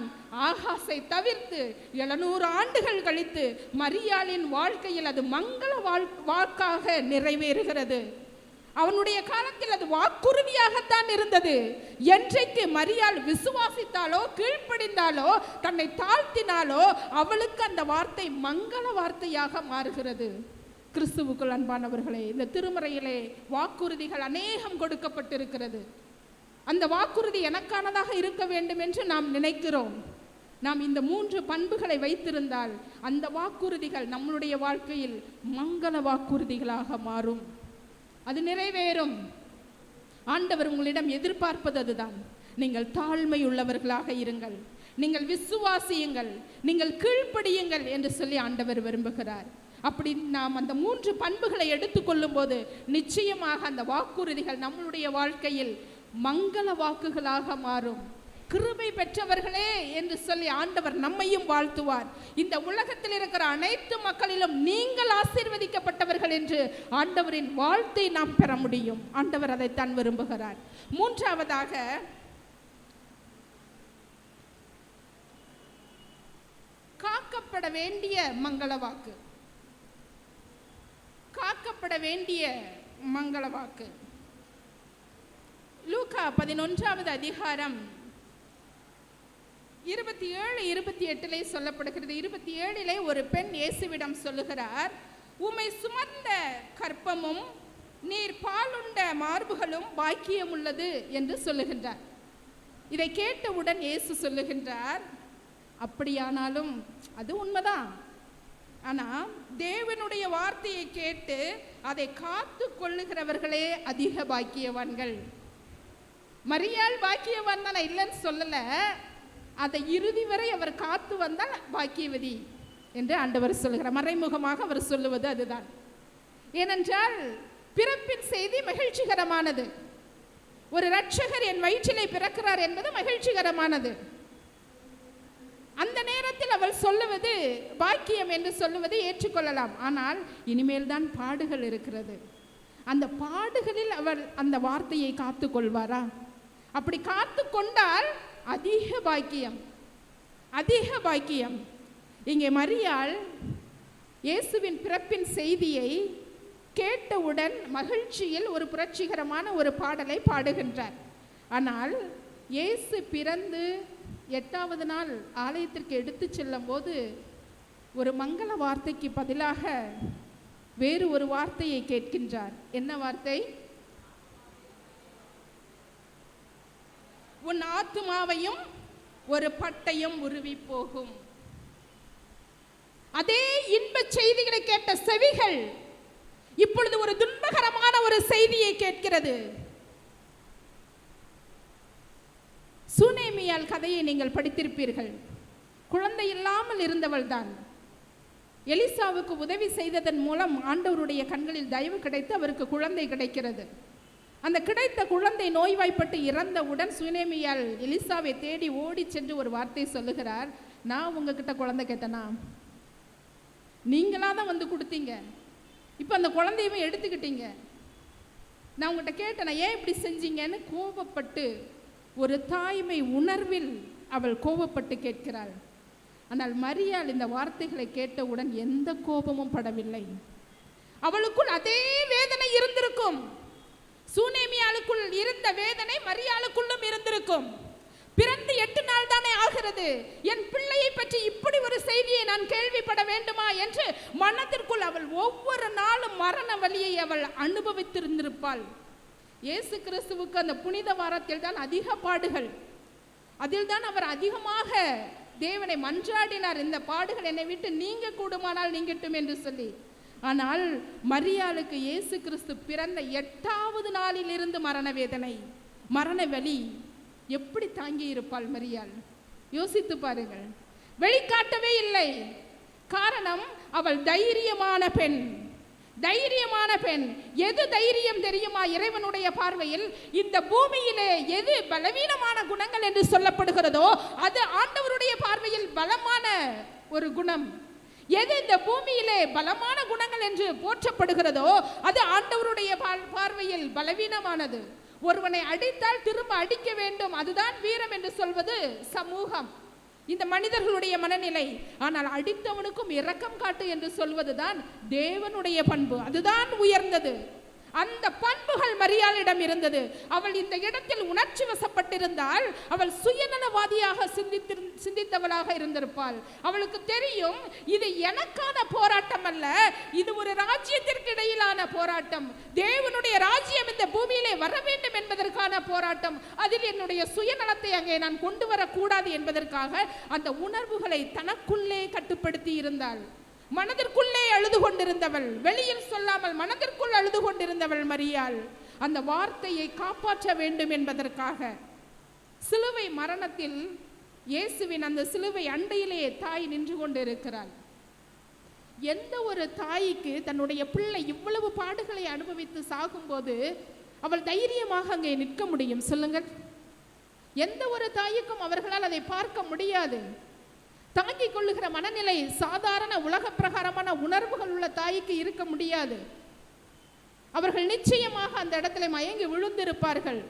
ஆகாசை தவிர்த்து 700 ஆண்டுகள் கழித்து மரியாளின் வாழ்க்கையில் அது மங்கள வாக்காக நிறைவேறுகிறது. அவனுடைய காலத்தில் அது வாக்குறுதியாகத்தான் இருந்தது. என்றைக்கு மரியாள் விசுவாசித்தாலோ, கீழ்ப்படிந்தாலோ, தன்னை தாழ்த்தினாலோ, அவளுக்கு அந்த வார்த்தை மங்கள வார்த்தையாக மாறுகிறது. கிறிஸ்துவுக்குள் அன்பானவர்களே, இந்த திருமறையிலே வாக்குறுதிகள் அநேகம் கொடுக்கப்பட்டிருக்கிறது. அந்த வாக்குறுதி எனக்கானதாக இருக்க வேண்டும் என்று நாம் நினைக்கிறோம். நாம் இந்த 3 பண்புகளை வைத்திருந்தால் அந்த வாக்குறுதிகள் நம்மளுடைய வாழ்க்கையில் மங்கள வாக்குறுதிகளாக மாறும், அது நிறைவேறும். ஆண்டவர் உங்களிடம் எதிர்பார்ப்பது அதுதான். நீங்கள் தாழ்மை உள்ளவர்களாக இருங்கள், நீங்கள் விசுவாசியுங்கள், நீங்கள் கீழ்ப்படியுங்கள் என்று சொல்லி ஆண்டவர் விரும்புகிறார். அப்படி நாம் அந்த 3 பண்புகளை எடுத்துக்கொள்ளும் போது நிச்சயமாக அந்த வாக்குறுதிகள் நம்மளுடைய வாழ்க்கையில் மங்கள வாக்குகளாக மாறும். கிருபை பெற்றவர்களே என்று சொல்லி ஆண்டவர் நம்மையும் வாழ்த்துவார். இந்த உலகத்தில் இருக்கிற அனைத்து மக்களிலும் நீங்கள் ஆசீர்வதிக்கப்பட்டவர்கள் என்று ஆண்டவரின் வாழ்த்தை நாம் பெற முடியும். ஆண்டவர் அதைத்தான் விரும்புகிறார். 3ஆவதாக காக்கப்பட வேண்டிய மங்கள வாக்கு. காக்கப்பட வேண்டிய மங்கள வாக்கு. லூக்கா 11வது அதிகாரம் 27-28 சொல்லப்படுகிறது. 27 ஒரு பெண் இயேசுவிடம் சொல்லுகிறார், உம்மை சுமந்த கற்பமும் நீர் பாலுண்ட மார்புகளும் பாக்கியம் உள்ளது என்று சொல்லுகின்றார். இதை கேட்டவுடன் இயேசு சொல்லுகின்றார், அப்படியானாலும் அது உண்மைதான், ஆனால் தேவனுடைய வார்த்தையை கேட்டு அதை காத்து கொள்ளுகிறவர்களே அதிக பாக்கியவான்கள். மரியாள் பாக்கியவான் தான், இல்லைன்னு சொல்லல, அதை இறுதி வரை அவர் காத்து வந்தால் பாக்கியவதி என்று ஆண்டவர் சொல்லுகிறார். மறைமுகமாக அவர் சொல்லுவது அதுதான். ஏனென்றால் பிறப்பின் செய்தி மகிழ்ச்சிகரமானது. ஒரு இரட்சகர் என் வயிற்றிலே பிறக்கிறார் என்பது மகிழ்ச்சிகரமானது. அந்த நேரத்தில் அவள் சொல்லுவது பாக்கியம் என்று சொல்லுவதை ஏற்றுக்கொள்ளலாம். ஆனால் இனிமேல் தான் பாடுகள் இருக்கிறது. அந்த பாடுகளில் அவள் அந்த வார்த்தையை காத்து கொள்வாரா? அப்படி காத்து கொண்டால் அதிக பாக்கியம், அதிக பாக்கியம். இங்கே மரியாள் இயேசுவின் பிறப்பின் செய்தியை கேட்டவுடன் மகிழ்ச்சியில் ஒரு புரட்சிகரமான ஒரு பாடலை பாடுகின்றார். ஆனால் இயேசு பிறந்து 8வது நாள் ஆலயத்திற்கு எடுத்து செல்லும் போது ஒரு மங்கள வார்த்தைக்கு பதிலாக வேறு ஒரு வார்த்தையை கேட்கின்றார். என்ன வார்த்தை? உன் ஆத்துமாவையும் ஒரு பட்டயம் உருவி போகும். அதே இன்ப செய்திகளை கேட்ட செவிகள் இப்பொழுது ஒரு துன்பகரமான ஒரு செய்தியை கேட்கிறது. சூனேமியால் கதையை நீங்கள் படித்திருப்பீர்கள். குழந்தை இல்லாமல் இருந்தவள் தான். எலிசாவுக்கு உதவி செய்ததன் மூலம் ஆண்டவருடைய கண்களில் தயவு கிடைத்து அவருக்கு குழந்தை கிடைக்கிறது. அந்த கிடைத்த குழந்தை நோய்வாய்ப்பட்டு இறந்தவுடன் சூனேமியால் எலிசாவை தேடி ஓடி சென்று ஒரு வார்த்தை சொல்லுகிறார், நான் உங்ககிட்ட குழந்தை கேட்டேனா? நீங்களாக தான் வந்து கொடுத்தீங்க, இப்போ அந்த குழந்தையுமே எடுத்துக்கிட்டீங்க. நான் உங்கள்கிட்ட கேட்டேன், ஏன் இப்படி செஞ்சீங்கன்னு கோபப்பட்டு ஒரு தாய்மை உணர்வில் அவள் கோபப்பட்டு கேட்கிறாள். ஆனால் மரியாள் இந்த வார்த்தைகளை கேட்டவுடன் எந்த கோபமும் படவில்லை. அவளுக்குள் அதே வேதனை இருந்திருக்கும். சூனேமியாளுக்குள் இருந்த வேதனை மரியாளுக்குள்ளும் இருந்திருக்கும். பிறந்து 8 நாள் தானே ஆகிறது, என் பிள்ளையை பற்றி இப்படி ஒரு செய்தியை நான் கேள்விப்பட வேண்டுமா என்று மனதிற்குள் அவள் ஒவ்வொரு நாளும் மரண வலியை அவள் அனுபவித்திருந்திருப்பாள். இயேசு கிறிஸ்துவுக்கு அந்த புனித வாரத்தில் தான் அதிக பாடுகள். அதில் தான் அவர் அதிகமாக தேவனை மன்றாடினார், இந்த பாடுகள் என்னை விட்டு நீங்க கூடுமானால் நீங்கட்டும் என்று சொல்லி. ஆனால் மரியாளுக்கு இயேசு கிறிஸ்து பிறந்த 8வது நாளிலிருந்து மரண வேதனை, மரண வலி. எப்படி தாங்கி இருப்பாள் மரியாள்? யோசித்து பாருங்கள். வெளிக்காட்டவே இல்லை. காரணம், அவள் தைரியமான பெண். தைரியமான பெண். எது தைரியம் தெரியுமா? இறைவனுடைய பார்வையில் இந்த பூமியிலே எது பலவீனமான குணங்கள் என்று சொல்லப்படுகிறதோ அது ஆண்டவருடைய பார்வையில் பலமான ஒரு குணம். எது இந்த பூமியிலே பலமான குணங்கள் என்று போற்றப்படுகிறதோ அது ஆண்டவருடைய பார்வையில் பலவீனமானது. ஒருவனை அடித்தால் திரும்ப அடிக்க வேண்டும், அதுதான் வீரம் என்று சொல்வது சமூகம், இந்த மனிதர்களுடைய மனநிலை. ஆனால் அடித்தவனுக்கும் இரக்கம் காட்டு என்று சொல்வதுதான் தேவனுடைய பண்பு, அதுதான் உயர்ந்தது. அந்த பண்புகள் மரியாளிடம் இருந்தது. அவள் இந்த இடத்தில் உணர்ச்சி வசப்பட்டிருந்தால் அவள் சுயநலவாதியாக சிந்தித்தவளாக இருந்திருப்பாள். அவளுக்கு தெரியும், இது எனக்கான போராட்டம் அல்ல, இது ஒரு ராஜ்யத்திற்கு இடையிலான போராட்டம். தேவனுடைய ராஜ்யம் இந்த பூமியிலே வர வேண்டும் என்பதற்கான போராட்டம். அதில் என்னுடைய சுயநலத்தை அங்கே நான் கொண்டு வரக்கூடாது என்பதற்காக அந்த உணர்வுகளை தனக்குள்ளே கட்டுப்படுத்தி இருந்தாள். மனதிற்குள்ளே அழுது கொண்டிருந்தவள், வெளியில் சொல்லாமல் மனதிற்குள் அழுது கொண்டிருந்தவள் மரியாள். அந்த வார்த்தையை காப்பாற்ற வேண்டும் என்பதற்காக சிலுவை மரணத்தில் இயேசுவின் அந்த சிலுவை அண்டையிலே தாய் நின்று கொண்டு இருக்கிறாள். எந்த ஒரு தாய்க்கு தன்னுடைய பிள்ளை இவ்வளவு பாடுகளை அனுபவித்து சாகும்போது அவள் தைரியமாக அங்கே நிற்க முடியும்? சொல்லுங்கள். எந்த ஒரு தாய்க்கும் அவர்களால் அதை பார்க்க முடியாது. தாங்கிக் கொள்ளுகிற மனநிலை சாதாரண உலக பிரகாரமான உணர்வுகள் உள்ள தாய்க்கு இருக்க முடியாது. அவர்கள் நிச்சயமாக அந்த இடத்துல மயங்கி விழுந்திருப்பார்கள்,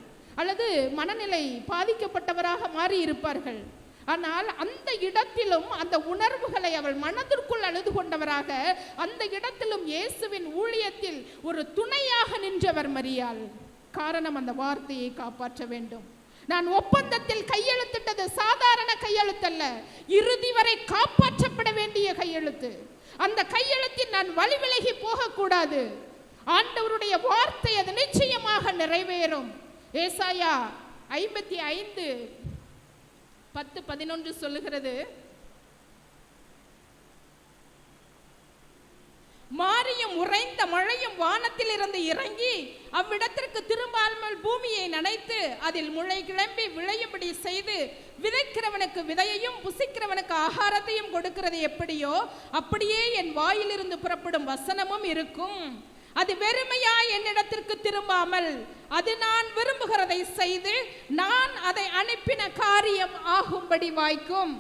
அல்லது மனநிலை பாதிக்கப்பட்டவராக மாறி இருப்பார்கள். ஆனால் அந்த இடத்திலும் அந்த உணர்வுகளை அவள் மனதிற்குள் அழுது கொண்டவராக, அந்த இடத்திலும் இயேசுவின் ஊழியத்தில் ஒரு துணையாக நின்றவர் மரியாள். காரணம், அந்த வார்த்தையை காப்பாற்ற வேண்டும். நான் ஒப்பந்தத்தில் கையெழுத்திட்டது சாதாரண கையெழுத்தல்ல, இறுதி வரை காப்பாற்றப்பட வேண்டிய கையெழுத்து. அந்த கையெழுத்தில் நான் வழி விலகி போகக்கூடாது. ஆண்டவருடைய வார்த்தை அது நிச்சயமாக நிறைவேறும். ஏசாயா 55:10-11 சொல்லுகிறது, மாரியும் உறைந்த மழையும் வானத்தில் இருந்து இறங்கி அவ்விடத்திற்கு திரும்பாமல் பூமியை நனைத்து அதில் முளை கிளம்பி விளையும்படி செய்து விதைக்கிறவனுக்கு விதையையும் புசிக்கிறவனுக்கு ஆகாரத்தையும் கொடுக்கிறது எப்படியோ அப்படியே என் வாயிலிருந்து புறப்படும் வசனமும் இருக்கும். அது வெறுமையாய் என்னிடத்திற்கு திரும்பாமல் அது நான் விரும்புகிறதை செய்து நான் அதை அனுப்பின காரியம் ஆகும்படி வாய்க்கும்.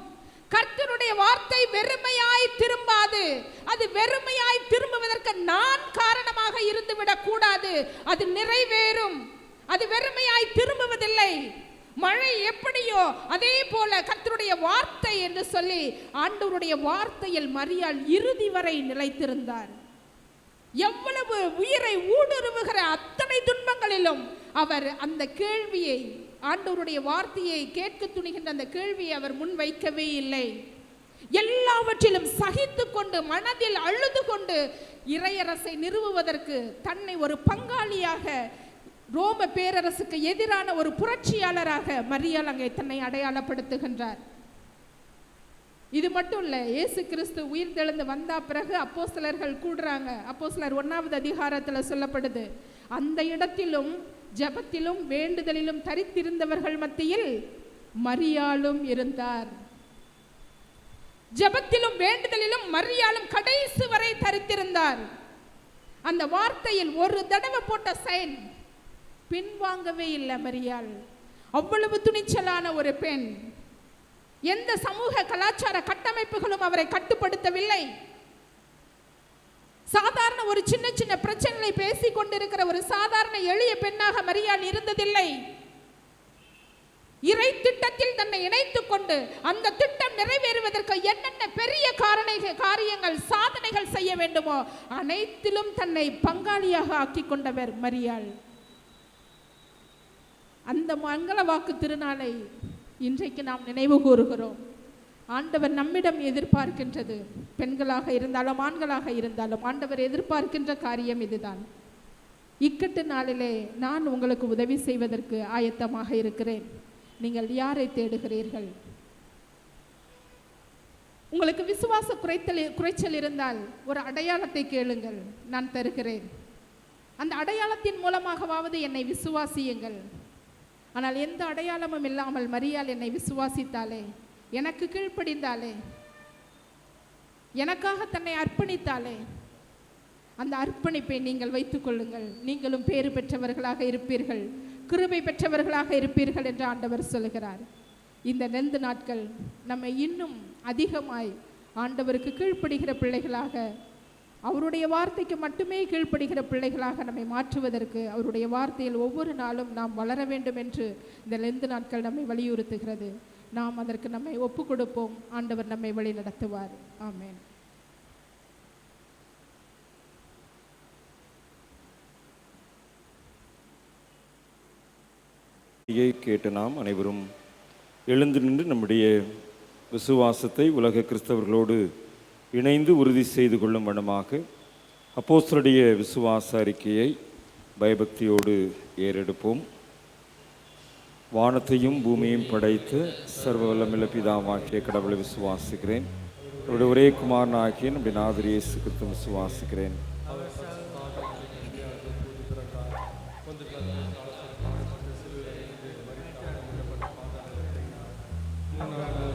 கர்த்தருடைய வார்த்தை வெறுமையாய் திரும்பாது. அது வெறுமையாய் திரும்புவதற்கு நான் காரணமாக இருந்துவிடக் கூடாது. அது நிறைவேறும். அது வெறுமையாய் திரும்புவதில்லை. மழை எப்படியோ அதே போல கர்த்தருடைய வார்த்தை என்று சொல்லி ஆண்டவருடைய வார்த்தையில் மரியாள் இறுதி வரை நிலைத்திருந்தார். எவ்வளவு உயிரை ஊடுருவுகிற அத்தனை துன்பங்களிலும் அவர் அந்த கேள்வியை, ஆண்டவருடைய வார்த்தையை கேட்க துணிகின்ற அந்த கேள்வியை அவர் முன்வைக்கவே இல்லை. எல்லாவற்றிலும் சகித்து கொண்டு மனதில் அழுது கொண்டு இறையரசை நிறுவுவதற்கு தன்னை ஒரு பங்காளியாக, ரோம பேரரசுக்கு எதிரான ஒரு புரட்சியாளராக மரியாள் அங்கே தன்னை அடையாளப்படுத்துகின்றார். இது மட்டும் இல்லை, இயேசு கிறிஸ்து உயிர் தெழுந்து வந்த பிறகு அப்போஸ்தலர்கள் கூடுறாங்க. அப்போஸ்தலர் 1வது அதிகாரத்தில் சொல்லப்படுது, அந்த இடத்திலும் ஜெபத்திலும் வேண்டுதலிலும் தரித்திருந்தவர்கள் மத்தியில் மரியாளும் இருந்தார். ஜெபத்திலும் வேண்டுதலிலும் மரியாளும் கடைசி வரை தரித்திருந்தார். அந்த வார்த்தையில் ஒரு தடவை போட்ட சைன் பின்வாங்கவே இல்லை மரியாள். அவ்வளவு துணிச்சலான ஒரு பெண். எந்த சமூக கலாச்சார கட்டமைப்புகளும் அவரை கட்டுப்படுத்தவில்லை. சாதாரண ஒரு சின்ன சின்ன பிரச்சனைகளை பேசிக் கொண்டிருக்கிற ஒரு சாதாரண எளிய பெண்ணாக மரியாள் இருந்ததில்லை. இறை திட்டத்தில் தன்னை இணைத்துக் கொண்டு அந்த திட்டம் நிறைவேறுவதற்கு என்னென்ன பெரிய காரியங்கள் சாதனைகள் செய்ய வேண்டுமோ அனைத்திலும் தன்னை பங்காளியாக ஆக்கிக் கொண்டவர் மரியாள். அந்த மங்கள வாக்கு திருநாளை இன்றைக்கு நாம் நினைவு கூறுகிறோம். ஆண்டவர் நம்மிடம் எதிர்பார்க்கின்றது, பெண்களாக இருந்தாலும் ஆண்களாக இருந்தாலும் ஆண்டவர் எதிர்பார்க்கின்ற காரியம் இதுதான். இக்கட்டு நாளிலே நான் உங்களுக்கு உதவி செய்வதற்கு ஆயத்தமாக இருக்கிறேன். நீங்கள் யாரை தேடுகிறீர்கள்? உங்களுக்கு விசுவாச குறைச்சல் இருந்தால் ஒரு அடையாளத்தை கேளுங்கள், நான் தருகிறேன். அந்த அடையாளத்தின் மூலமாகவாவது என்னை விசுவாசியுங்கள். ஆனால் எந்த அடையாளமும் இல்லாமல் மரியாள் என்னை விசுவாசித்தாலே, எனக்கு கீழ்ப்படிந்தாலே, எனக்காக தன்னை அர்ப்பணித்தாலே, அந்த அர்ப்பணிப்பை நீங்கள் வைத்துக் கொள்ளுங்கள். நீங்களும் பேறு பெற்றவர்களாக இருப்பீர்கள், கிருபை பெற்றவர்களாக இருப்பீர்கள் என்று ஆண்டவர் சொல்கிறார். இந்த 2 நாட்கள் நம்மை இன்னும் அதிகமாய் ஆண்டவருக்கு கீழ்ப்படுகிற பிள்ளைகளாக, அவருடைய வார்த்தைக்கு மட்டுமே கீழ்ப்படுகிற பிள்ளைகளாக நம்மை மாற்றுவதற்கு அவருடைய வார்த்தையில் ஒவ்வொரு நாளும் நாம் வளர வேண்டும் என்று இந்த 2 நாட்கள் நம்மை வலியுறுத்துகிறது. நாம் அதற்கு நம்மை ஒப்பு கொடுப்போம். ஆண்டவர் நம்மை வழி நடத்துவார். ஆமென். கேட்டு நாம் அனைவரும் எழுந்து நின்று நம்முடைய விசுவாசத்தை உலக கிறிஸ்தவர்களோடு இணைந்து உறுதி செய்து கொள்ளும் வண்ணமாக அப்போஸ்தலருடைய விசுவாச அறிக்கையை பயபக்தியோடு ஏறெடுப்போம். வானத்தையும் பூமியையும் படைத்து சர்வ வல்லமையுள்ள பிதாவாகிய கடவுளை விசுவாசிக்கிறேன். அவருடைய ஒரே குமாரனாகிய நம்முடைய நாதர் இயேசு கிறிஸ்துவை விசுவாசிக்கிறேன். No.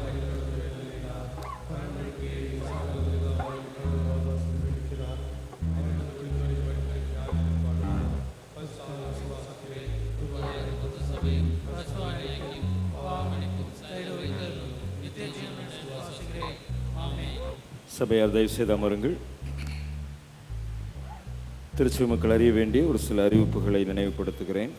கிருபையும் பசுவாழையும் பாவமன்னிப்பும் சைடு வைத்தருளும் நித்திய ஜீவனை சுவாசிக்கிறேன். ஆமென். சபையார் தயவு செய்து அமருங்கள். திருச்சி மக்கள் அறிய வேண்டிய ஒரு சில அறிவிப்புகளை நினைவுபடுத்துகிறேன்.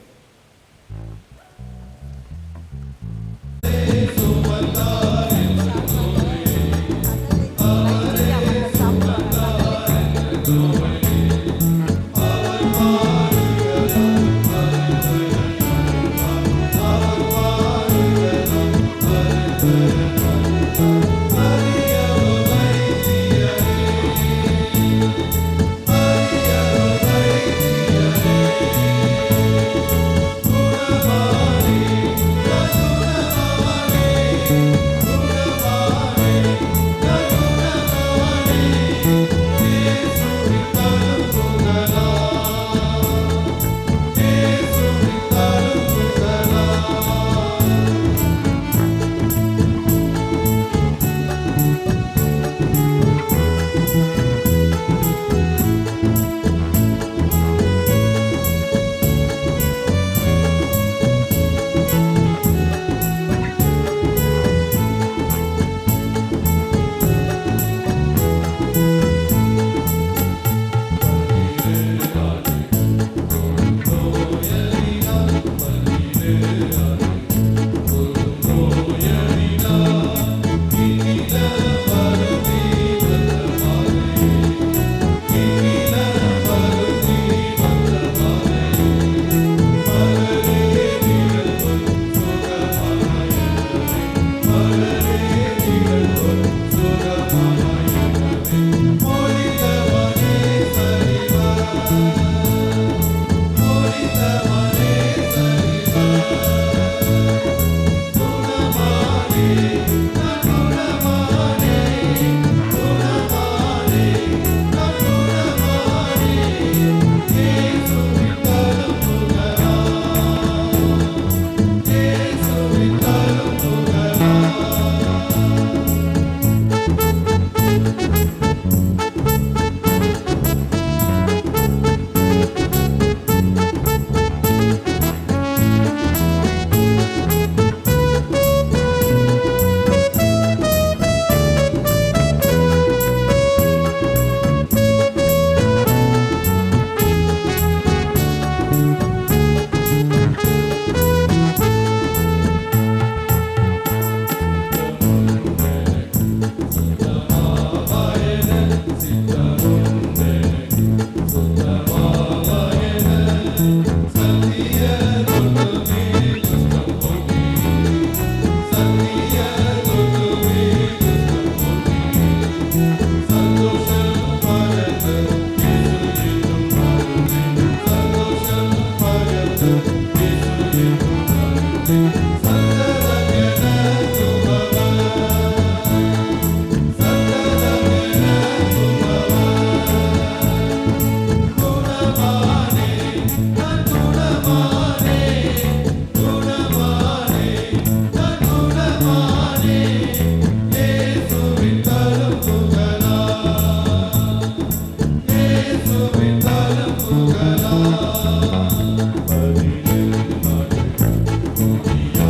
புகழா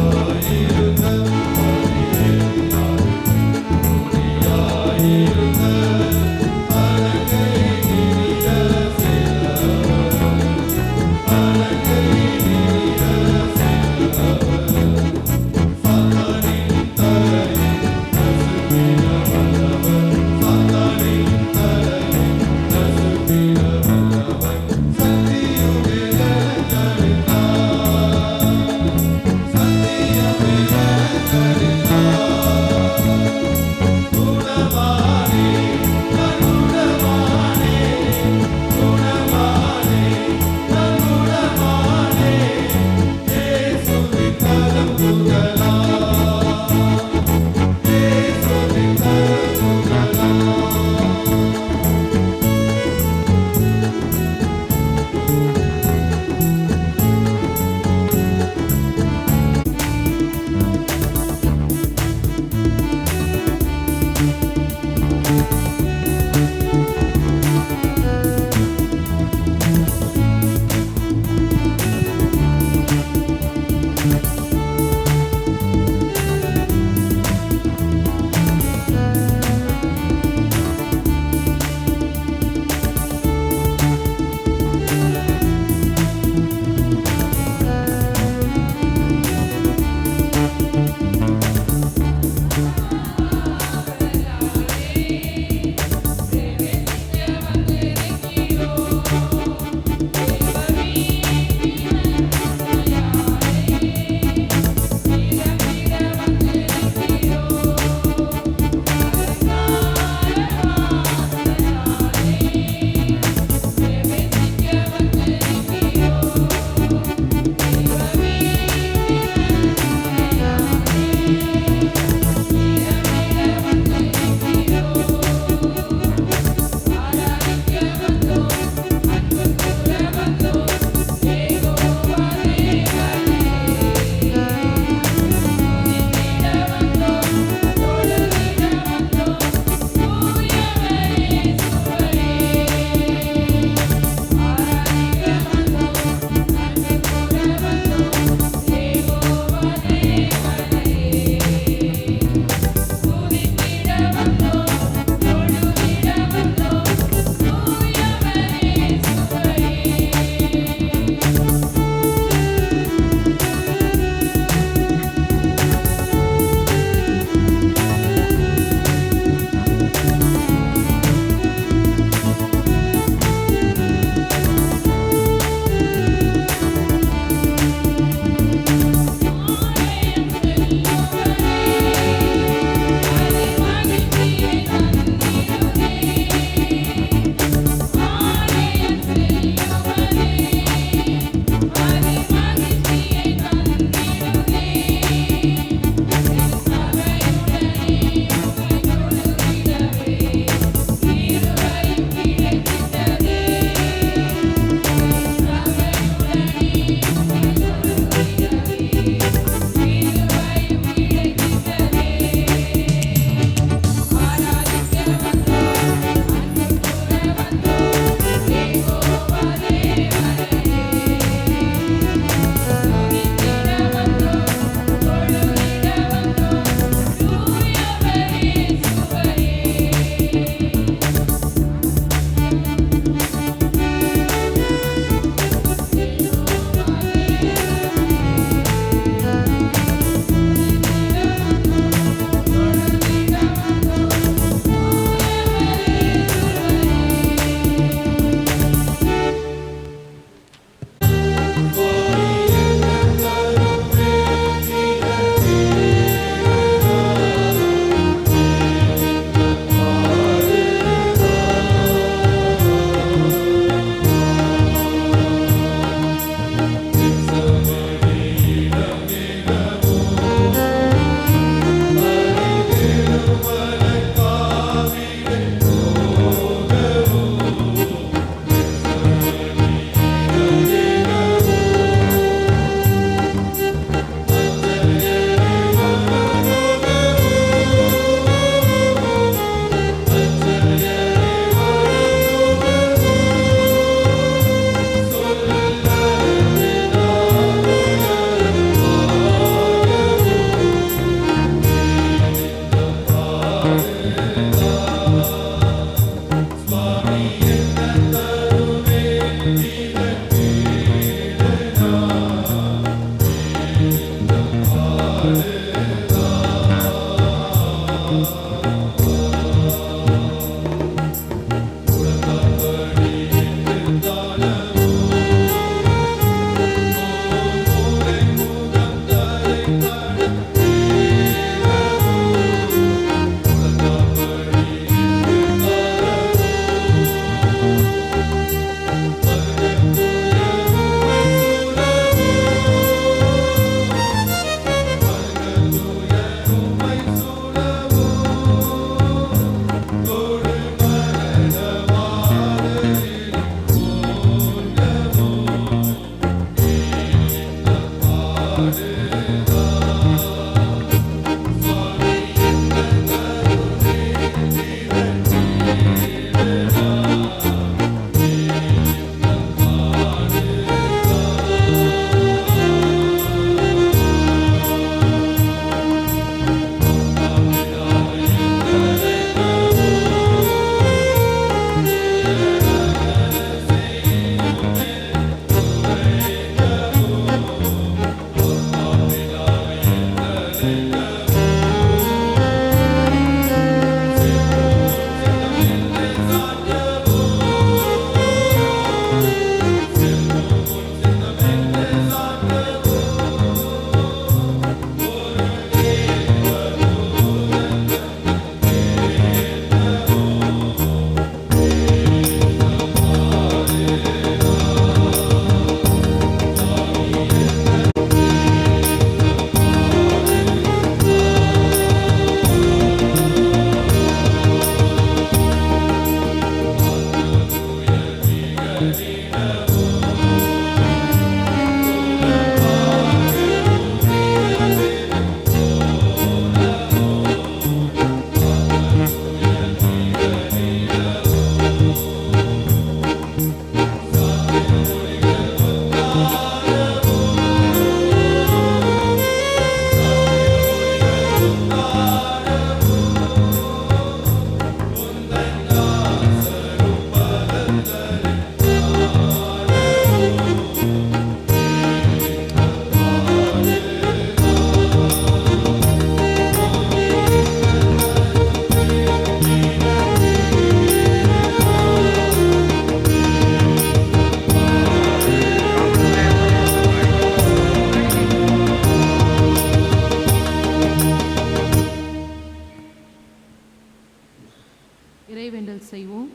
இறைவேண்டல் செய்வோம்.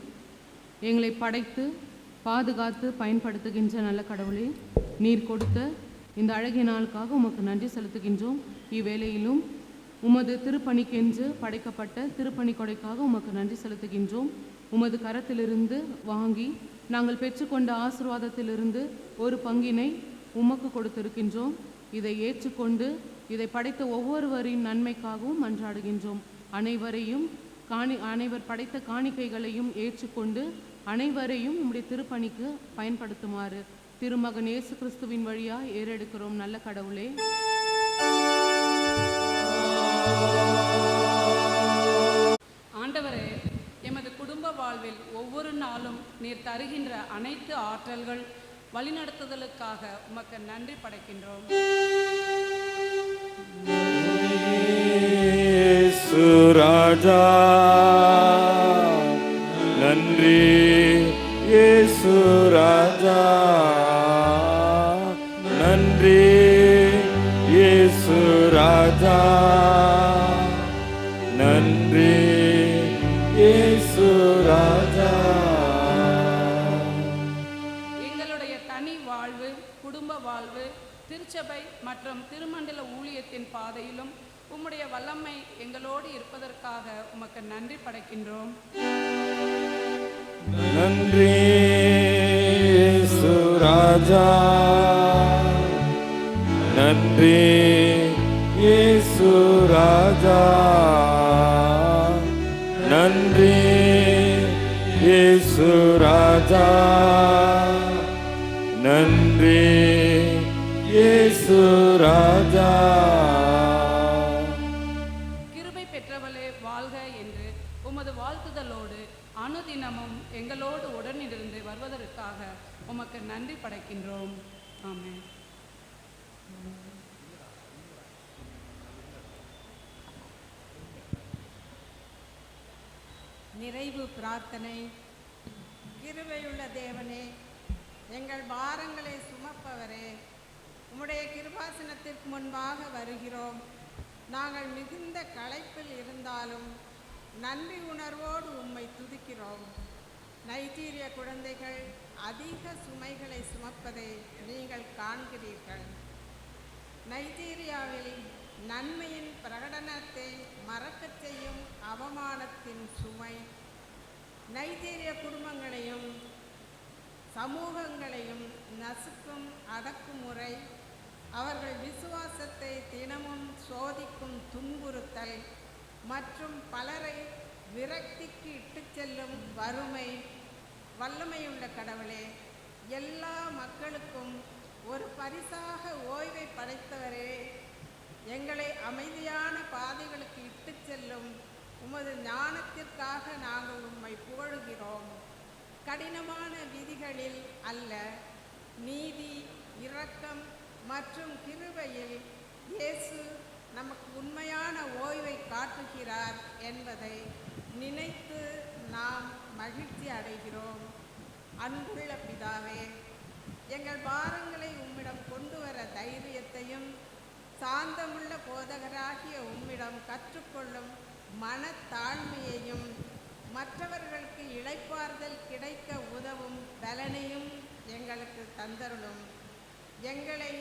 எங்களை படைத்து பாதுகாத்து பயன்படுத்துகின்ற நல்ல கடவுளே, நீர் கொடுத்த இந்த அழகிய நாளுக்காக உமக்கு நன்றி செலுத்துகின்றோம். இவ்வேளையிலும் உமது திருப்பணிக்கென்று படைக்கப்பட்ட திருப்பணி கொடைக்காக உமக்கு நன்றி செலுத்துகின்றோம். உமது கரத்திலிருந்து வாங்கி நாங்கள் பெற்றுக்கொண்ட ஆசீர்வாதத்திலிருந்து ஒரு பங்கினை உமக்கு கொடுத்திருக்கின்றோம். இதை ஏற்றுக்கொண்டு இதை படைத்த ஒவ்வொருவரின் நன்மைக்காகவும் மன்றாடுகின்றோம். அனைவர் படைத்த காணிக்கைகளையும் ஏற்றுக்கொண்டு அனைவரையும் உம்முடைய திருப்பணிக்கு பயன்படுத்துமாறு திருமகன் இயேசு கிறிஸ்துவின் வழியாக ஏறெடுக்கிறோம் நல்ல கடவுளே. ஆண்டவரே, எமது குடும்ப வாழ்வில் ஒவ்வொரு நாளும் நீர் தருகின்ற அனைத்து ஆற்றல்கள் வழிநடத்துதலுக்காக உமக்கு நன்றி படைக்கின்றோம். ராஜா நன்றி, இயேசு ராஜா நன்றி, இயேசு ராஜா நன்றி, இயேசு ராஜா. எங்களுடைய தனி வாழ்வு, குடும்ப வாழ்வு, திருச்சபை மற்றும் திருமண்டல ஊழியத்தின் பாதையிலும் உம்முடைய வல்லமை எங்களோடு இருப்பதற்காக உமக்கு நன்றி படைக்கின்றோம். நன்றி இயேசு ராஜா நன்றி, இயேசு ராஜா நன்றி, இயேசு ராஜா நன்றி, இயேசு ராஜா. வாழ்த்துதலோடு அனுதினமும் எங்களோடு உடனிருந்து வருவதற்காக உமக்கு நன்றி படைக்கின்றோம். ஆமென். நிறைவு பிரார்த்தனை. கிருபையுள்ள தேவனே, எங்கள் பாரங்களை சுமப்பவரே, உம்முடைய கிருபாசனத்திற்கு முன்பாக வருகிறோம். நாங்கள் மிகுந்த களைப்பில் இருந்தாலும் நன்றி உணர்வோடு உம்மை துதிக்கிறோம். நைஜீரிய குழந்தைகள் அதிக சுமைகளை சுமப்பதை நீங்கள் காண்கிறீர்கள். நைஜீரியாவில் நன்மையின் பிரகடனத்தை மறக்கச் செய்யும் அவமானத்தின் சுமை நைஜீரிய குடும்பங்களையும் சமூகங்களையும் நசுக்கும் அடக்குமுறை அவர்கள் விசுவாச தினமும் சோதிக்கும் துன்புறுத்தல் மற்றும் பலரை விரக்திக்கு இட்டுச் செல்லும் வறுமை, வல்லமையுள்ள கடவுளே, எல்லா மக்களுக்கும் ஒரு பரிசாக ஓய்வை படைத்தவரே, எங்களை அமைதியான பாதைகளுக்கு இட்டுச் செல்லும் உமது ஞானத்திற்காக நாங்கள் உம்மை புகழுகிறோம். கடினமான விதிகளில் அல்ல, நீதி, இரக்கம் மற்றும் கிருபையில் இயேசு நமக்கு உண்மையான ஓய்வை காட்டுகிறார் என்பதை நினைத்து நாம் மகிழ்ச்சி அடைகிறோம். அன்புள்ள பிதாவே, எங்கள் பாரங்களை உம்மிடம் கொண்டு வர தைரியத்தையும் சாந்தமுள்ள போதகராகிய உம்மிடம் கற்றுக்கொள்ளும் மனத்தாழ்மையையும் மற்றவர்களுக்கு இளைப்பாறுதல் கிடைக்க உதவும் பலனையும் எங்களுக்கு தந்தருளும். எங்களை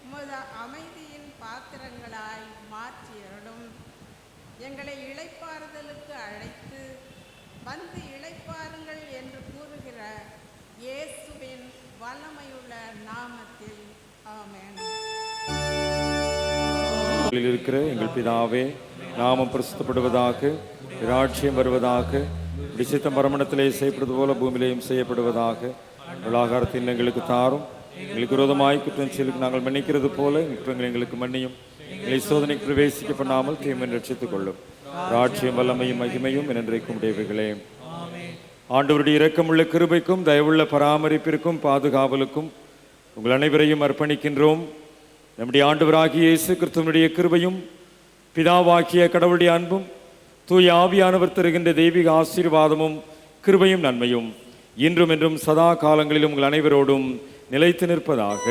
உமது அமைதியின் பாத்திரங்களாய் மாற்றியருளும். எங்களை இளைப்பாறுதலுக்கு அழைத்து வந்து இளைப்பாருங்கள் என்று கூறுகிற இயேசுவின் வல்லமையுள்ள நாமத்தில் ஆமென். இருக்கிற எங்கள் பிதாவே, நாமம் பிரசித்தப்படுவதாக, ராட்சியம் வருவதாக, விசித்தம் மரமணத்திலே செய்யப்படுவது போல பூமியிலேயும் செய்யப்படுவதாக. ஆகாரத்தின் எங்களுக்கு தாரும், எங்களுக்கு விரோதமாய் குற்றம் செயலுக்கு நாங்கள் மன்னிக்கிறது போல குற்றங்கள் எங்களுக்கு மன்னியும். எங்களை சோதனைக்கு பிரவேசிக்க பண்ணாமல் தீமை ரட்சித்துக் கொள்ளும். ராட்சியம் வல்லமையும் மகிமையும் என்றைக்கும் உடையவைகளே. ஆண்டவருடைய இரக்கமுள்ள கிருபைக்கும் தயவுள்ள பராமரிப்பிற்கும் பாதுகாவலுக்கும் உங்கள் அனைவரையும் அர்ப்பணிக்கின்றோம். நம்முடைய ஆண்டவராகிய இயேசு கிறிஸ்துவினுடைய கிருபையும் பிதாவாகிய கடவுளுடைய அன்பும் தூய ஆவியானவர் தருகின்ற தெய்வீக ஆசீர்வாதமும் கிருபையும் நன்மையும் இன்றும் என்றும் சதா காலங்களிலும் உங்கள் அனைவரோடும் நிலைத்து நிற்பதாக.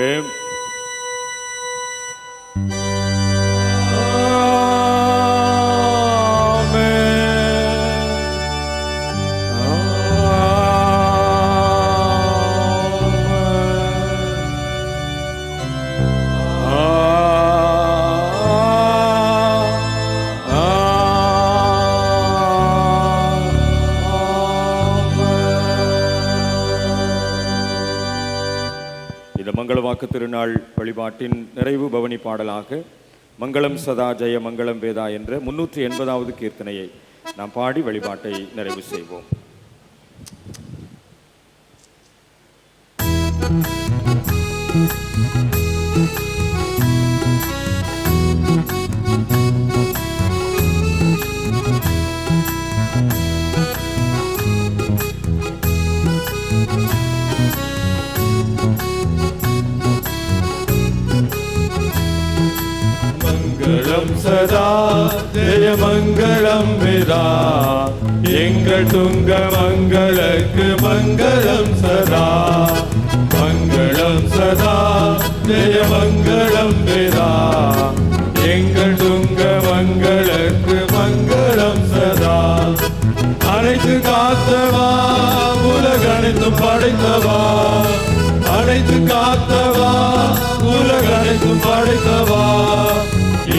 மங்களவாக்கு திருநாள் வழிபாட்டின் நிறைவு பவனி பாடலாக மங்களம் சதா ஜெய மங்களம் வேதா என்ற 380வது கீர்த்தனையை நாம் பாடி வழிபாட்டை நிறைவு செய்வோம். மங்களம் சதா ஜெய மங்களம் வேதா, எங்கள் துங்க மங்களுக்கு மங்களம் சதா. மங்களம் சதா ஜெய மங்களம் வேதா, எங்கள் துங்க மங்களுக்கு மங்களம் சதா. அனைத்து காத்தவா, உலகனைத்தும் படைத்தவா, அனைத்து காத்தவா, உலகனைத்தும் படைத்தவா,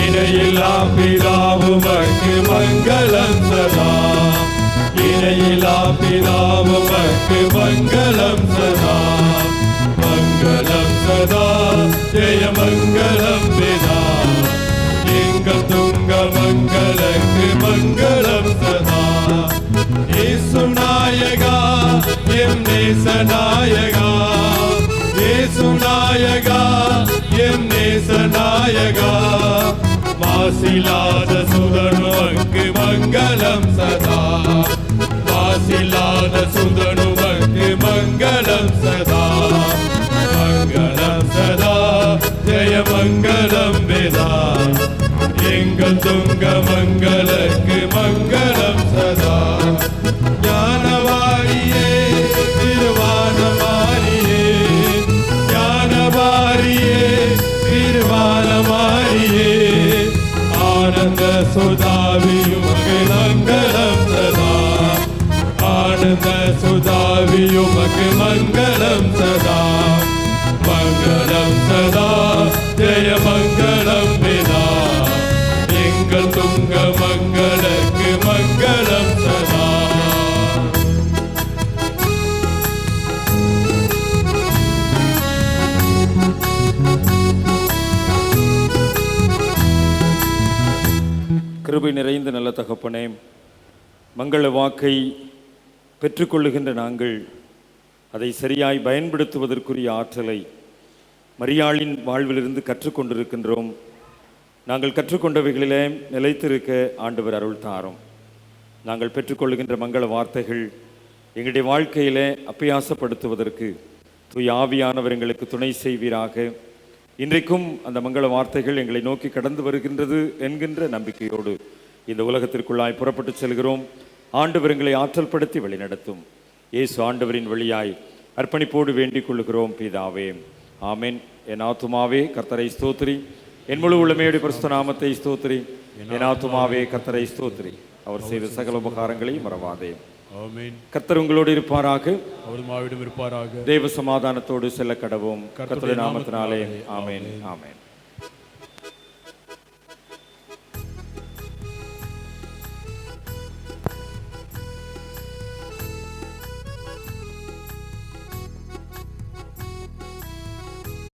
இணையில்லா பிதாவுமக்கு மங்களம் சதா. இணையில்லா பிதாவுமக்கு மங்களம் சதா. மங்களம் சதா ஜெய மங்களம் பிதா, எங்கள் துங்க மங்களுக்கு மங்களம் சதா. இயேசு நாயகா எம் நேச நாயகா, இயேசு நாயகா எம் நேச நாயகா, மாசிலாத சுதனுவக்கு மங்களம் சதா. மாசிலாத சுதனுவக்கு மங்களம் சதா. மங்களம் சதா ஜெய மங்களம் வேதா, எங்கள் துங்க மங்களுக்கு மங்களம் சதா. ஞானவாரியே திருவானமாரியே, ஞானவாரியே திருவானமாரியே, ஆனந்த சுதாவியுமக்கு மங்களம் சதா. ஆனந்த சுதாவியுமக்கு மங்களம் சதா. மங்களம் சதா ஜெய மங்களம் வேதா, எங்கள் துங்க மங்களுக்கு மங்களம் சதா. கிருபை நிறைந்த நல்ல தகப்பனே, மங்கள வாக்கை பெற்றுக்கொள்ளுகின்ற நாங்கள் அதை சரியாய் பயன்படுத்துவதற்குரிய ஆற்றலை மரியாளின் வாழ்விலிருந்து கற்றுக்கொண்டிருக்கின்றோம். நாங்கள் கற்றுக்கொண்டவைகளிலே நிலைத்திருக்க ஆண்டவர் அருள் தாரும். நாங்கள் பெற்றுக்கொள்ளுகின்ற மங்கள வார்த்தைகள் எங்களுடைய வாழ்க்கையிலே அப்பியாசப்படுத்துவதற்கு தூய ஆவியானவர் எங்களுக்கு துணை செய்வீராக. இன்றைக்கும் அந்த மங்கள வார்த்தைகள் எங்களை நோக்கி கடந்து வருகின்றது என்கின்ற நம்பிக்கையோடு இந்த உலகத்திற்குள்ளாய் புறப்பட்டு செல்கிறோம். ஆண்டவர் எங்களை ஆற்றல் படுத்தி வழிநடத்தும். இயேசு ஆண்டவரின் வழியாய் அர்ப்பணிப்போடு வேண்டிக் கொள்கிறோம் பிதாவே, ஆமென். என் ஆத்துமாவே கர்த்தரை ஸ்தோத்திரி, என் முழு உள்ளமையுடைய பரிசுத்த நாமத்தை ஸ்தோத்திரி. என் ஆத்துமாவே கர்த்தரை ஸ்தோத்திரி, அவர் செய்த சகல உபகாரங்களை மறவாதே. ஆமென். கர்த்தர் உங்களோடு இருப்பாராக, அவரும் ஆவிடம் இருப்பாராக. தேவ சமாதானத்தோடு செல்ல கடவோம். கர்த்தருடைய நாமத்தினாலே ஆமென், ஆமென்.